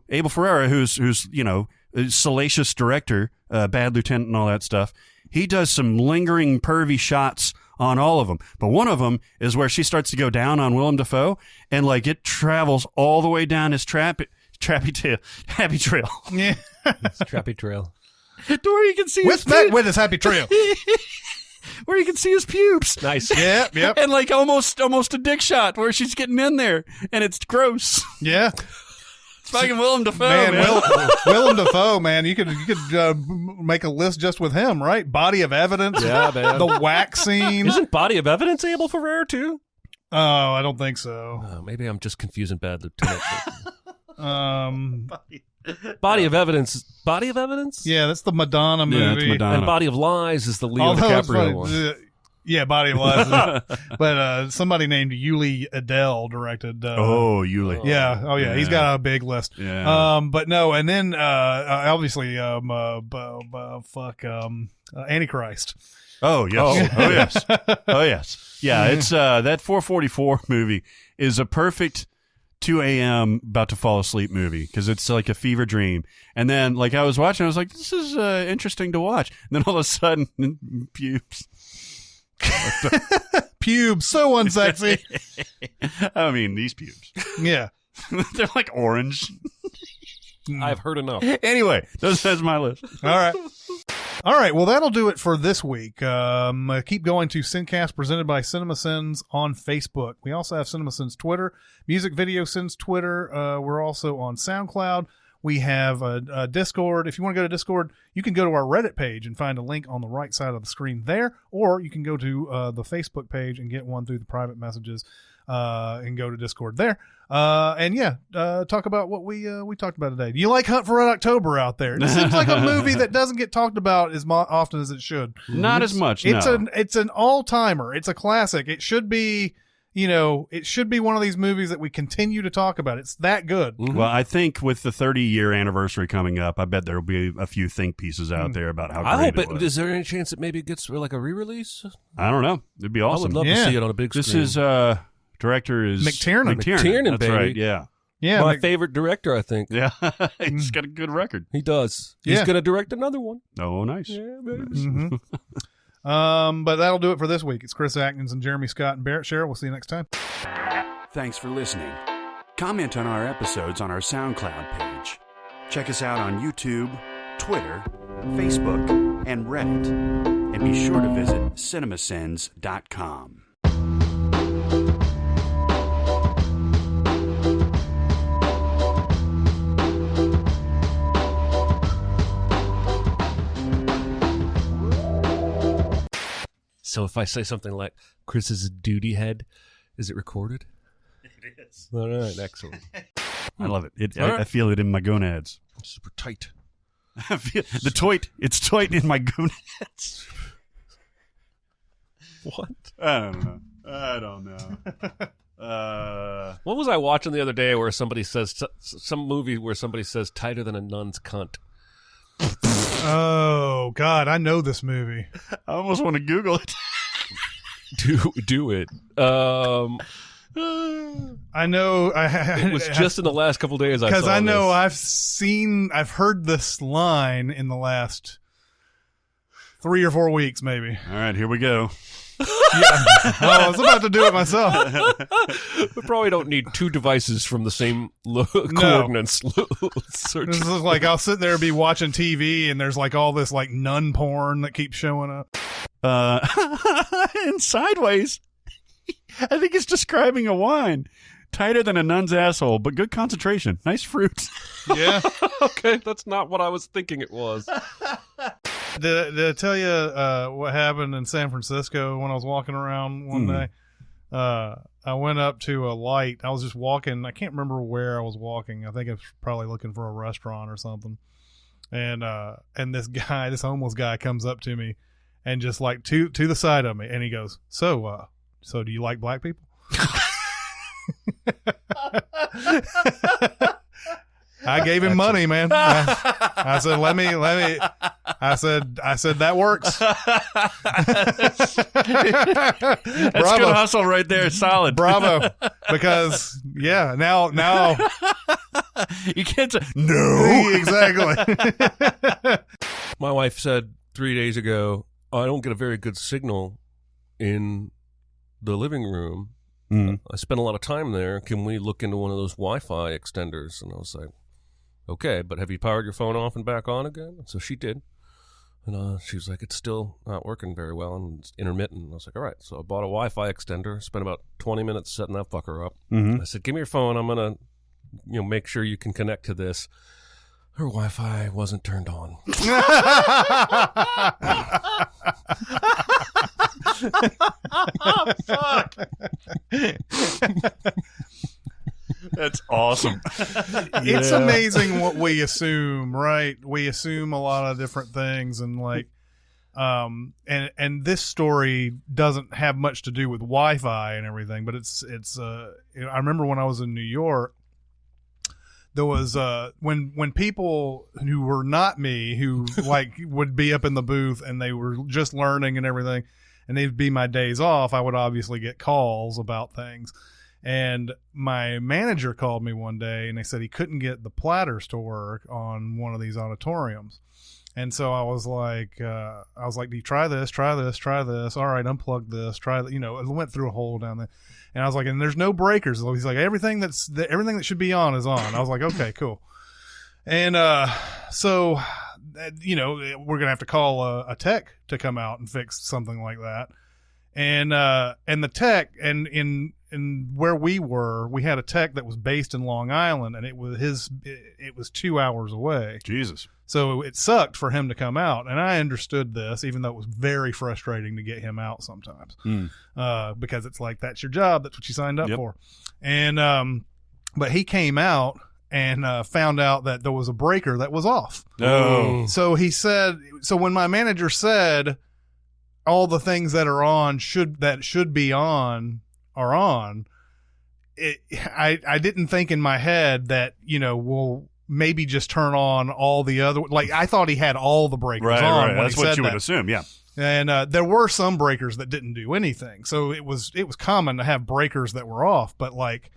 Abel Ferrara, who's a salacious director, Bad Lieutenant, and all that stuff, he does some lingering pervy shots on all of them. But one of them is where she starts to go down on Willem Dafoe, and like it travels all the way down his happy trail. Yeah, it's Trappy Trail. To where you can see with his happy trail. Where you can see his pubes. Nice. Yep. And like almost a dick shot where she's getting in there, and it's gross. Yeah. It's fucking Willem Dafoe, man. Willem Dafoe, man. You could make a list just with him, right? Body of Evidence. Yeah, man. The wax scene. Isn't Body of Evidence Abel Ferrara too? Oh, I don't think so. Oh, maybe I'm just confusing Bad Lieutenant. Body of Evidence. Body of Evidence? Yeah, that's the Madonna movie. Yeah, it's Madonna. And Body of Lies is the Leo DiCaprio one. Yeah, Body of Lies. But somebody named Yuli Adele directed. Yuli. Yeah. Oh, yeah. He's got a big list. Yeah. But no, and then obviously, Antichrist. Oh yes. Oh yes. Yeah, it's that 444 movie is a perfect 2 a.m. about to fall asleep movie because it's like a fever dream. And then like I was watching, I was like, this is interesting to watch. And then all of a sudden, pubes. Pubes, so unsexy. I mean, these pubes. Yeah. They're like orange. I've heard enough. Anyway, that's my list. All right. Well, that'll do it for this week. Keep going to SinCast presented by Cinemasins on Facebook. We also have Cinemasins Twitter, Music Video Sins Twitter. We're also on SoundCloud. We have a Discord. If you want to go to Discord, you can go to our Reddit page and find a link on the right side of the screen there, or you can go to the Facebook page and get one through the private messages and go to Discord there. Talk about what we talked about today. Do you like Hunt for Red October out there? It seems like a movie that doesn't get talked about as often as it should. Not as much. It's an all-timer. It's a classic. It should be. It should be one of these movies that we continue to talk about. It's that good. Mm-hmm. Well, I think with the 30-year anniversary coming up, I bet there will be a few think pieces out there about how great it was. Is there any chance it maybe gets like a re-release? I don't know. It'd be awesome. I would love to see it on a big screen. This is director is McTiernan. McTiernan, that's baby. right. Yeah. Yeah, my favorite director, I think. Yeah, he's got a good record. He does. He's going to direct another one. Oh, nice. Yeah, baby. Mm-hmm. But that'll do it for this week. It's Chris Atkins and Jeremy Scott and Barrett Sherrill. We'll see you next time. Thanks for listening. Comment on our episodes on our SoundCloud page. Check us out on YouTube, Twitter, Facebook, and Reddit. And be sure to visit cinemasins.com. So if I say something like, Chris is a duty head, is it recorded? It is. All right, excellent. I love it. I feel it in my gonads. Super tight. I feel it's tight in my gonads. What? I don't know. What was I watching the other day where somebody says, some movie where somebody says tighter than a nun's cunt? Oh, God, I know this movie. I almost want to Google it. do it. I know. It was just in the last couple days I saw because I know this. I've heard this line in the last 3 or 4 weeks, maybe. All right, here we go. Yeah. I was about to do it myself. We probably don't need 2 devices from the same coordinates. This is like I'll sit there and be watching TV, and there's like all this like nun porn that keeps showing up. And sideways, I think it's describing a wine. Tighter than a nun's asshole, but good concentration. Nice fruit. Yeah. Okay, that's not what I was thinking it was. Did I tell you what happened in San Francisco when I was walking around one day? I went up to a light. I was just walking. I can't remember where I was walking. I think I was probably looking for a restaurant or something. And this guy, this homeless guy, comes up to me and just like to the side of me, and he goes, "So do you like black people?" I gave him money, man. I said, let me. I said that works. That's good hustle right there. Solid. Bravo. Because now you can't say no. Exactly. My wife said 3 days ago, I don't get a very good signal in the living room. I spend a lot of time there. Can we look into one of those Wi-Fi extenders? And I was like, okay, but have you powered your phone off and back on again? So she did. And she was like, it's still not working very well, and it's intermittent. And I was like, all right. So I bought a Wi-Fi extender, spent about 20 minutes setting that fucker up. I said, give me your phone. I'm going to make sure you can connect to this. Her Wi-Fi wasn't turned on. Oh, fuck. That's awesome. It's amazing what we assume, right? We assume a lot of different things, and like, and this story doesn't have much to do with Wi-Fi and everything, but it's. I remember when I was in New York, there was when people who were not me, who like would be up in the booth and they were just learning and everything, and they'd be my days off, I would obviously get calls about things. And my manager called me one day, and they said he couldn't get the platters to work on one of these auditoriums. And so I was like, do you try this, try this, try this? All right, unplug this, try that. It went through a hole down there. And I was like, and there's no breakers. He's like, everything that should be on is on. I was like, okay, cool. And so, we're gonna have to call a tech to come out and fix something like that. And the tech, and in where we were, we had a tech that was based in Long Island, and it was 2 hours away. Jesus. So it sucked for him to come out, and I understood this, even though it was very frustrating to get him out sometimes, because it's like, that's your job, that's what you signed up for. And but he came out and found out that there was a breaker that was off. Oh. So he said, so when my manager said all the things that are on should be on are on, I didn't think in my head that, we'll maybe just turn on all the other, like I thought he had all the breakers on. Right. When That's he what said you that. would assume, yeah. And there were some breakers that didn't do anything. So it was common to have breakers that were off, but like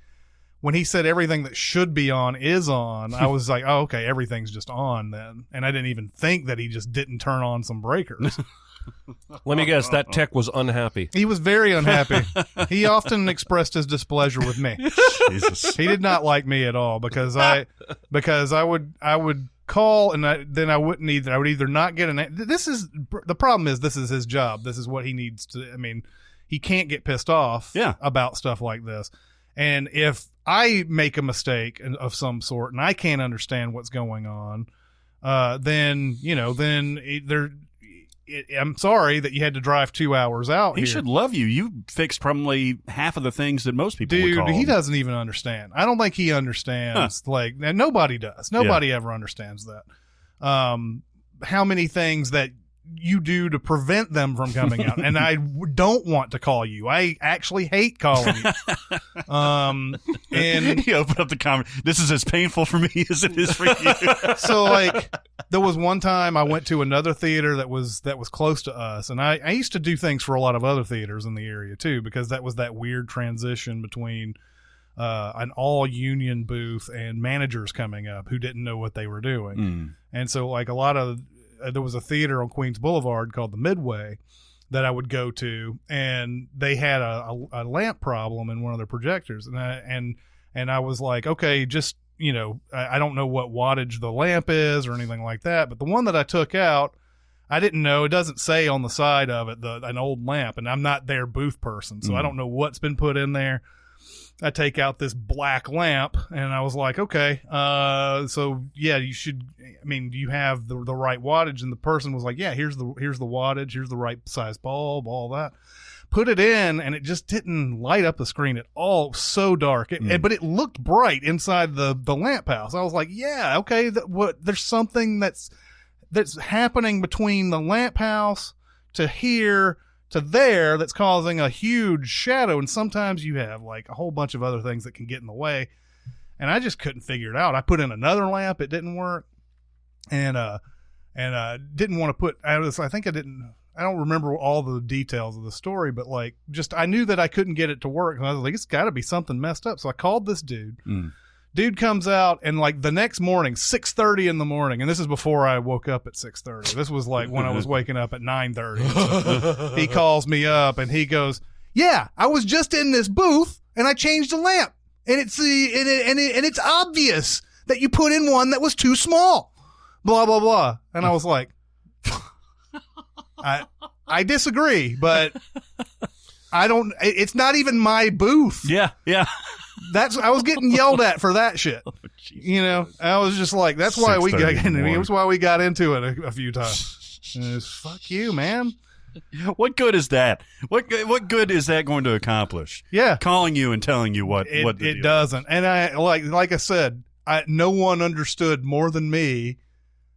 when he said everything that should be on is on, I was like, oh, okay, everything's just on then. And I didn't even think that he just didn't turn on some breakers. Let me guess, that tech was unhappy. He was very unhappy. He often expressed his displeasure with me. Jesus. He did not like me at all because I would call, and then I wouldn't either. I would either not get the problem is this is his job. This is what he needs to. I mean, he can't get pissed off about stuff like this. And if I make a mistake of some sort and I can't understand what's going on, then I'm sorry that you had to drive 2 hours out He here. should love you. You fixed probably half of the things that most people would Dude, call he him. doesn't even understand. I don't think he understands. Like, and nobody does. Nobody ever understands that. How many things that you do to prevent them from coming out. And I don't want to call you. I actually hate calling you. And you open up the comment. This is as painful for me as it is for you. So like, there was one time I went to another theater that was close to us, and I used to do things for a lot of other theaters in the area too, because that was that weird transition between an all-union booth and managers coming up who didn't know what they were doing. And so like a lot of there was a theater on Queens Boulevard called the Midway that I would go to, and they had a lamp problem in one of their projectors, and I was like, okay, just, you know, I don't know what wattage the lamp is or anything like that, but the one that I took out, I didn't know. It doesn't say on the side of it an old lamp, and I'm not their booth person, so I don't know what's been put in there. I take out this black lamp, and I was like, okay, so yeah, you should. I mean, do you have the right wattage? And the person was like, yeah, here's the wattage, here's the right size bulb, all that. Put it in, and it just didn't light up the screen at all. It was so dark, but it looked bright inside the lamp house. I was like, yeah, okay, there's something that's happening between the lamp house to here to there that's causing a huge shadow, and sometimes you have like a whole bunch of other things that can get in the way, and I just couldn't figure it out. I put in another lamp, it didn't work, and didn't want to put. I don't remember all the details of the story, but like, just I knew that I couldn't get it to work, and I was like, it's got to be something messed up. So I called this dude. Dude comes out, and like the next morning, 6:30 in the morning, and this is before I woke up at 6:30. This was like when I was waking up at 9:30. So he calls me up, and he goes, "Yeah, I was just in this booth, and I changed the lamp, and it's obvious that you put in one that was too small." Blah blah blah, and I was like, I disagree, but I don't. It's not even my booth. Yeah. I was getting yelled at for that shit. You know, I was just like, that's why we got into it. That's why we got into it a few times. Fuck you, man. What good is that? What good is that going to accomplish? Yeah, calling you and telling you what it doesn't. And I like I said, no one understood more than me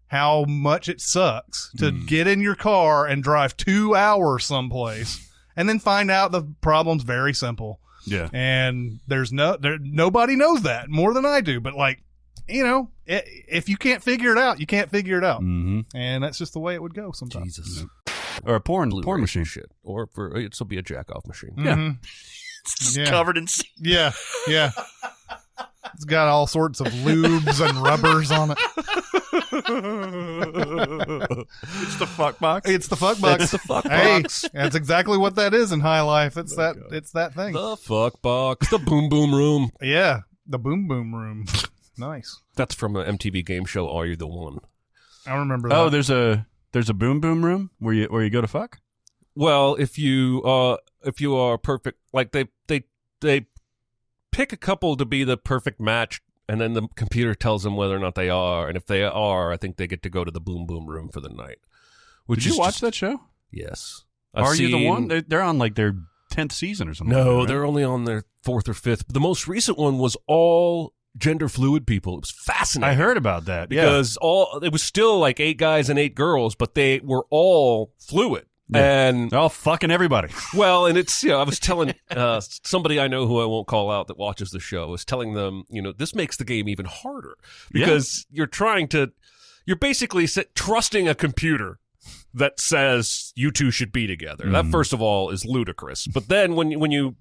how much it sucks to get in your car and drive 2 hours someplace and then find out the problem's very simple. Yeah. And nobody knows that more than I do. But like, you know, if you can't figure it out, you can't figure it out. And that's just the way it would go sometimes. Jesus. Or a porn machine shit. Or it'll be a jack off machine. Yeah. It's just covered in seed. Yeah. It's got all sorts of lubes and rubbers on it. It's the fuck box. It's the fuck box. It's the fuck Hey, box. that's exactly what that is in high life. It's that thing. The fuck box. The boom boom room. Yeah, the boom boom room. Nice. That's from an MTV game show. Are You the One? I remember that. Oh, there's a boom boom room where you go to fuck. Well, if you are perfect, like they pick a couple to be the perfect match, and then the computer tells them whether or not they are, and if they are, I think they get to go to the boom boom room for the night. Did you watch that show? Yes. Are You the One? They're on like their 10th season or something. No, right? they're only on their 4th or 5th. The most recent one was all gender fluid people. It was fascinating. I heard about that. Because it was still like 8 guys and 8 girls, but they were all fluid. Yeah. And they're all fucking everybody. Well, and it's, I was telling somebody I know who I won't call out that watches the show, I was telling them, this makes the game even harder because you're basically trusting a computer that says you two should be together. That, first of all, is ludicrous. But then when you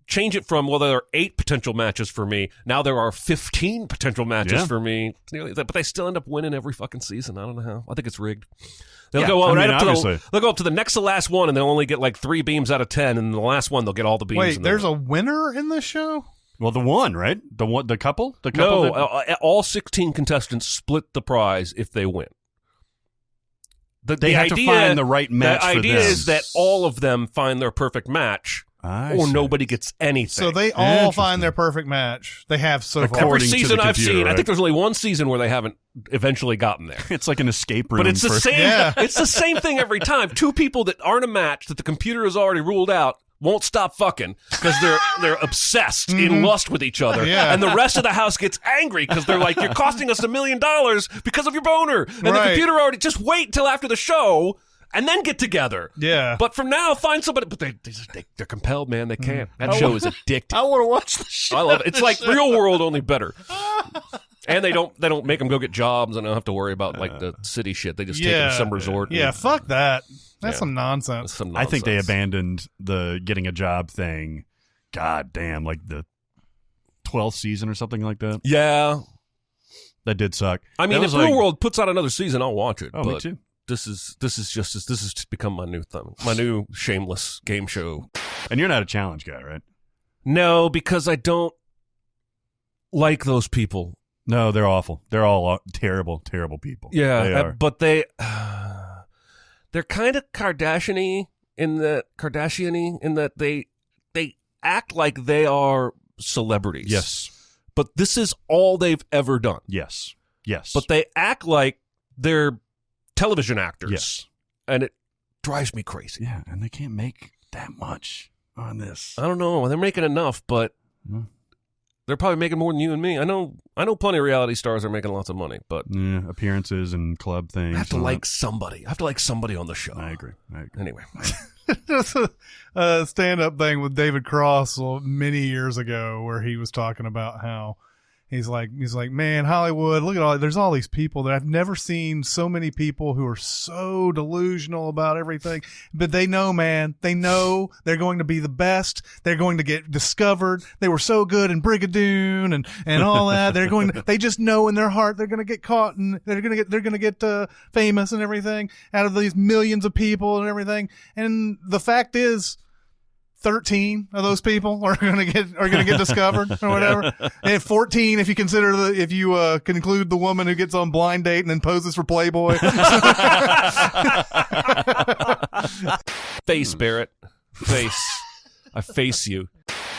change it from, well, there are 8 potential matches for me, now there are 15 potential matches for me, but they still end up winning every fucking season. I don't know how. I think it's rigged. They'll go up to the next to last one, and they'll only get like 3 beams out of 10, and the last one they'll get all the beams. Wait, there's a winner in this show? Well, the one, right? The couple? No, all 16 contestants split the prize if they win. They have to find the right match for them. The idea is that all of them find their perfect match, or nobody gets anything. So they all find their perfect match. They have so far. Every season I've seen, right? I think there's only one season where they haven't eventually gotten there. It's like an escape room. But it's the same. It's the same thing every time. 2 people that aren't a match that the computer has already ruled out won't stop fucking because they're obsessed in lust with each other. Yeah. And the rest of the house gets angry because they're like, you're costing us $1 million because of your boner. And the computer already, just wait till after the show and then get together. Yeah. But from now, find somebody. But they're compelled, man. They can't. That show is addictive. I want to watch the show. I love it. It's like Real World, only better. And they don't make them go get jobs and don't have to worry about like the city shit. They just take them to some resort. Yeah, fuck that. That's some nonsense. I think they abandoned the getting a job thing. God damn, like the 12th season or something like that. Yeah. That did suck. I mean, if Real World puts out another season, I'll watch it. Oh, but me too. This is just become my new thing, my new shameless game show. And you're not a challenge guy, right? No, because I don't like those people. No, they're awful. They're all terrible, terrible people. Yeah, they are. But they're kind of Kardashian-y in that they act like they are celebrities. Yes. But this is all they've ever done. Yes. But they act like they're television actors. Yes. And it drives me crazy. Yeah, and they can't make that much on this. I don't know. They're making enough, but they're probably making more than you and me. I know plenty of reality stars are making lots of money, but appearances and club things. I have to like somebody. I have to like somebody on the show. I agree. Anyway. There's a stand-up thing with David Cross many years ago where he was talking about how he's like, man, Hollywood, look at all, there's all these people that I've never seen so many people who are so delusional about everything, but they know, man, they know they're going to be the best. They're going to get discovered. They were so good in Brigadoon and all that. They just know in their heart they're going to get caught and they're going to get famous and everything out of these millions of people and everything. And the fact is, 13 of those people are going to get discovered or whatever. And 14 if you conclude the woman who gets on Blind Date and then poses for Playboy. Face, Barrett. Face. I face you.